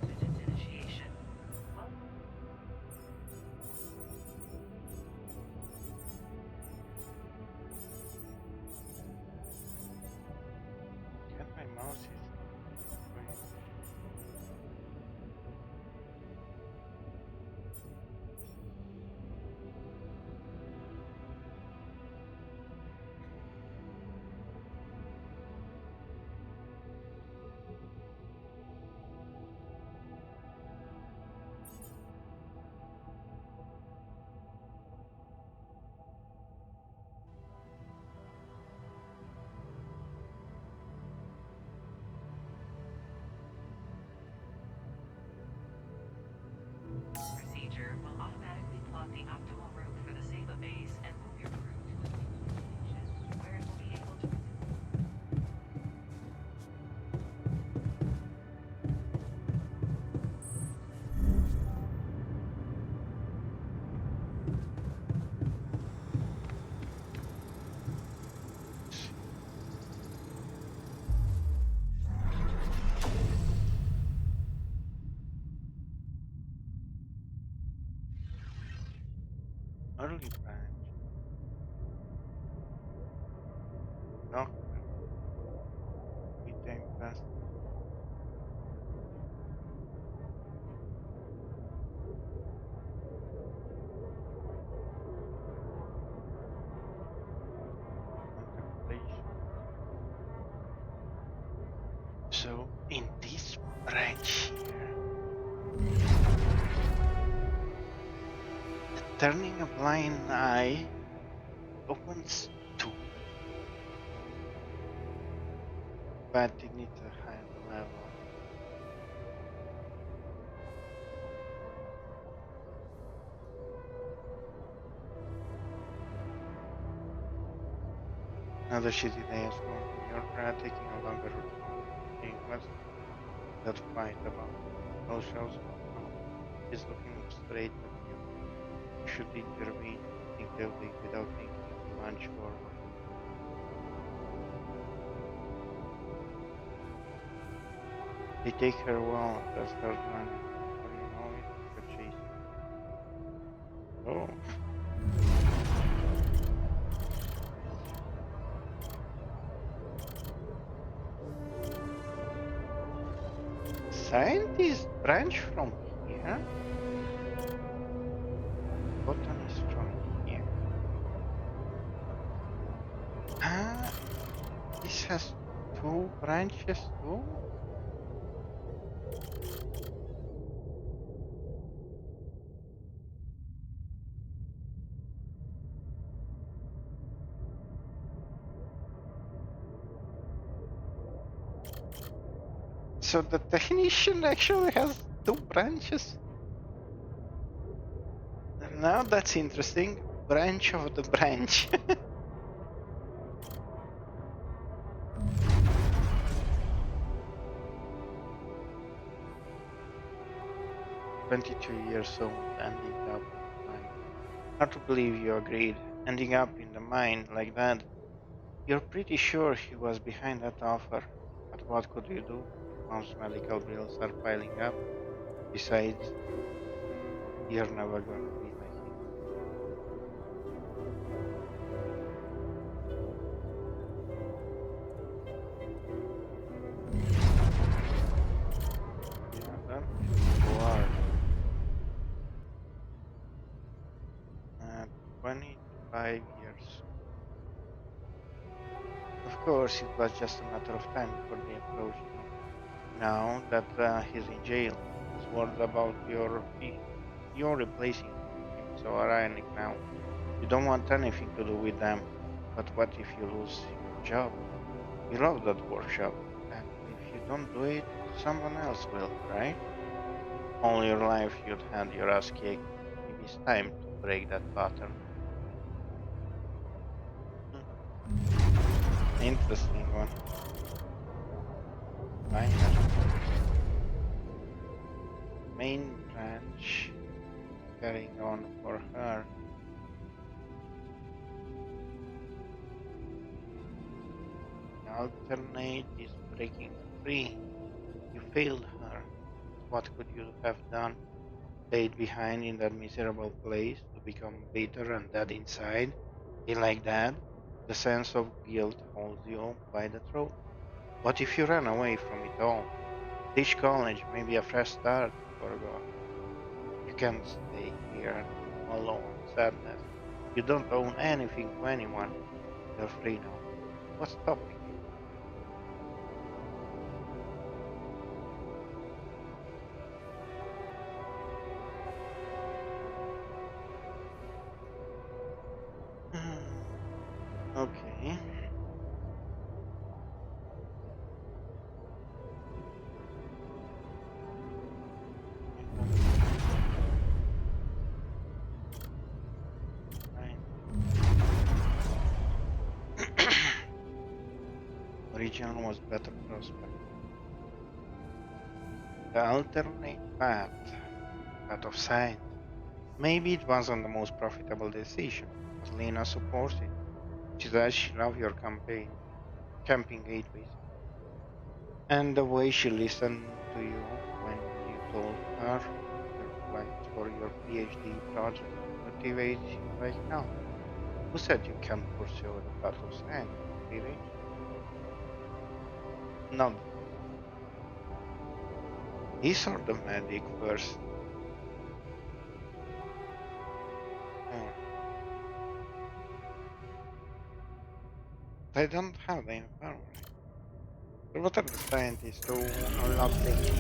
Visits initiation. Welcome. Get my mouse is going. Procedure will automatically plot the optimal route for the Sigma base and move your crew to a suitable location where it will be able to resume. Early branch. No. We time fast. Contemplation. So in this branch here, the turning a blind eye opens to bad dignity higher level. Another shitty day at home. You're taking a longer route home. Hey, what's that fight about? No shows. No. He's looking straight at you. You should intervene instinctively without thinking to lunge forward. They take her well, they start running. Before you know it, you're chasing. Oh. Scientist branch from here? Botanist from here. Ah, this has two branches too? So the technician actually has two branches? Now that's interesting. Branch of the branch. 22 years old, ending up in the mine. Hard to believe you agreed. Ending up in the mine like that. You're pretty sure he was behind that offer. But what could you do? Mom's medical bills are piling up. Besides, you're never gonna be like him. Yeah, that is hard. 25 5 years. Of course, it was just a matter of time before they approached you. Now that he's in jail, he's worried about you're replacing him. So ironic now. You don't want anything to do with them. But what if you lose your job? You love that workshop, and if you don't do it, someone else will, right? All your life you'd had your ass kicked. Maybe it's time to break that pattern. Hmm, interesting one. Minor. Main branch carrying on for her. The alternate is breaking free. You failed her. What could you have done? Stayed behind in that miserable place to become bitter and dead inside? Be like that? The sense of guilt holds you by the throat. What if you ran away from it all? Ditch college, maybe a fresh start, forgot. You can't stay here and wallow in sadness. You don't own anything to anyone. You're free now. What's stopping you? Okay. Original was better prospect. The alternate path of science. Maybe it wasn't the most profitable decision, but Lena supports it. She says she loves your camping gateways, and the way she listened to you when you told her your plans for your PhD project motivates you like hell. Who said you can't pursue the path of science? Really? Not He's or the medic first. Hmm. They don't have the infirmary. So what are the scientists who unlock things?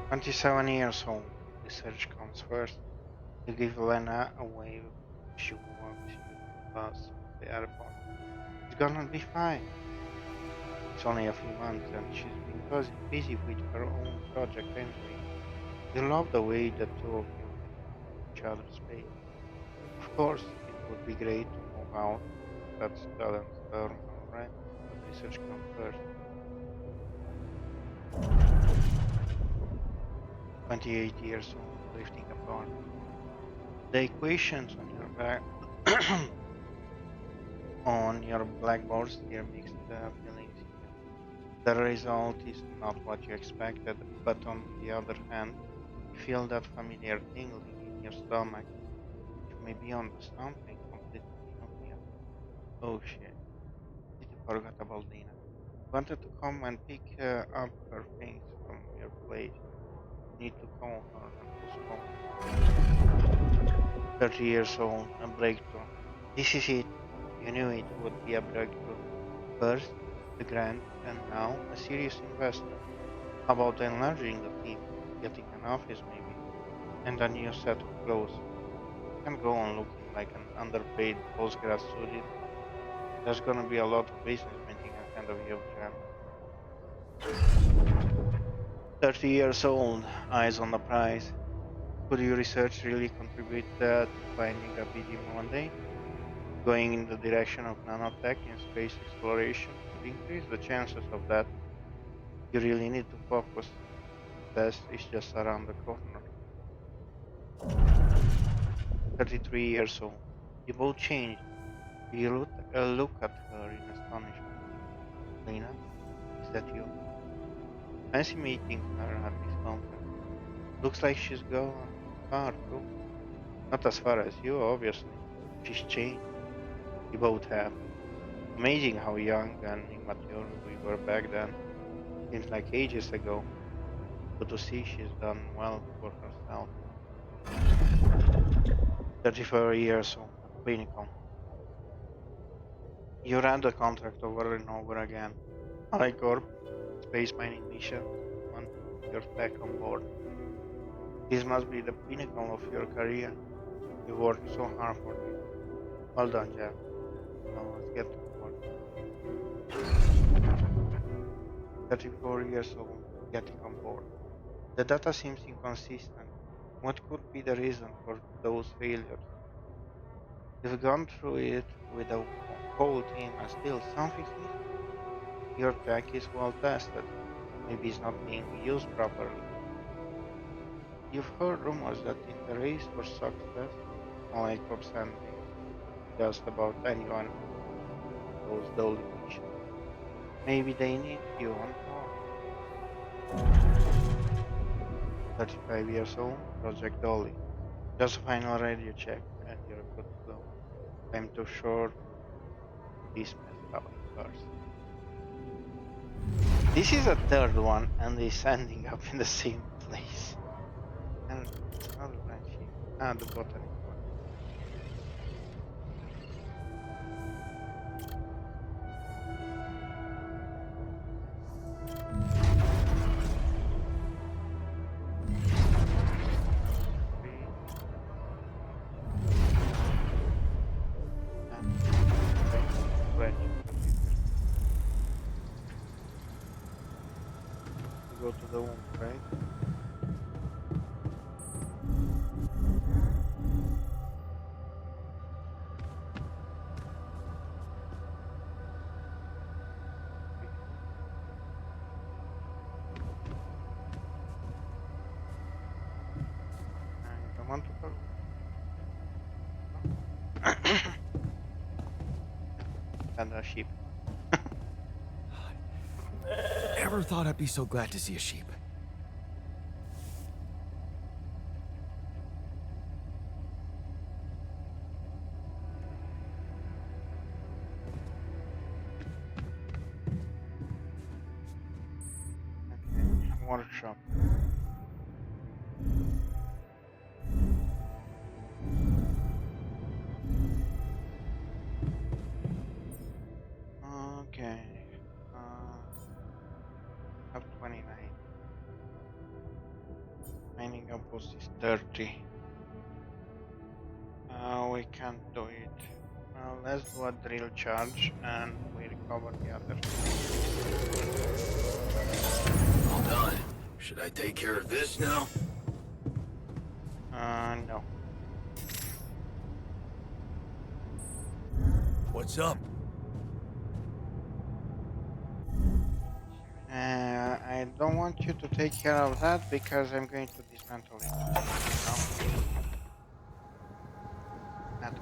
27 years old. Research comes first. You give Lena away when she walks you to the bus from the airport. It's gonna be fine. It's only a few months and she's been busy with her own project anyway. You love the way the two of you make each other's space. Of course, it would be great to move out. That's Talon's terminal rent, but research comes first. 28 years old, drifting apart. The equations on your back on your blackboard steer mixed feelings in you. The result is not what you expected, but on the other hand, you feel that familiar tingling in your stomach. You may be on the something completely new here. Oh shit, completely forgot about Lena. Wanted to come and pick up her things from your place. Need to call her and postpone. 30 years old, a breakthrough. This is it. You knew it would be a breakthrough. First, the grant, and now a serious investment. How about enlarging the team, getting an office maybe, and a new set of clothes? Can't go on looking like an underpaid postgrad student. There's gonna be a lot of business meeting ahead of you, Jen. 30 years old, eyes on the prize. Could your research really contribute to finding a BD Monday? Going in the direction of nanotech in space exploration could increase the chances of that. You really need to focus. The test is just around the corner. 33 years old. You both changed. You look at her in astonishment. Lena, is that you? Fancy meeting her at this conference. Looks like she's gone far too. Not as far as you, obviously. She's changed. You both have. Amazing how young and immature we were back then. Seems like ages ago. Good to see she's done well for herself. 34 years old. Clinical. You ran the contract over and over again. Corp, space mining mission. Want your tech on board. This must be the pinnacle of your career. You worked so hard for this. Well done, Jeff. Now let's get to work. 34 years old, getting on board. The data seems inconsistent. What could be the reason for those failures? You've gone through it with the whole team and still something's missing. Your tech is well tested. Maybe it's not being used properly. You've heard rumors that in the race for success, Malekov sending just about anyone those dolly missions. Maybe they need you on board. 35 years old, Project Dolly. Just a final radio check and you're good to go. Time to sort this mess out first. This is a third one and it's ending up in the same place. And another branching. The botanic one. Go to the womb, right? I don't want to talk. And a sheep. Never thought I'd be so glad to see a sheep. Okay, workshop. Okay. Have 29. Mining outpost is 30. We can't do it. Let's do a drill charge and we recover the other. All done. Should I take care of this now? No. What's up? I don't want you to take care of that because I'm going to dismantle it. Not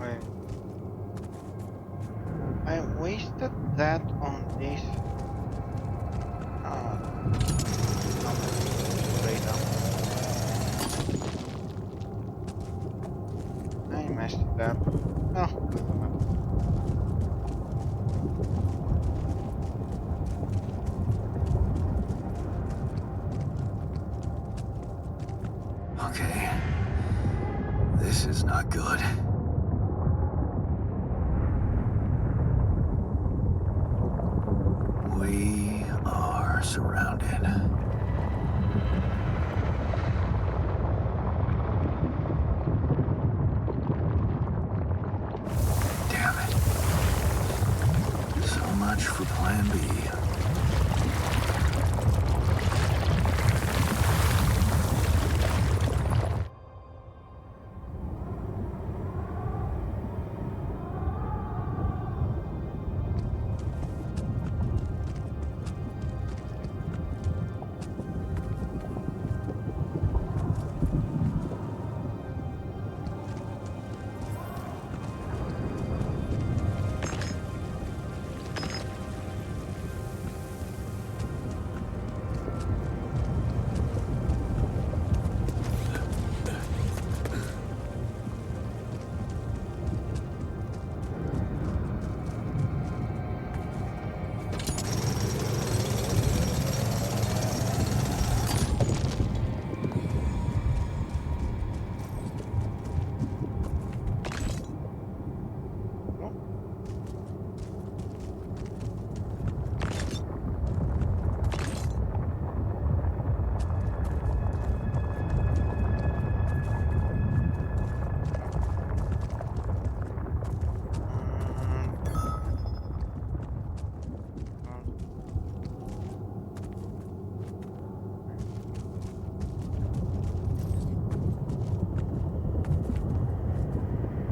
Wait. I wasted that on this. Oh, straight up. I messed it up. Oh, doesn't matter. Okay. This is not good. We are surrounded. Damn it. So much for Plan B.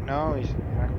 No, it's back.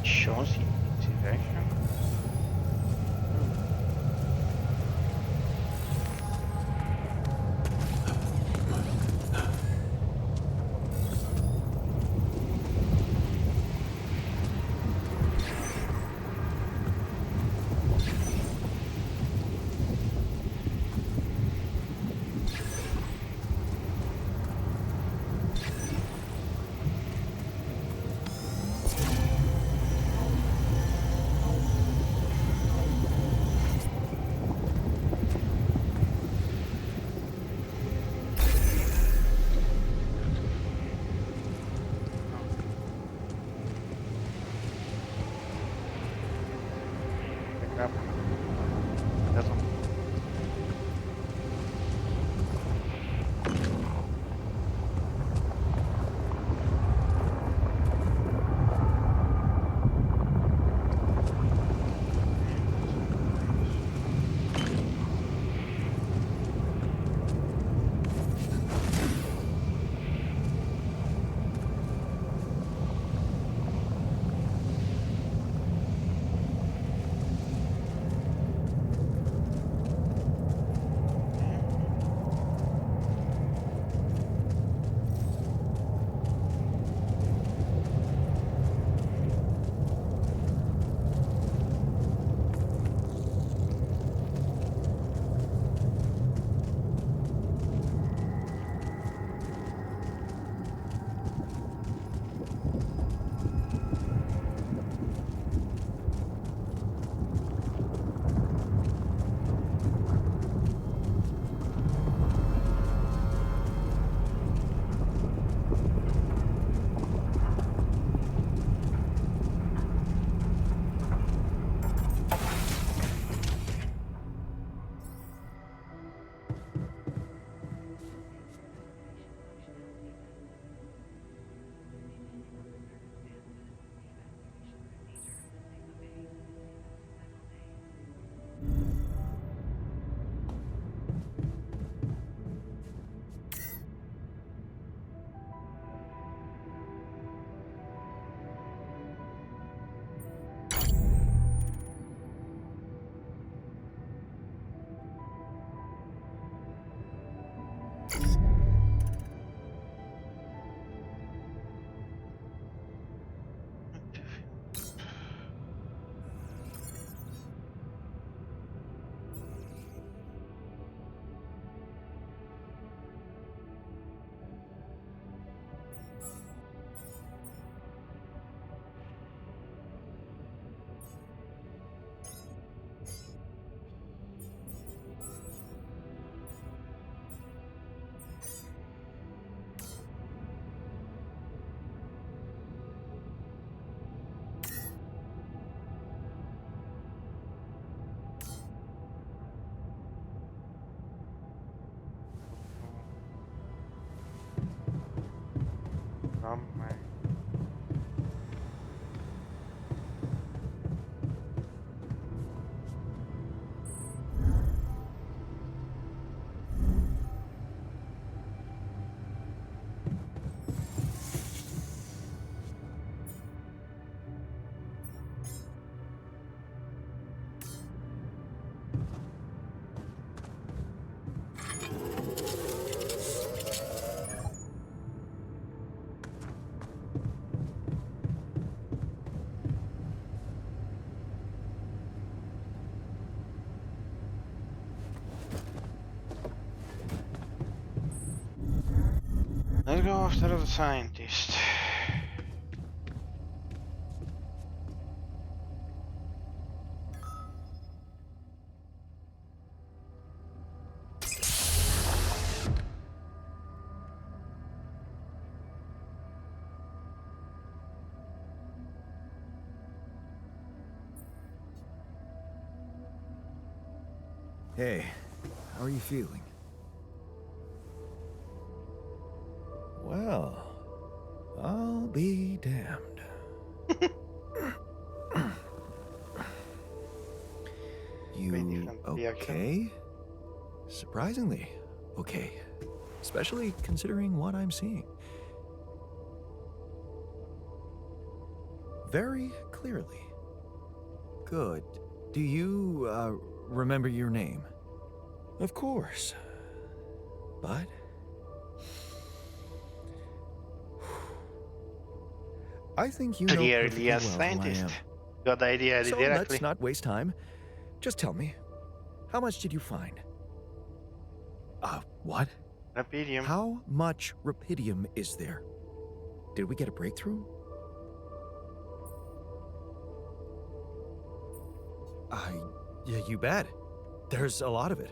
Shows intimidation. Let's go after the scientist. Hey, how are you feeling? Well, I'll be damned. Very You different reaction. okay? Surprisingly, okay. Especially considering what I'm seeing. Very clearly. Good. Do you, remember your name? Of course. But... I think you know Clearly perfectly a well who I scientist. am. Got the idea So directly. let's not waste time. Just tell me, how much did you find? What? Rapidium. How much rupidium is there? Did we get a breakthrough? Yeah, you bet. There's a lot of it.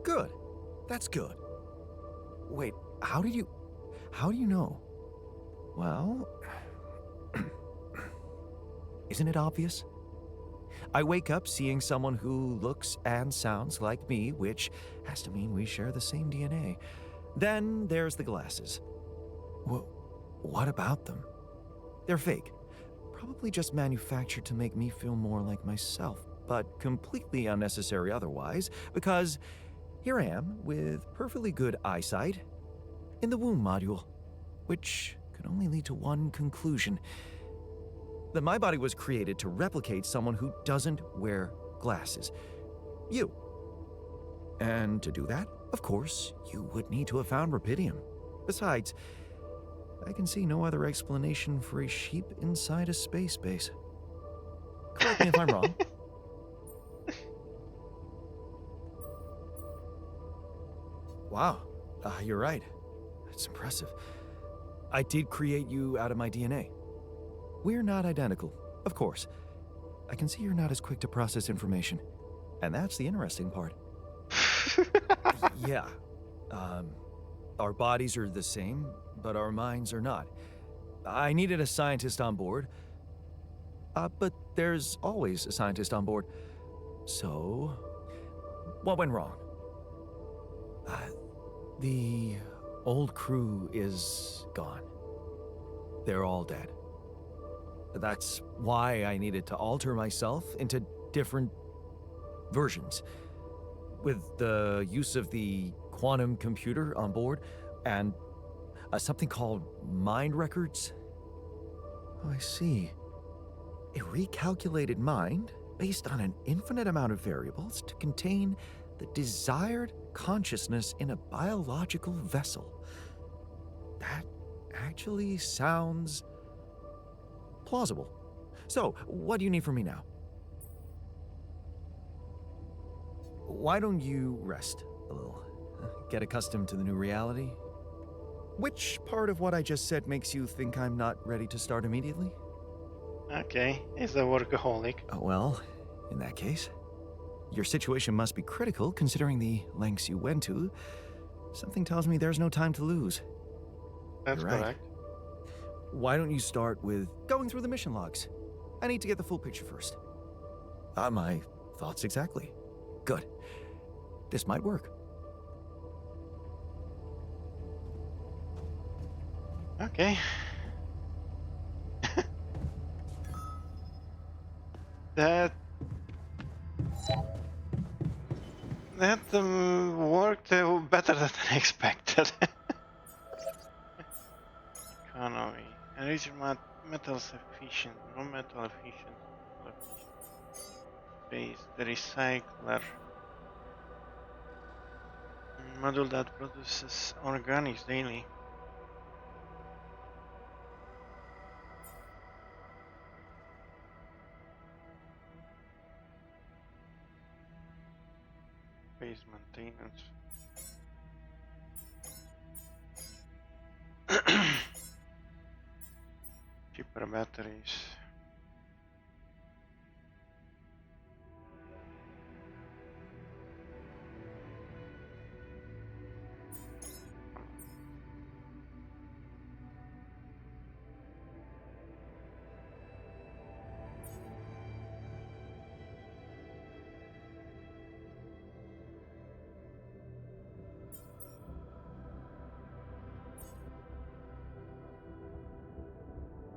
Good. That's good. Wait, how do you know? Well, isn't it obvious? I wake up seeing someone who looks and sounds like me, which has to mean we share the same DNA. Then there's the glasses. What about them? They're fake. Probably just manufactured to make me feel more like myself, but completely unnecessary otherwise, because here I am with perfectly good eyesight in the womb module, which could only lead to one conclusion: that my body was created to replicate someone who doesn't wear glasses. You. And to do that, of course, you would need to have found rupidium. Besides, I can see no other explanation for a sheep inside a space base. Correct me if I'm wrong. Wow, you're right. That's impressive. I did create you out of my DNA. We're not identical, of course. I can see you're not as quick to process information. And that's the interesting part. Yeah. Our bodies are the same, but our minds are not. I needed a scientist on board. But there's always a scientist on board. So, what went wrong? The old crew is gone. They're all dead. That's why I needed to alter myself into different versions. With the use of the quantum computer on board and something called mind records. Oh, I see. A recalculated mind based on an infinite amount of variables to contain the desired consciousness in a biological vessel. That actually sounds plausible. So, what do you need from me now? Why don't you rest a little? Get accustomed to the new reality? Which part of what I just said makes you think I'm not ready to start immediately? Okay, he's a workaholic. Well, in that case, your situation must be critical considering the lengths you went to. Something tells me there's no time to lose. That's You're right. correct. Why don't you start with going through the mission logs? I need to get the full picture first. My thoughts exactly. Good. This might work. Okay. That worked better than I expected. Economy. Enrich metals efficient, non-metal efficient, metal efficient. Base, the recycler. Model that produces organics daily. Base maintenance. For batteries.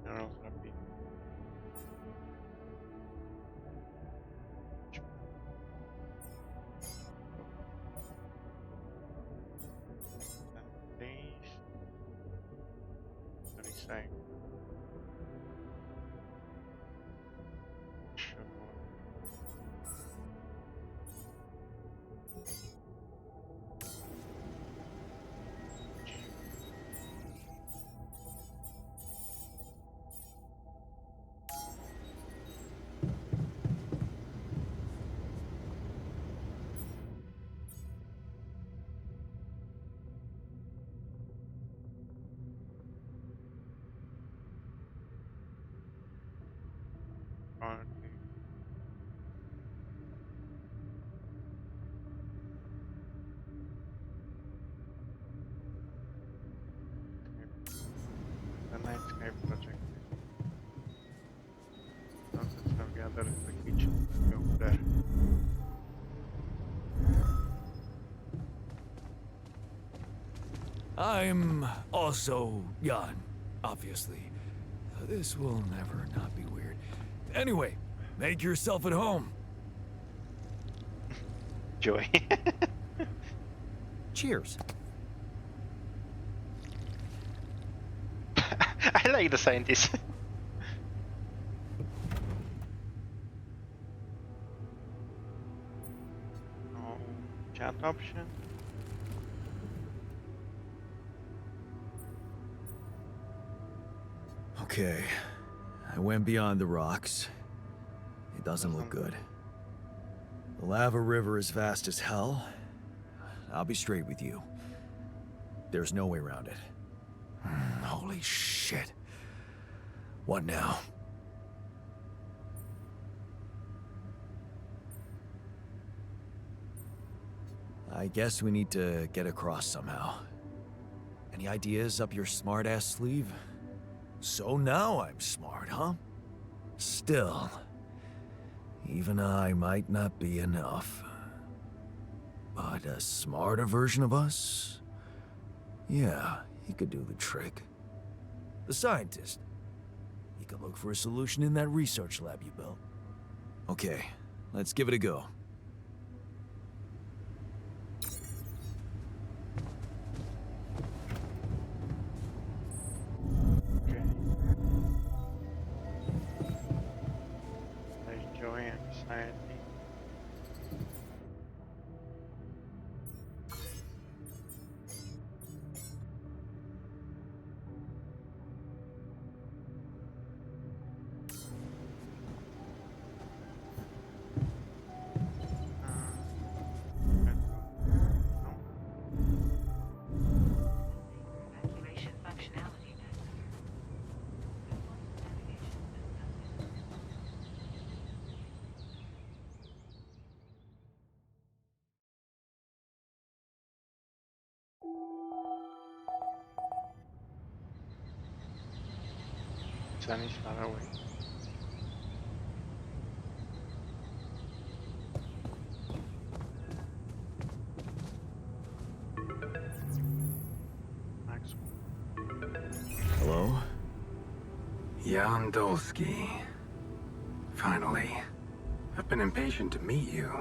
General therapy. Days. Recycle. Sure. Okay. The night sky project. Sunsets have gathered in the kitchen. Go there. I'm also Jan, obviously. This will never not be weird. Anyway, make yourself at home. Joy. Cheers. I like the scientist. No chat option. Okay, I went beyond the rocks. It doesn't look good. The lava river is fast as hell. I'll be straight with you. There's no way around it. Holy shit. What now? I guess we need to get across somehow. Any ideas up your smart-ass sleeve? So now I'm smart, huh? Still, even I might not be enough. But a smarter version of us? Yeah, he could do the trick. The scientist. He could look for a solution in that research lab you built. Okay, let's give it a go. Okay. There's joy and society. Evacuation functionality necessary. Navigation system. Sun is far away. Maxwell. Hello? Jan Dolsky. Finally. I've been impatient to meet you.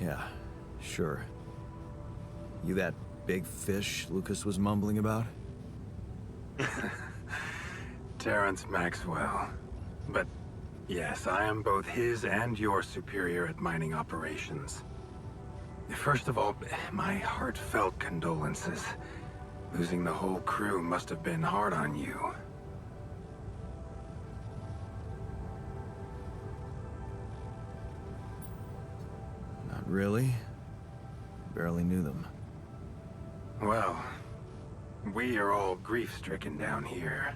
Yeah, sure. You that big fish Lucas was mumbling about? Terrence Maxwell. But yes, I am both his and your superior at mining operations. First of all, my heartfelt condolences. Losing the whole crew must have been hard on you. Not really. Barely knew them. Well, we are all grief-stricken down here.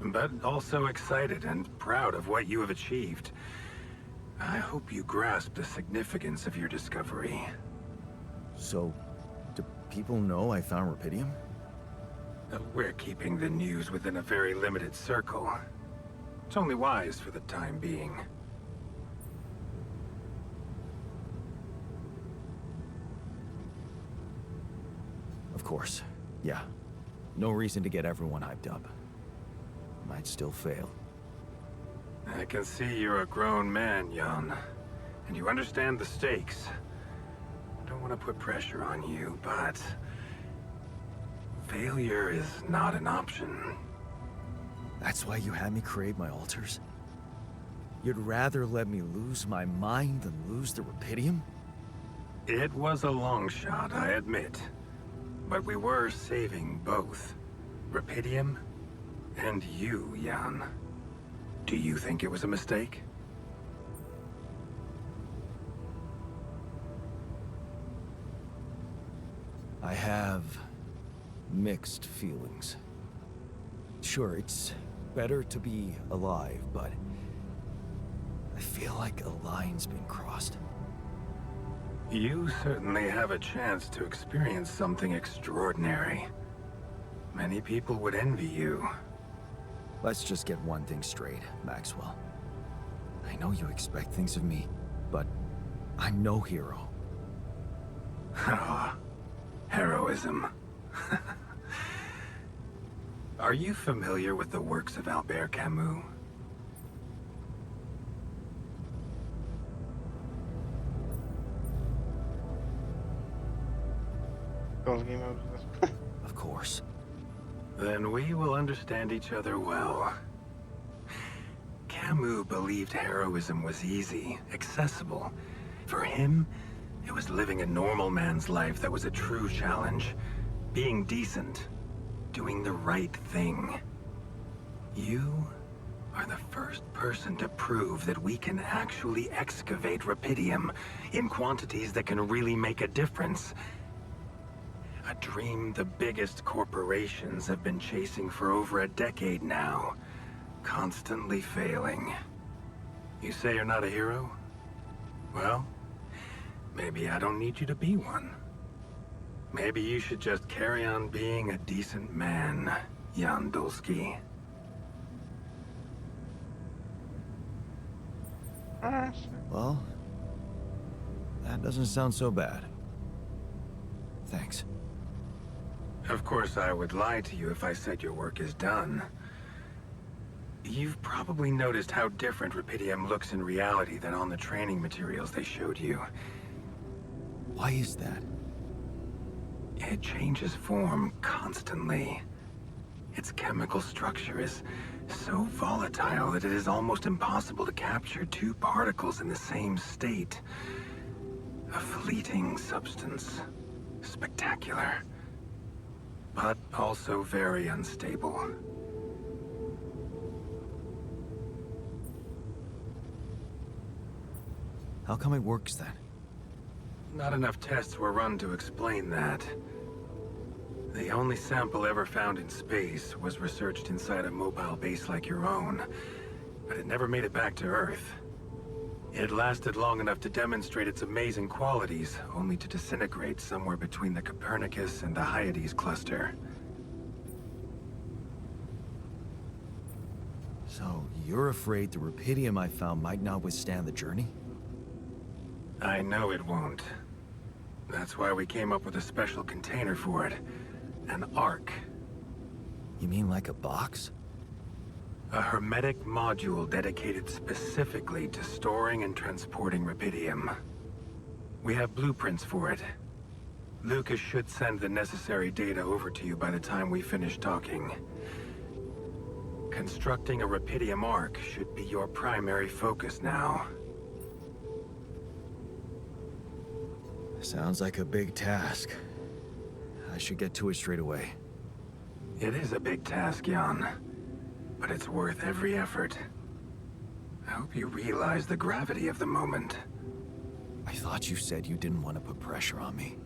but also excited and proud of what you have achieved. I hope you grasp the significance of your discovery. So, do people know I found rupidium? We're keeping the news within a very limited circle. It's only wise for the time being. Of course. Yeah. No reason to get everyone hyped up. Might still fail. I can see you're a grown man, Jan, and you understand the stakes. I don't want to put pressure on you, but failure is not an option. That's why you had me create my altars? You'd rather let me lose my mind than lose the rupidium? It was a long shot, I admit. But we were saving both. Rupidium and you, Jan. Do you think it was a mistake? I have mixed feelings. Sure, it's better to be alive, but I feel like a line's been crossed. You certainly have a chance to experience something extraordinary. Many people would envy you. Let's just get one thing straight, Maxwell. I know you expect things of me, but I'm no hero. Ah, heroism. Are you familiar with the works of Albert Camus? Call game over. Of course. Then we will understand each other well. Camus believed heroism was easy, accessible. For him, it was living a normal man's life that was a true challenge. Being decent. Doing the right thing. You are the first person to prove that we can actually excavate rupidium in quantities that can really make a difference. A dream the biggest corporations have been chasing for over a decade now. Constantly failing. You say you're not a hero? Well, maybe I don't need you to be one. Maybe you should just carry on being a decent man, Jan Dulski. Well, that doesn't sound so bad. Thanks. Of course, I would lie to you if I said your work is done. You've probably noticed how different rupidium looks in reality than on the training materials they showed you. Why is that? It changes form constantly. Its chemical structure is so volatile that it is almost impossible to capture two particles in the same state. A fleeting substance. Spectacular. But also very unstable. How come it works then? Not enough tests were run to explain that. The only sample ever found in space was researched inside a mobile base like your own, but it never made it back to Earth. It lasted long enough to demonstrate its amazing qualities, only to disintegrate somewhere between the Copernicus and the Hyades cluster. So, you're afraid the rupidium I found might not withstand the journey? I know it won't. That's why we came up with a special container for it. An Ark. You mean like a box? A hermetic module dedicated specifically to storing and transporting rupidium. We have blueprints for it. Lucas should send the necessary data over to you by the time we finish talking. Constructing a rupidium Ark should be your primary focus now. Sounds like a big task. I should get to it straight away. It is a big task, Jan. But it's worth every effort. I hope you realize the gravity of the moment. I thought you said you didn't want to put pressure on me.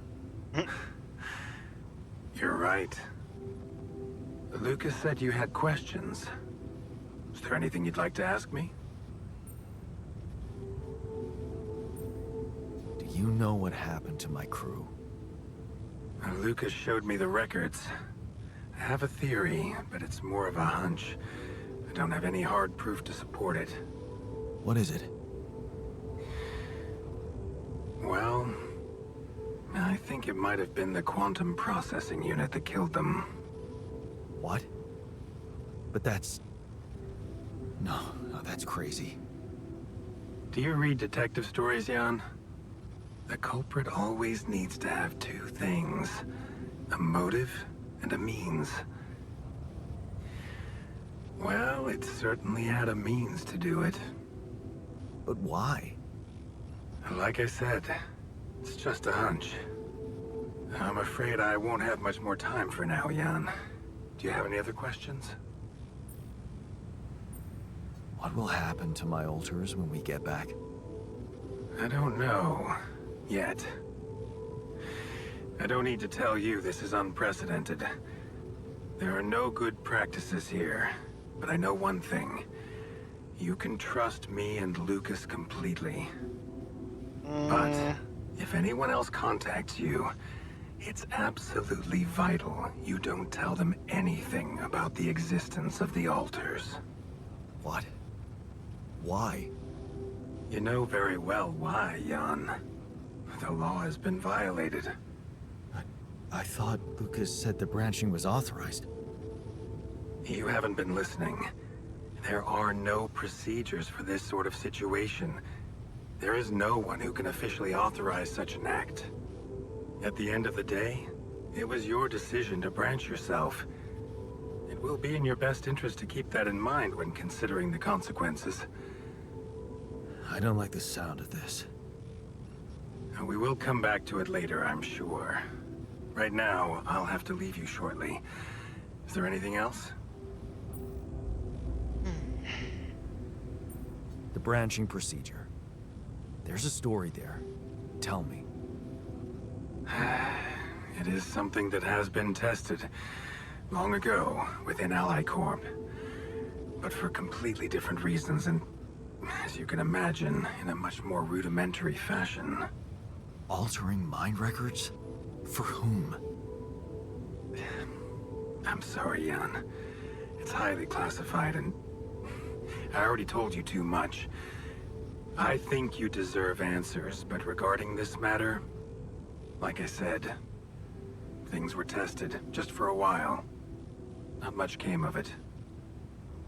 You're right. Lucas said you had questions. there anything you'd like to ask me? Do you know what happened to my crew? Lucas showed me the records. I have a theory, but it's more of a hunch. I don't have any hard proof to support it. What is it? Well, I think it might have been the quantum processing unit that killed them. What? But that's... No, that's crazy. Do you read detective stories, Jan? The culprit always needs to have two things. A motive and a means. Well, it certainly had a means to do it. But why? Like I said, it's just a hunch. I'm afraid I won't have much more time for now, Jan. Do you have any other questions? What will happen to my alters when we get back? I don't know. Yet. I don't need to tell you this is unprecedented. There are no good practices here. But I know one thing. You can trust me and Lucas completely. But if anyone else contacts you, it's absolutely vital you don't tell them anything about the existence of the alters. What? Why? You know very well why, Jan. The law has been violated. I thought Lucas said the branching was authorized. You haven't been listening. There are no procedures for this sort of situation. There is no one who can officially authorize such an act. At the end of the day, it was your decision to branch yourself. It will be in your best interest to keep that in mind when considering the consequences. I don't like the sound of this. We will come back to it later, I'm sure. Right now, I'll have to leave you shortly. Is there anything else? The branching procedure. There's a story there. Tell me. It is something that has been tested long ago within Ally Corp. But for completely different reasons and, as you can imagine, in a much more rudimentary fashion. Altering mind records? For whom? I'm sorry, Jan. It's highly classified and I already told you too much. I think you deserve answers, but regarding this matter, like I said, things were tested just for a while. Not much came of it.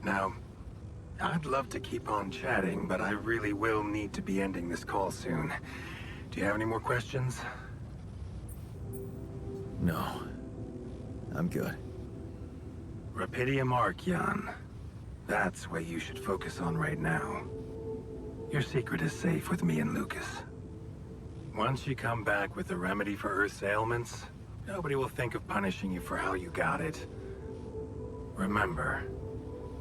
Now, I'd love to keep on chatting, but I really will need to be ending this call soon. Do you have any more questions? No. I'm good. Rapidium Arc, Jan. That's what you should focus on right now. Your secret is safe with me and Lucas. Once you come back with a remedy for Earth's ailments, nobody will think of punishing you for how you got it. Remember,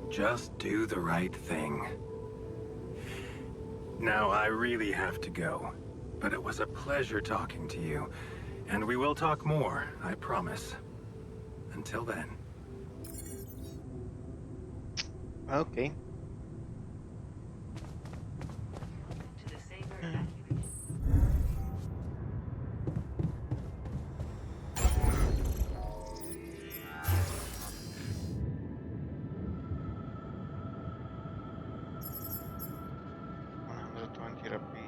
just do the right thing. Now, I really have to go, but it was a pleasure talking to you, and we will talk more, I promise. Until then. Okay. To the Saber evacuation. Rapidum.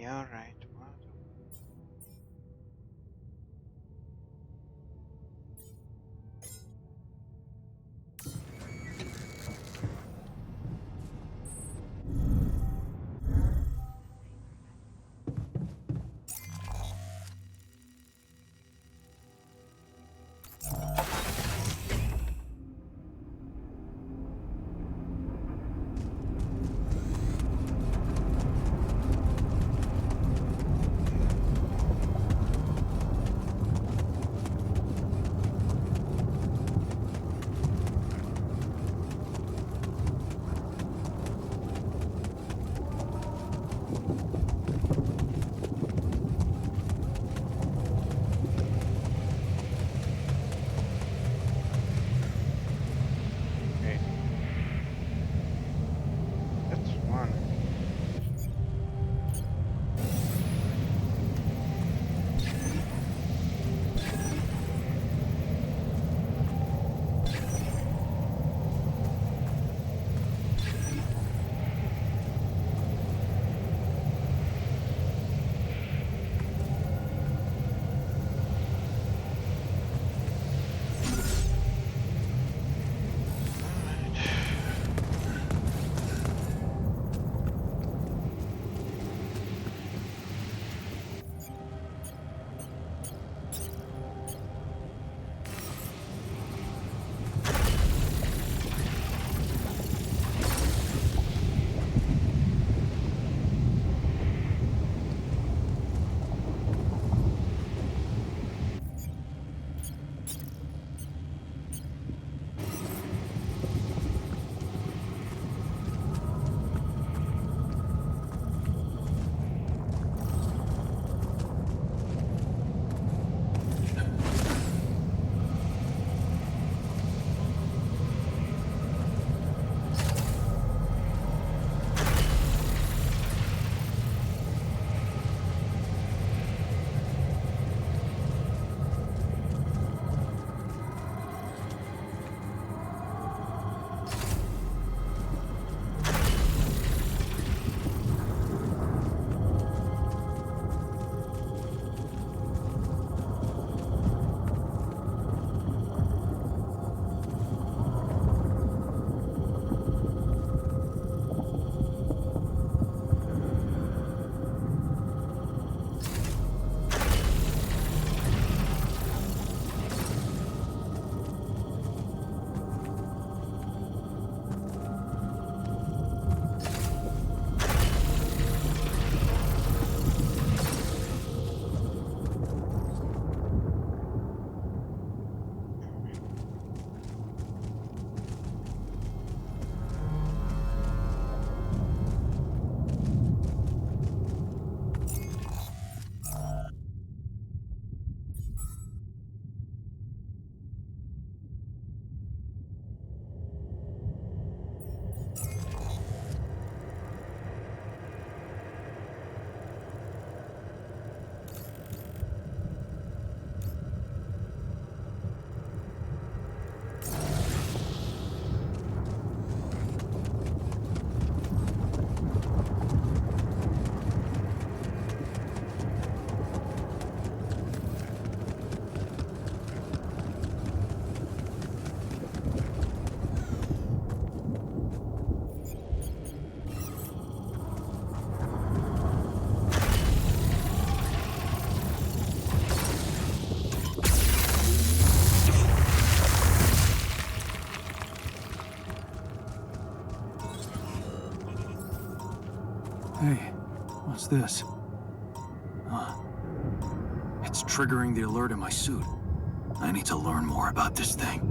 Yeah, right. What? Okay. That's one. Alright. Hey, what's this? It's triggering the alert in my suit. I need to learn more about this thing.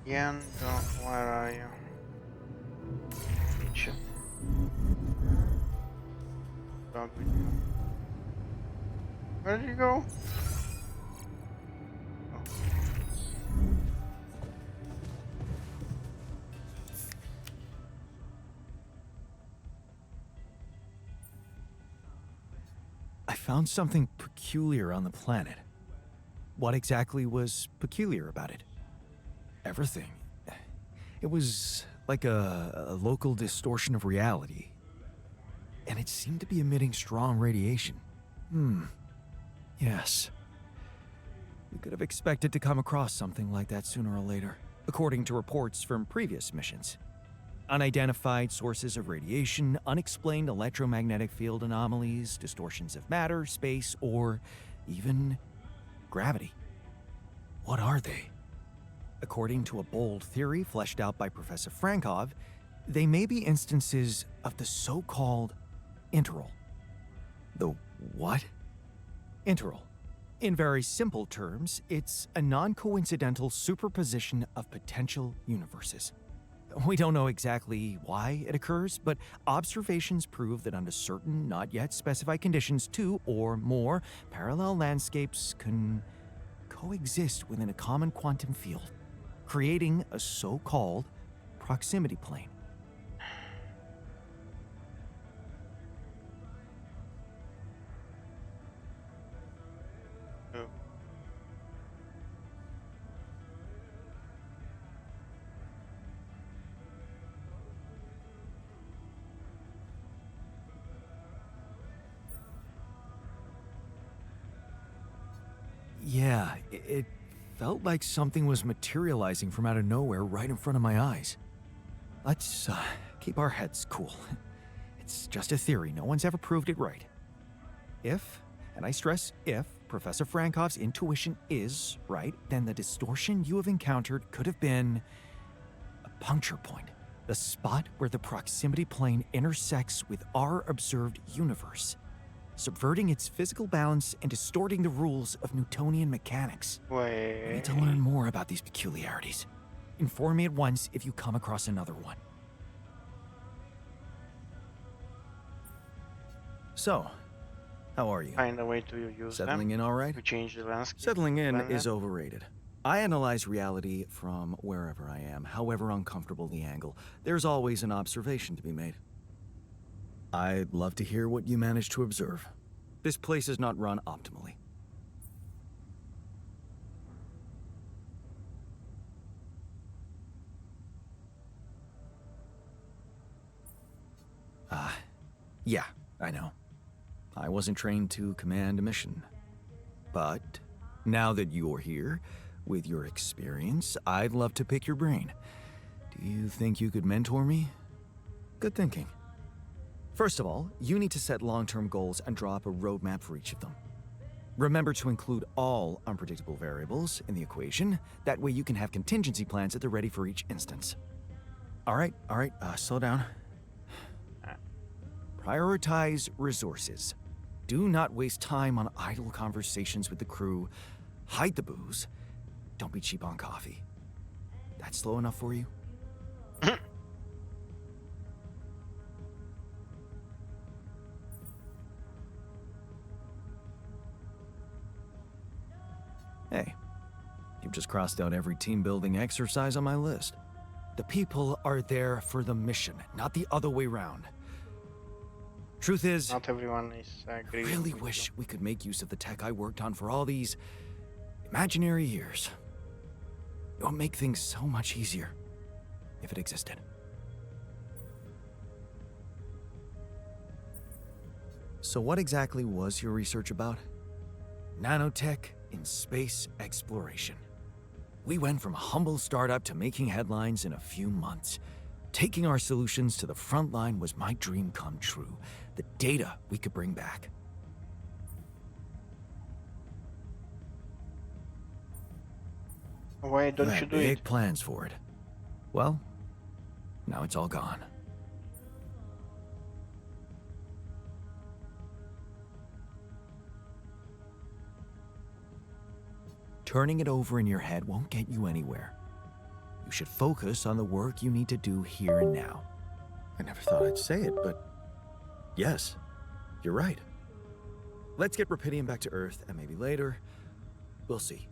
And where are you? Kitchen. Dog with you. Where did you go? Oh. I found something peculiar on the planet. What exactly was peculiar about it? Everything. It was like a local distortion of reality. And it seemed to be emitting strong radiation. Yes. We could have expected to come across something like that sooner or later, according to reports from previous missions. Unidentified sources of radiation, unexplained electromagnetic field anomalies, distortions of matter, space, or even gravity. What are they? According to a bold theory fleshed out by Professor Frankov, they may be instances of the so-called interval. The what? Interval. In very simple terms, it's a non-coincidental superposition of potential universes. We don't know exactly why it occurs, but observations prove that under certain, not yet specified conditions, two or more parallel landscapes can coexist within a common quantum field, creating a so-called proximity plane. Oh. Yeah, it felt like something was materializing from out of nowhere right in front of my eyes. Let's keep our heads cool. It's just a theory. No one's ever proved it right. If, and I stress if, Professor Frankov's intuition is right, then the distortion you have encountered could have been a puncture point, the spot where the proximity plane intersects with our observed universe, subverting its physical balance and distorting the rules of Newtonian mechanics. I Wait. need to learn more about these peculiarities. Inform me at once if you come across another one. So, how are you? Find a way to use Settling them in all right? to change the landscape. Settling in planet. is overrated. I analyze reality from wherever I am, however uncomfortable the angle. There's always an observation to be made. I'd love to hear what you managed to observe. This place is not run optimally. Yeah, I know. I wasn't trained to command a mission. But now that you're here, with your experience, I'd love to pick your brain. Do you think you could mentor me? Good thinking. First of all, you need to set long-term goals and draw up a roadmap for each of them. Remember to include all unpredictable variables in the equation. That way you can have contingency plans at the ready for each instance. All right, slow down. Prioritize resources. Do not waste time on idle conversations with the crew. Hide the booze. Don't be cheap on coffee. That slow enough for you? Hey, you've just crossed out every team-building exercise on my list. The people are there for the mission, not the other way around. Truth is, Not everyone is I agreeing. really with wish you. we could make use of the tech I worked on for all these imaginary years. It would make things so much easier if it existed. So what exactly was your research about? Nanotech in space exploration. We went from a humble startup to making headlines in a few months. Taking our solutions to the front line was my dream come true. The data we could bring back. Why don't you had do big it? plans for it. Well, now it's all gone. Turning it over in your head won't get you anywhere. You should focus on the work you need to do here and now. I never thought I'd say it, but yes, you're right. Let's get Rapidium back to Earth, and maybe later, we'll see.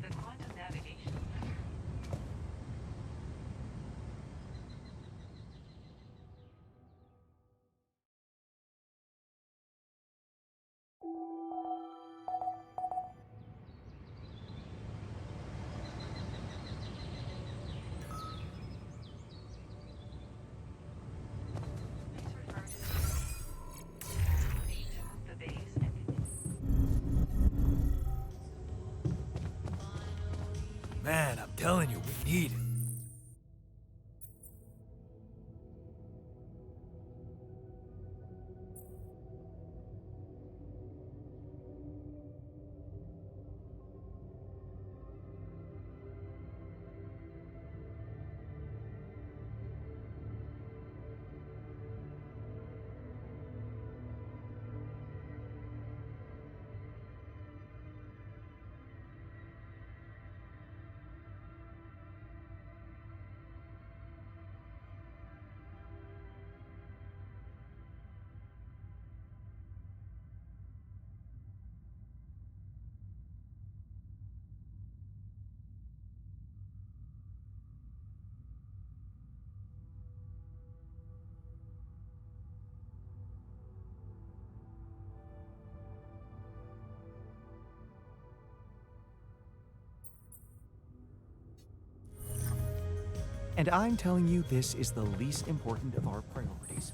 The Quantum Navigation Center. Please refer to the need to move the base and Man, I'm telling you, we need it. And I'm telling you, this is the least important of our priorities.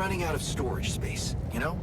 running out of storage space, you know?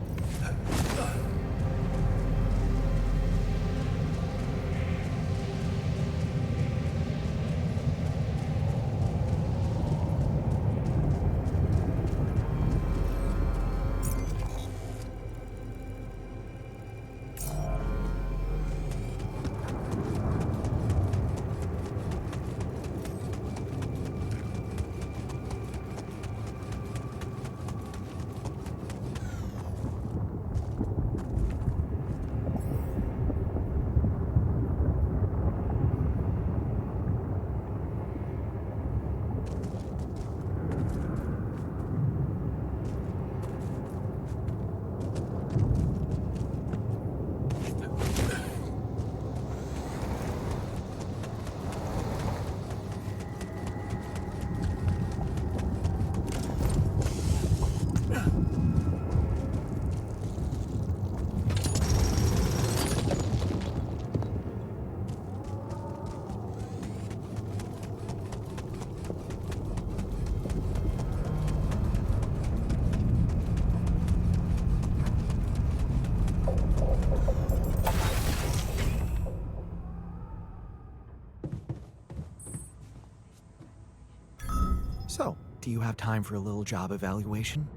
So, do you have time for a little job evaluation?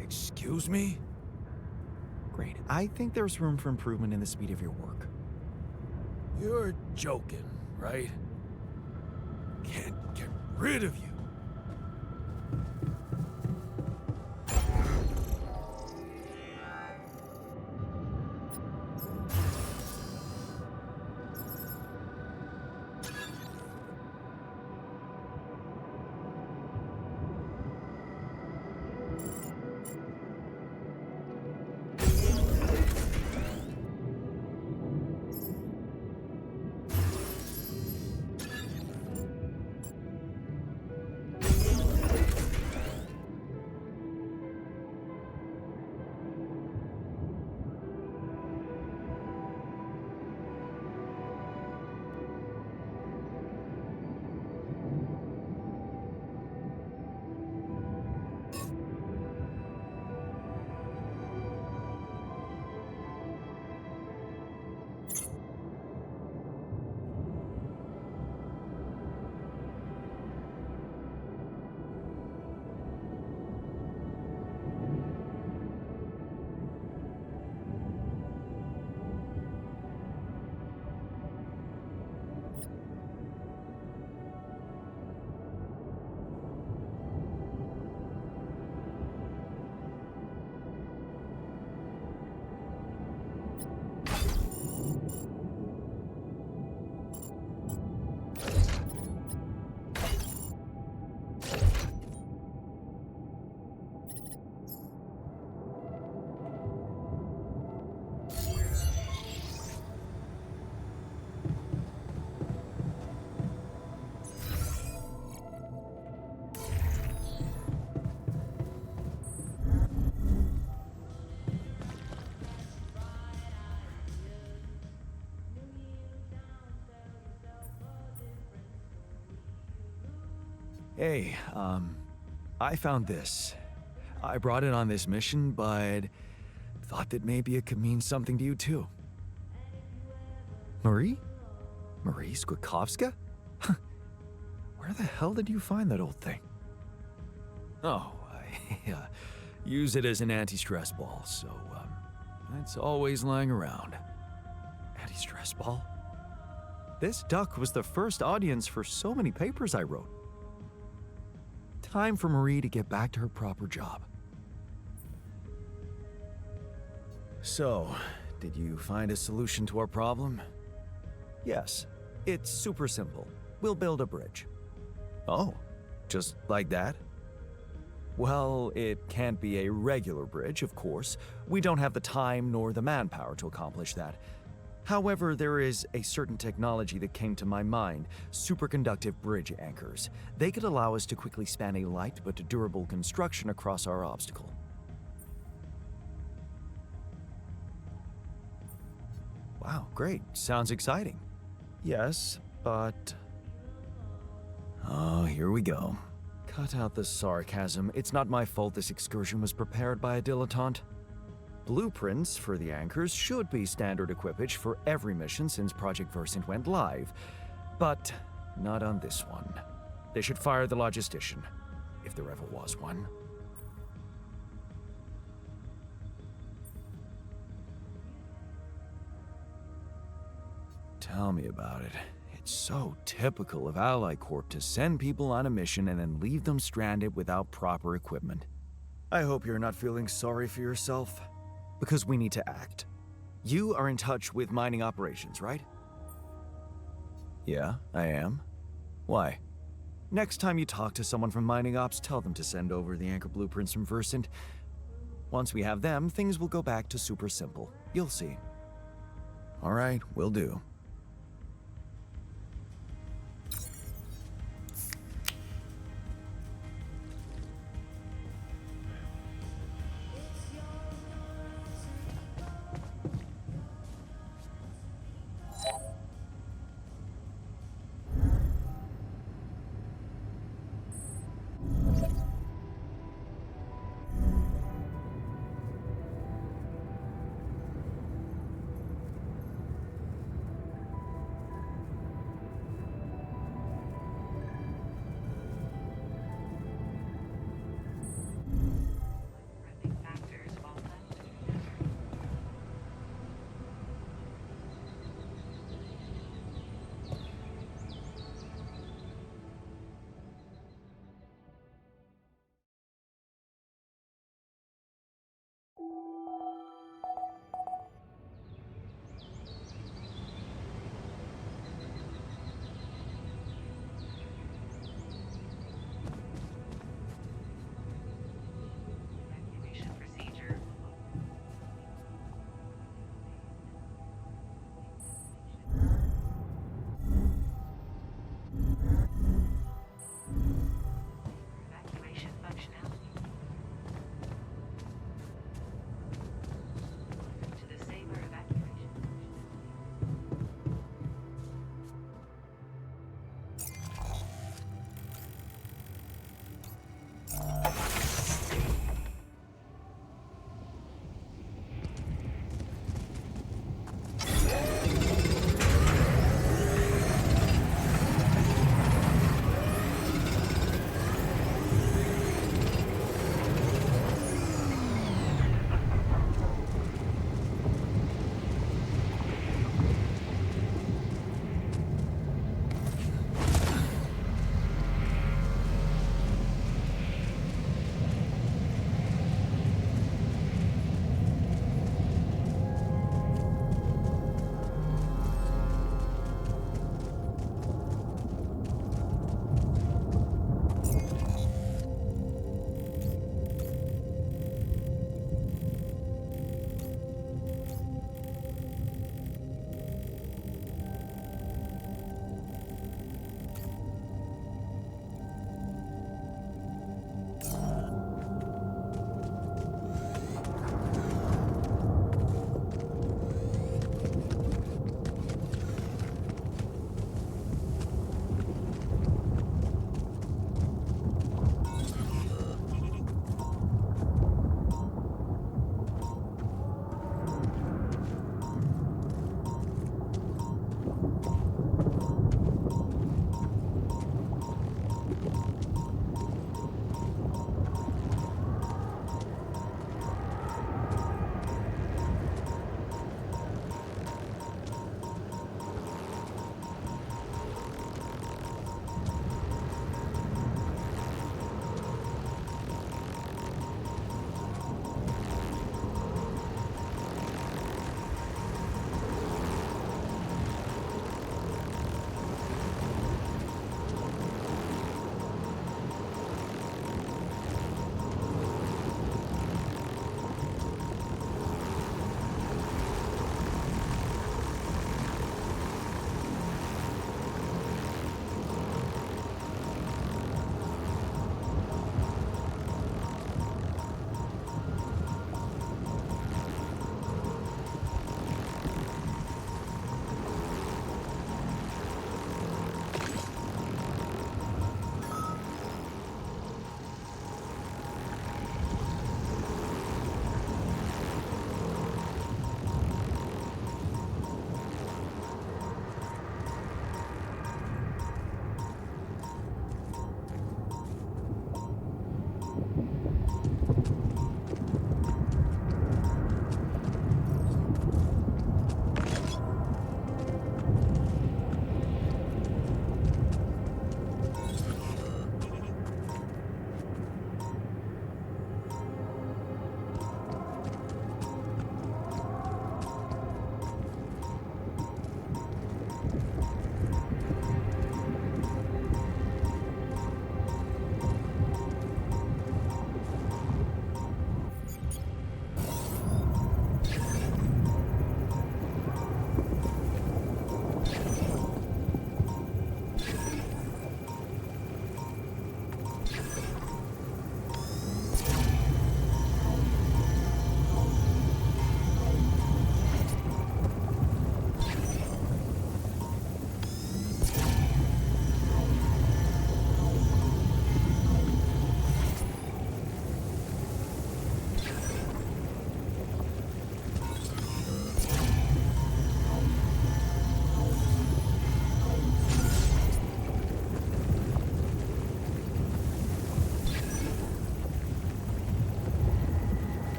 Excuse me? Great. I think there's room for improvement in the speed of your work. You're joking, right? Can't get rid of you. Hey, I found this. I brought it on this mission, but thought that maybe it could mean something to you too. Marie? Marie Skwikovska? Where the hell did you find that old thing? Oh, I use it as an anti-stress ball, so it's always lying around. Anti-stress ball? This duck was the first audience for so many papers I wrote. Time for Marie to get back to her proper job. So, did you find a solution to our problem? Yes, it's super simple. We'll build a bridge. Oh, just like that? Well, it can't be a regular bridge, of course. We don't have the time nor the manpower to accomplish that. However, there is a certain technology that came to my mind, superconductive bridge anchors. They could allow us to quickly span a light but durable construction across our obstacle. Wow, great. Sounds exciting. Yes, but... Oh, here we go. Cut out the sarcasm. It's not my fault this excursion was prepared by a dilettante. Blueprints for the anchors should be standard equipage for every mission since Project Versant went live, but not on this one. They should fire the logistician, if there ever was one. Tell me about it. It's so typical of Ally Corp to send people on a mission and then leave them stranded without proper equipment. I hope you're not feeling sorry for yourself, because we need to act. You are in touch with mining operations, right? Yeah, I am. Why? Next time you talk to someone from mining ops, tell them to send over the anchor blueprints from Versant. Once we have them, things will go back to super simple. You'll see. All right, will do.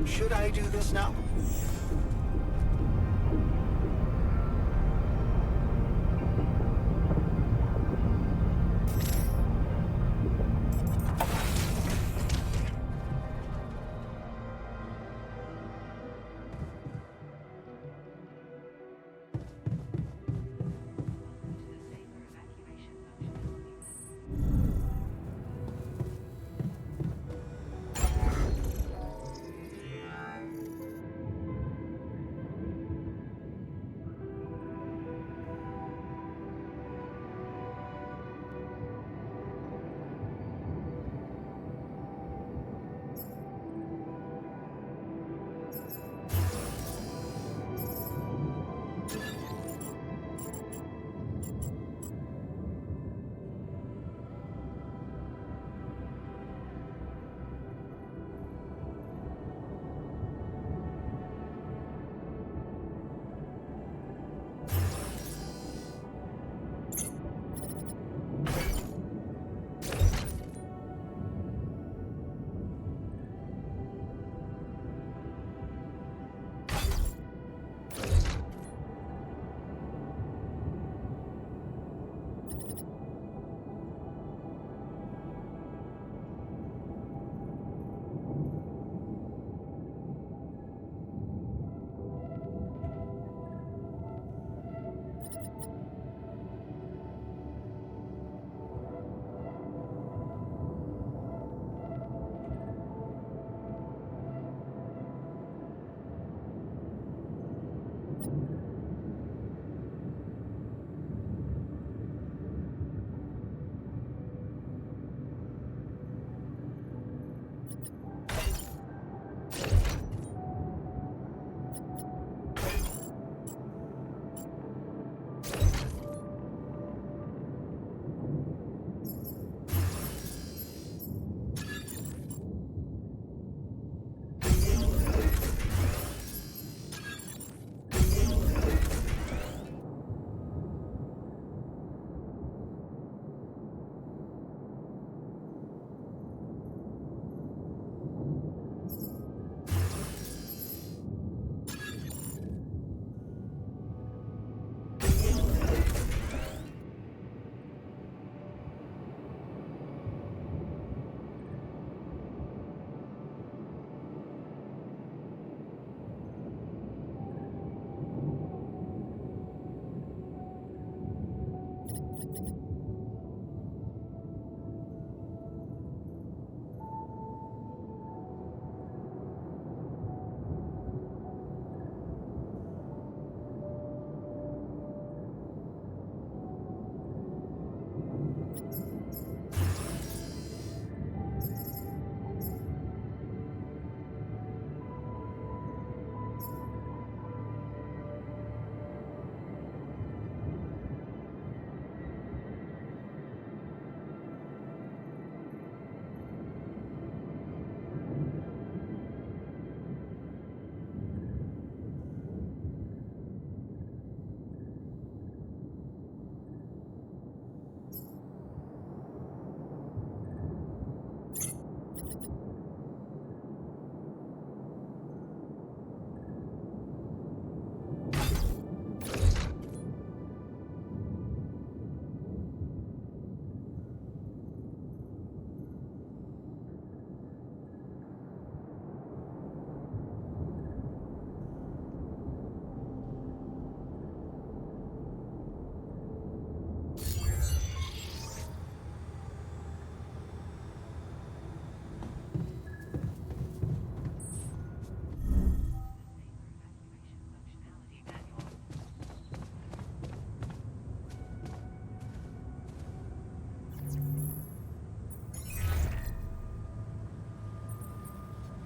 Should I do this now? To the safer evacuation functionality.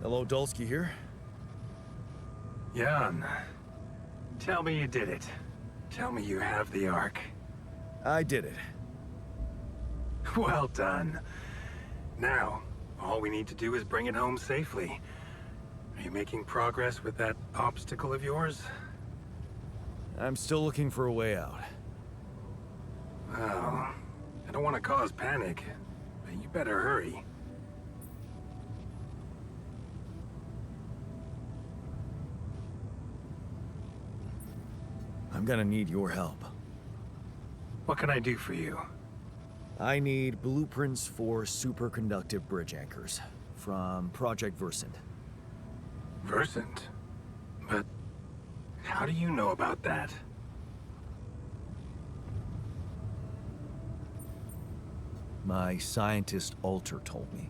Hello, Dulski here. Jan, tell me you did it. Tell me you have the Ark. I did it. Well done. Now, all we need to do is bring it home safely. Are you making progress with that obstacle of yours? I'm still looking for a way out. Oh, I don't want to cause panic, but you better hurry. I'm gonna need your help. What can I do for you? I need blueprints for superconductive bridge anchors from Project Versant. Versant? But how do you know about that? My scientist Alter told me.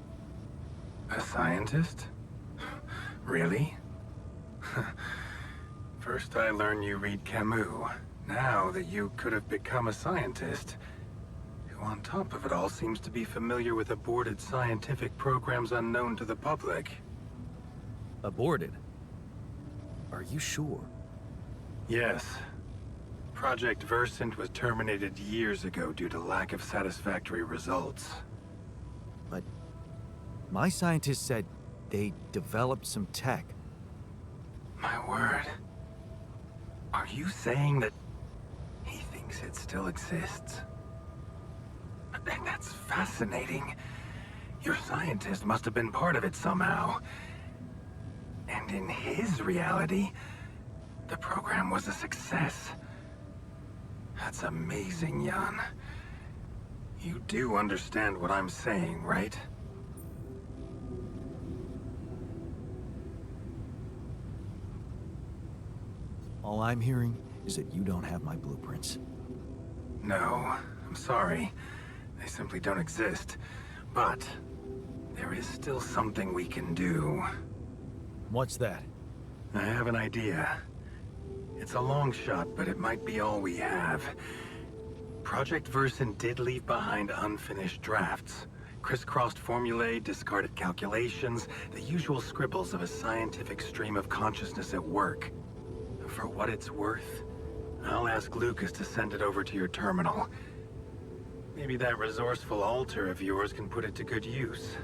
A scientist? Really? First I learned you read Camus. Now that you could have become a scientist, who on top of it all seems to be familiar with aborted scientific programs unknown to the public. Aborted? Are you sure? Yes. Project Versant was terminated years ago due to lack of satisfactory results. But my scientist said they developed some tech. My word. Are you saying that he thinks it still exists? That's fascinating. Your scientist must have been part of it somehow. And in his reality, the program was a success. That's amazing, Jan. You do understand what I'm saying, right? All I'm hearing is that you don't have my blueprints. No, I'm sorry. They simply don't exist. But there is still something we can do. What's that? I have an idea. It's a long shot, but it might be all we have. Project Versant did leave behind unfinished drafts. Crisscrossed formulae, discarded calculations, the usual scribbles of a scientific stream of consciousness at work. For what it's worth, I'll ask Lucas to send it over to your terminal. Maybe that resourceful Alter of yours can put it to good use.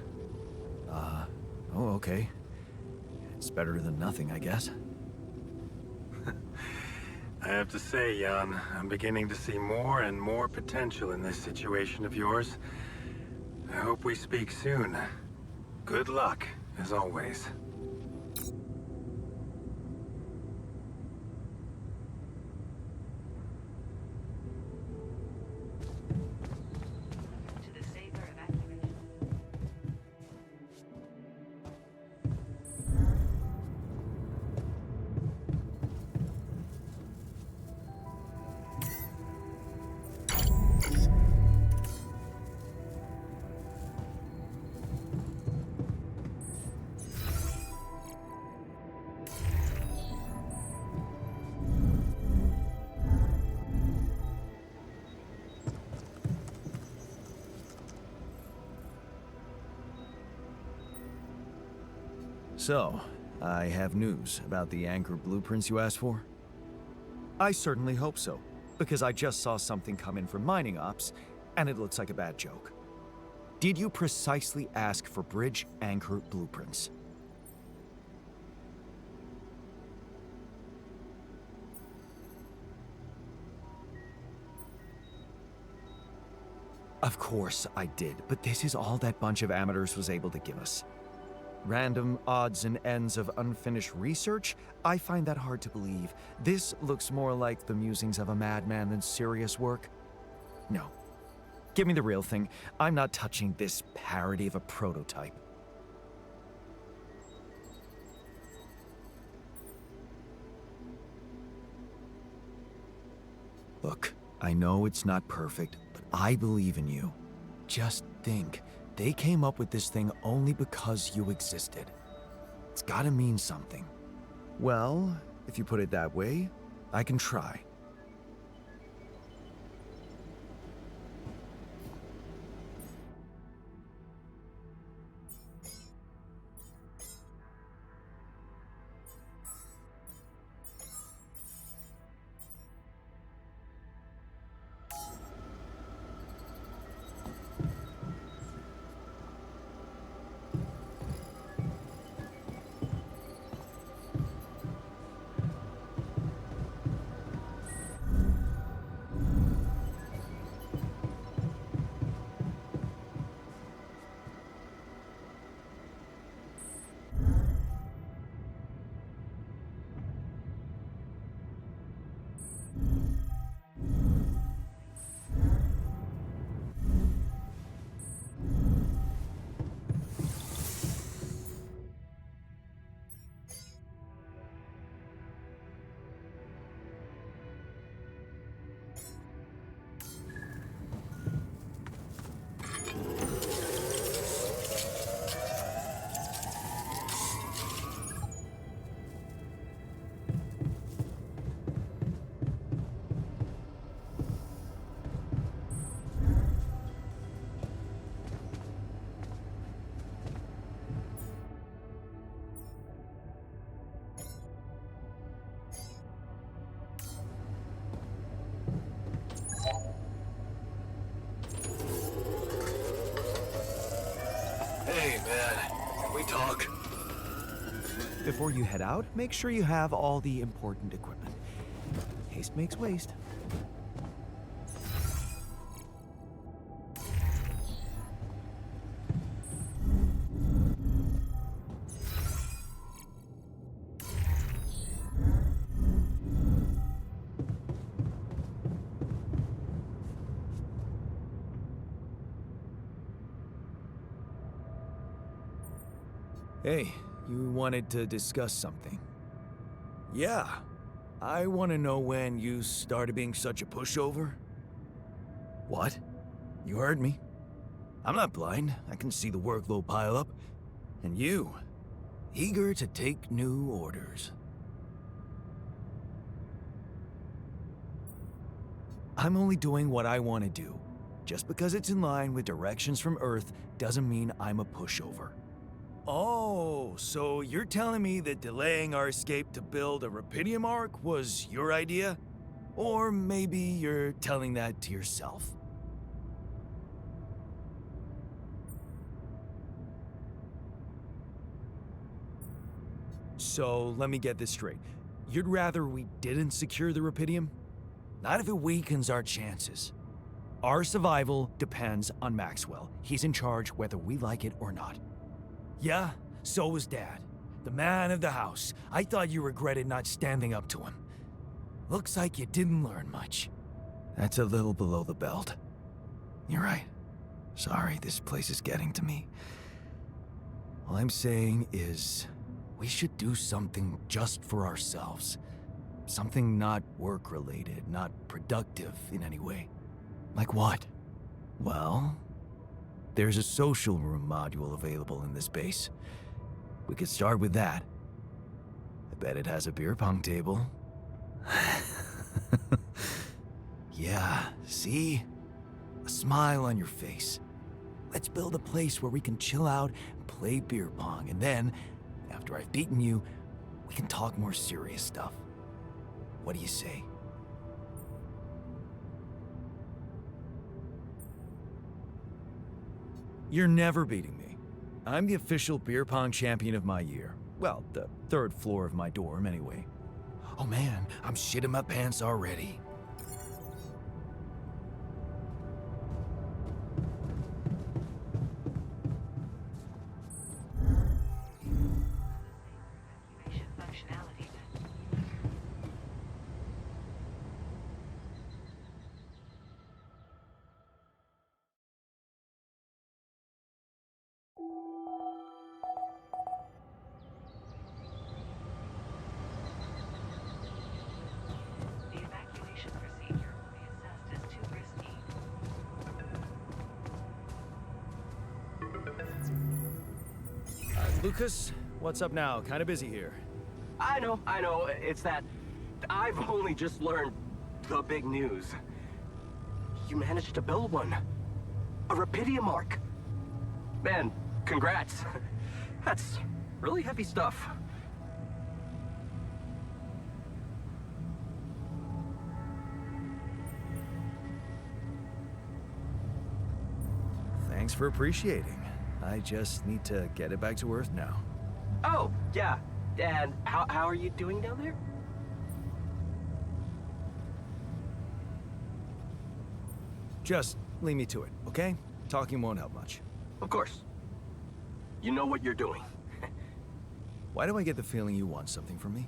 Oh, okay. It's better than nothing, I guess. I have to say, Jan, I'm beginning to see more and more potential in this situation of yours. I hope we speak soon. Good luck, as always. To the safer evacuation. So, I have news about the anchor blueprints you asked for? I certainly hope so, because I just saw something come in from mining ops, and it looks like a bad joke. Did you precisely ask for bridge anchor blueprints? Of course I did, but this is all that bunch of amateurs was able to give us. Random odds and ends of unfinished research? I find that hard to believe. This looks more like the musings of a madman than serious work. No. Give me the real thing. I'm not touching this parody of a prototype. Look, I know it's not perfect, but I believe in you. Just think. They came up with this thing only because you existed. It's gotta mean something. Well, if you put it that way, I can try. Hey, man. Can we talk? Before you head out, make sure you have all the important equipment. Haste makes waste. Hey, you wanted to discuss something. Yeah. I want to know when you started being such a pushover. What? You heard me. I'm not blind. I can see the workload pile up. And you, eager to take new orders. I'm only doing what I want to do. Just because it's in line with directions from Earth doesn't mean I'm a pushover. Oh, so you're telling me that delaying our escape to build a Rapidium Arc was your idea? Or maybe you're telling that to yourself? So, let me get this straight. You'd rather we didn't secure the Rapidium? Not if it weakens our chances. Our survival depends on Maxwell. He's in charge whether we like it or not. Yeah, so was Dad. The man of the house. I thought you regretted not standing up to him. Looks like you didn't learn much. That's a little below the belt. You're right. Sorry, this place is getting to me. All I'm saying is, we should do something just for ourselves. Something not work-related, not productive in any way. Like what? Well, there's a social room module available in this base. We could start with that. I bet it has a beer pong table. Yeah, see? A smile on your face. Let's build a place where we can chill out and play beer pong, and then, after I've beaten you, we can talk more serious stuff. What do you say? You're never beating me. I'm the official beer pong champion of my year. Well, the third floor of my dorm, anyway. Oh man, I'm shitting my pants already. Evacuation functionality. The evacuation procedure will be assessed as too risky. Lucas, what's up now? Kinda busy here. I know. It's that I've only just learned the big news. You managed to build one. A Rapidium Arc. Man, congrats. That's really heavy stuff. Thanks for appreciating. I just need to get it back to Earth now. Oh, yeah. And how are you doing down there? Just leave me to it, okay? Talking won't help much. Of course. You know what you're doing. Why do I get the feeling you want something from me?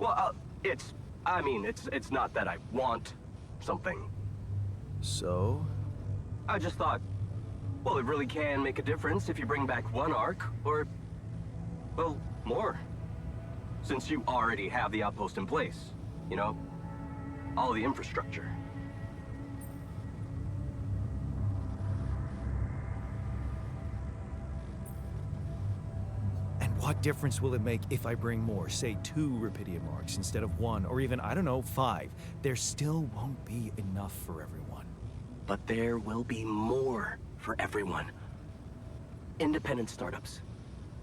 Well, it's not that I want something. So? I just thought, well, it really can make a difference if you bring back one arc, or, well, more. Since you already have the outpost in place, you know? All the infrastructure. And what difference will it make if I bring more, say 2 Rapidium Arcs instead of 1, or even, I don't know, 5? There still won't be enough for everyone. But there will be more for everyone. Independent startups,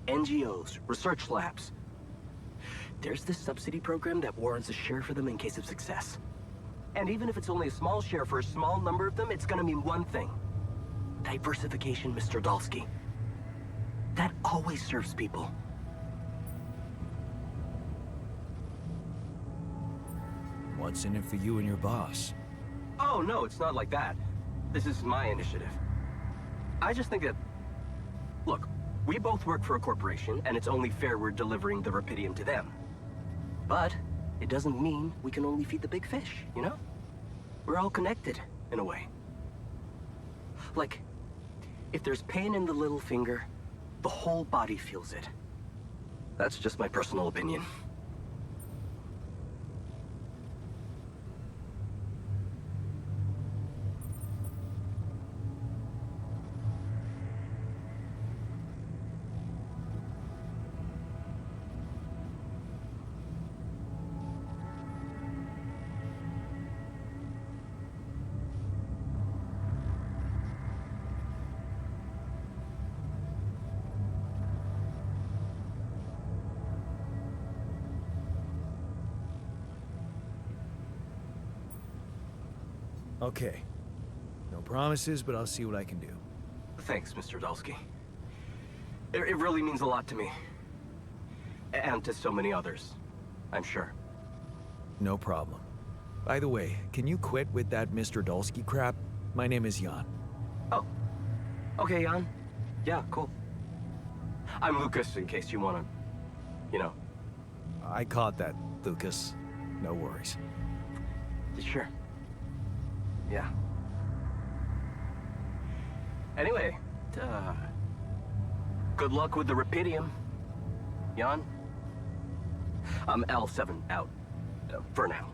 NGOs, research labs. There's this subsidy program that warrants a share for them in case of success. And even if it's only a small share for a small number of them, it's gonna mean one thing. Diversification, Mr. Dalsky. That always serves people. What's in it for you and your boss? Oh, no, it's not like that. This is my initiative. I just think that... Look, we both work for a corporation, and it's only fair we're delivering the Rapidium to them. But it doesn't mean we can only feed the big fish, you know? We're all connected, in a way. Like, if there's pain in the little finger, the whole body feels it. That's just my personal opinion. Okay. No promises, but I'll see what I can do. Thanks, Mr. Dulski. It really means a lot to me. And to so many others, I'm sure. No problem. By the way, can you quit with that Mr. Dulski crap? My name is Jan. Oh. Okay, Jan. Yeah, cool. I'm Lucas, in case you wanna... You know. I caught that, Lucas. No worries. Sure. Yeah. Anyway, good luck with the Rapidium, Jan. I'm L7 out, for now.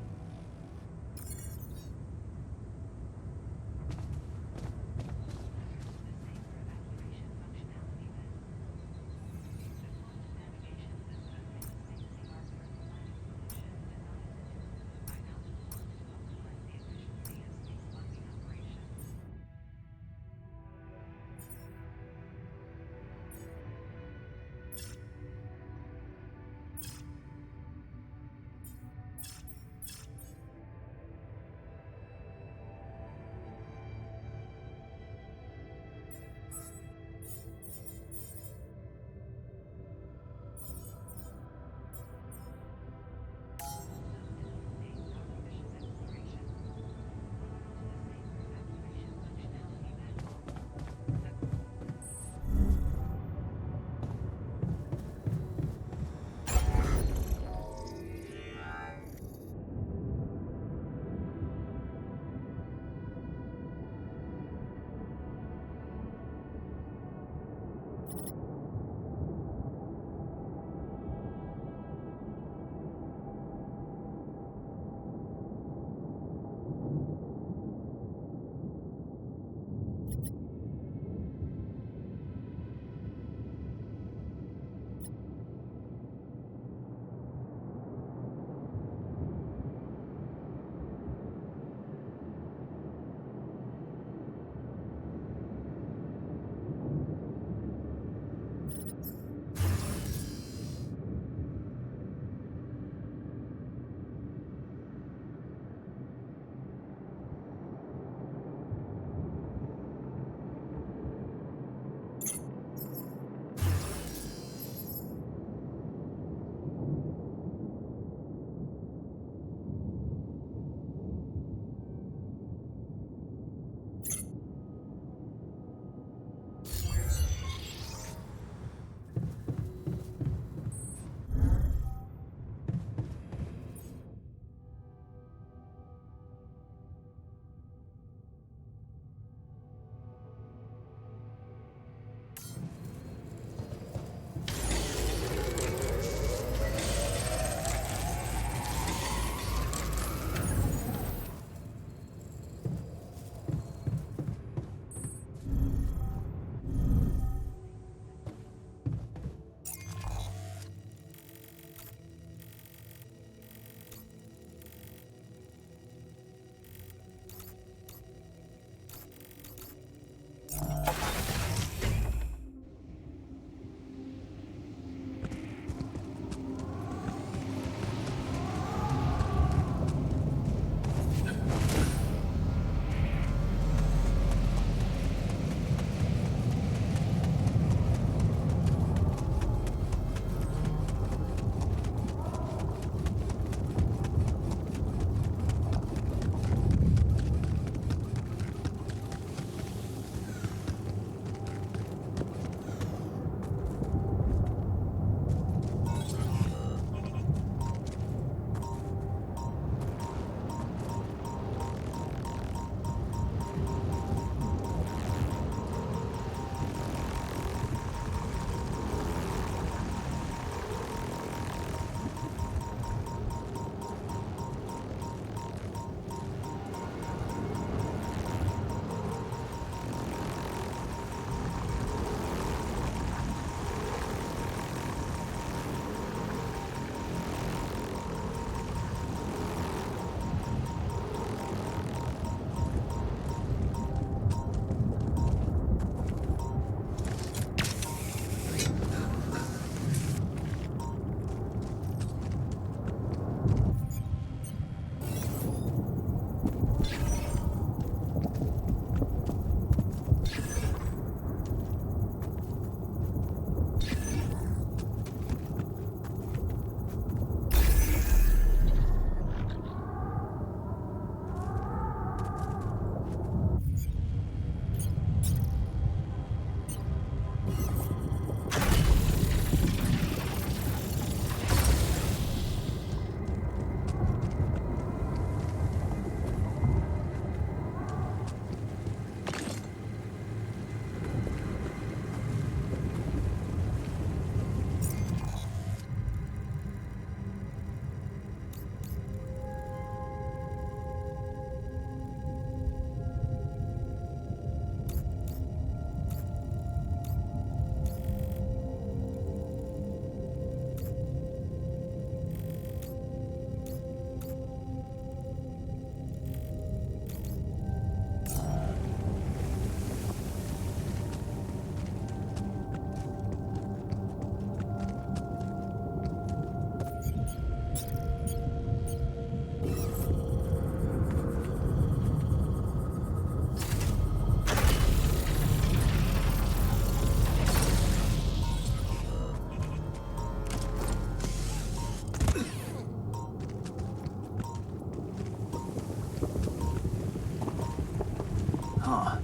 Huh.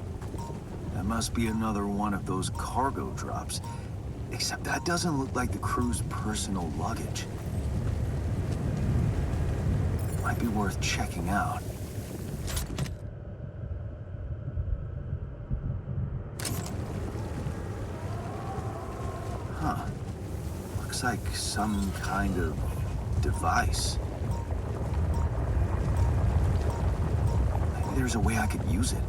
That must be another one of those cargo drops. Except that doesn't look like the crew's personal luggage. Might be worth checking out. Huh. Looks like some kind of device. Maybe there's a way I could use it.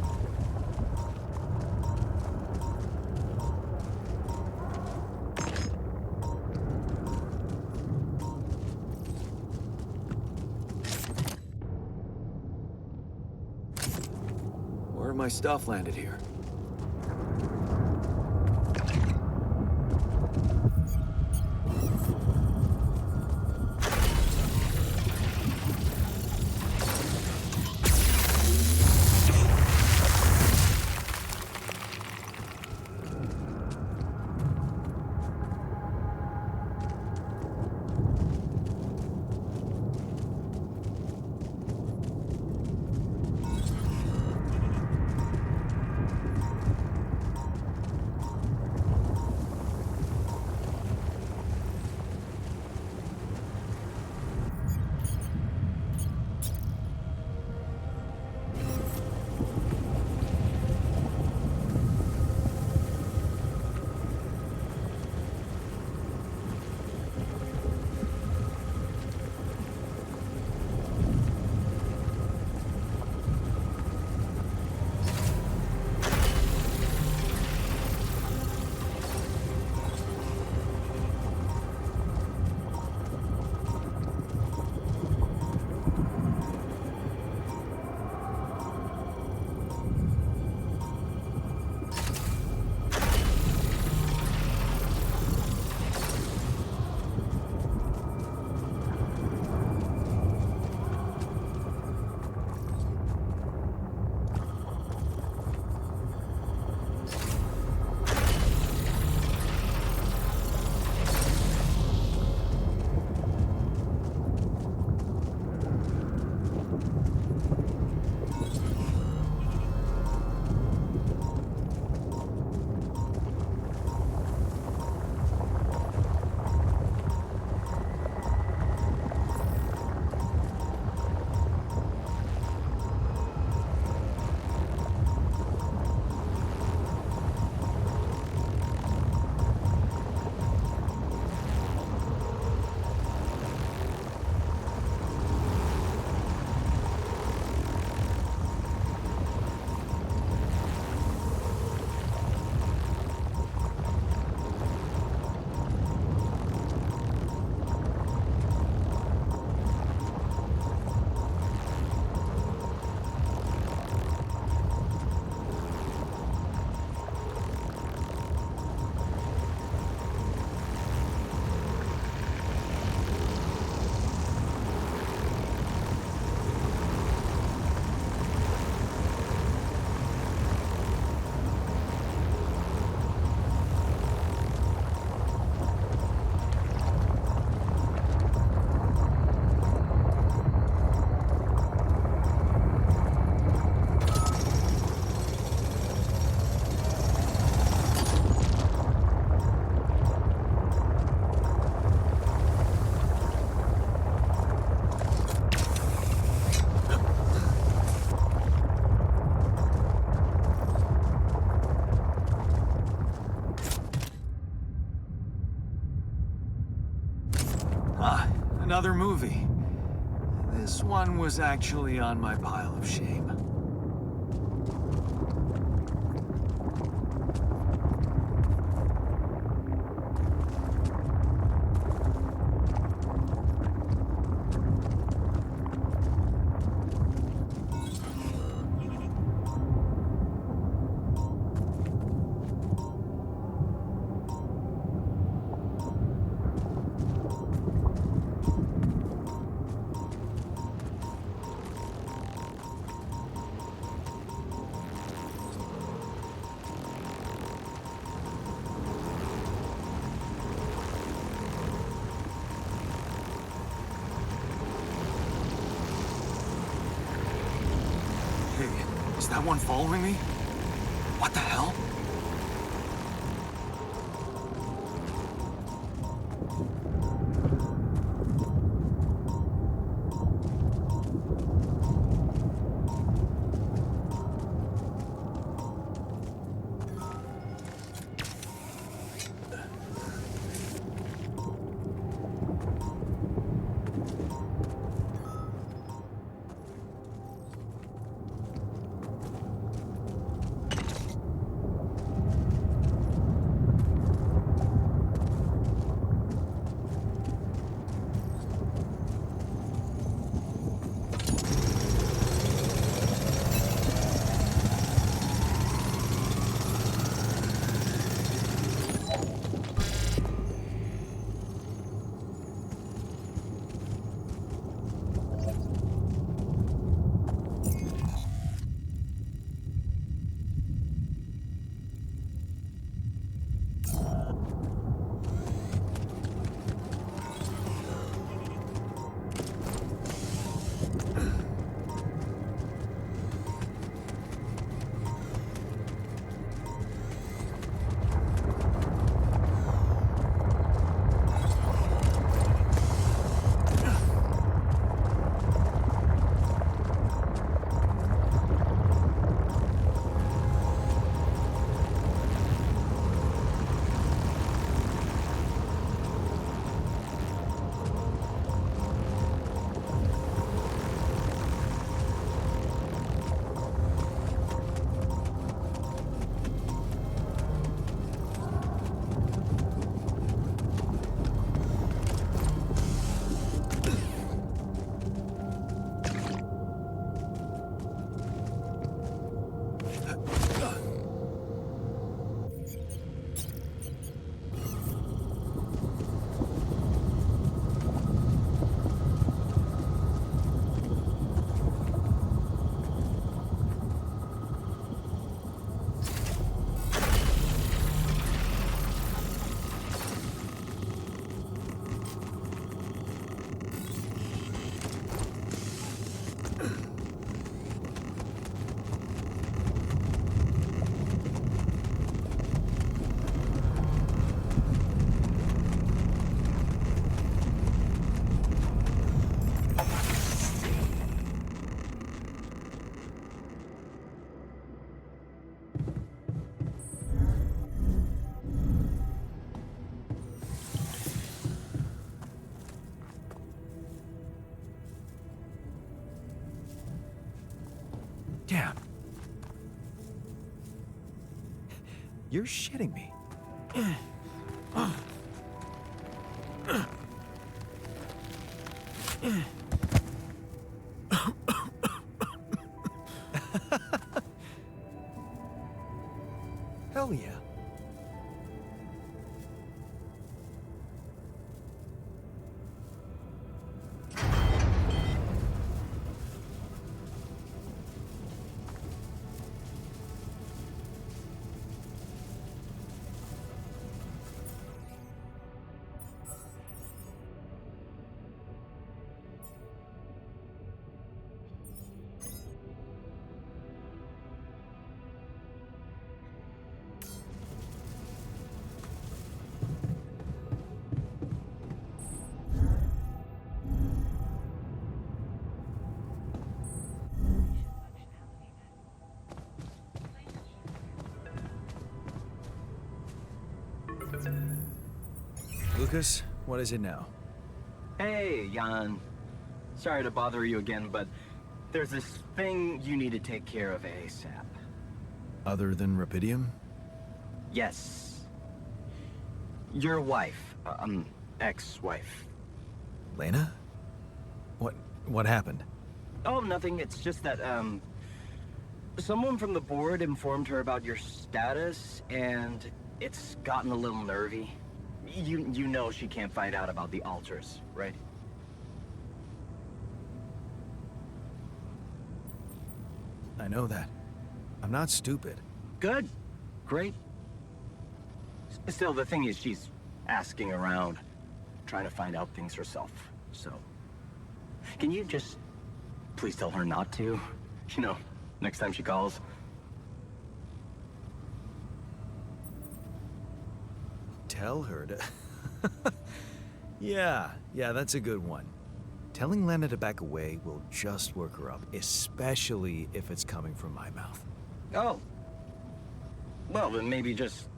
Where my stuff landed here? Another movie. This one was actually on my pile of shame. Hey, is that one following me? What the hell? Damn. You're shitting me. Hell yeah. Lucas, what is it now? Hey, Jan. Sorry to bother you again, but there's this thing you need to take care of ASAP. Other than Rapidium? Yes. Your wife, ex-wife. Lena? What happened? Oh, nothing. It's just that, someone from the board informed her about your status, and it's gotten a little nervy. You know she can't find out about the altars, right? I know that. I'm not stupid. Good. Great. Still, the thing is, she's asking around, trying to find out things herself, so... Can you just please tell her not to? You know, next time she calls. tell her to... Yeah, that's a good one. Telling Lena to back away will just work her up, especially if it's coming from my mouth. Oh. Well, then maybe just,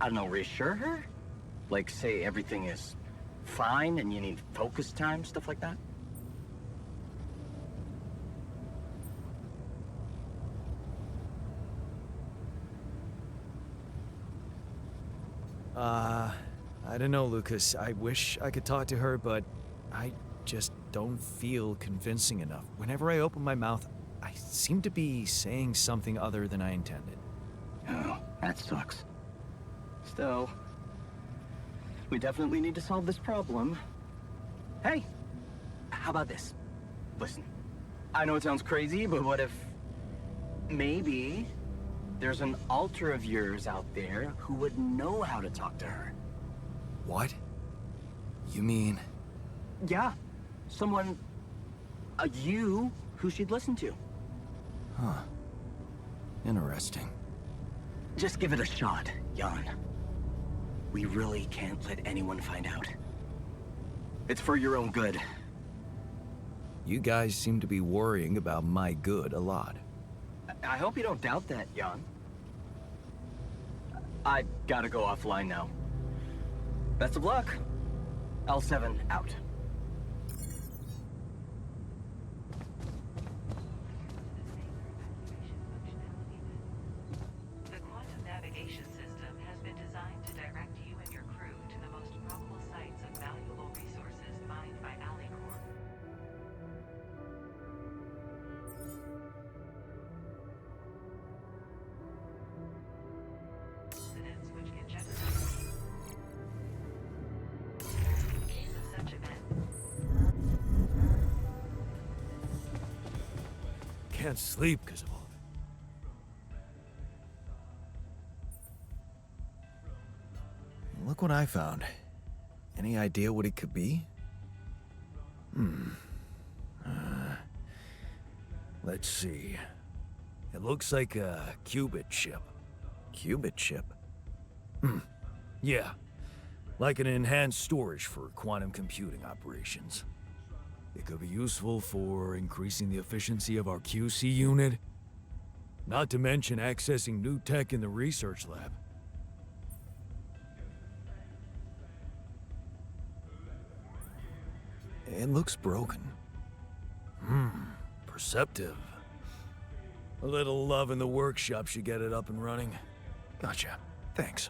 I don't know, reassure her? Like, say everything is fine and you need focus time, stuff like that? I don't know, Lucas. I wish I could talk to her, but I just don't feel convincing enough. Whenever I open my mouth, I seem to be saying something other than I intended. Oh, that sucks. Still, we definitely need to solve this problem. Hey, how about this? Listen, I know it sounds crazy, but what if maybe there's an alter of yours out there who would know how to talk to her? What? You mean... Yeah, someone, you, who she'd listen to. Huh. Interesting. Just give it a shot, Jan. We really can't let anyone find out. It's for your own good. You guys seem to be worrying about my good a lot. I hope you don't doubt that, Jan. I gotta go offline now. Best of luck. L7 out. The quantum navigation system has been designed to direct you and your crew to the most probable sites of valuable resources mined by Alicorp. Incidents which can generate. In case of such event, Can't sleep because of all Look what I found. Any idea what it could be? Let's see. It looks like a qubit chip. Qubit chip? Yeah. Like an enhanced storage for quantum computing operations. It could be useful for increasing the efficiency of our QC unit. Not to mention accessing new tech in the research lab. It looks broken. Perceptive. A little love in the workshop should get it up and running. Gotcha. Thanks.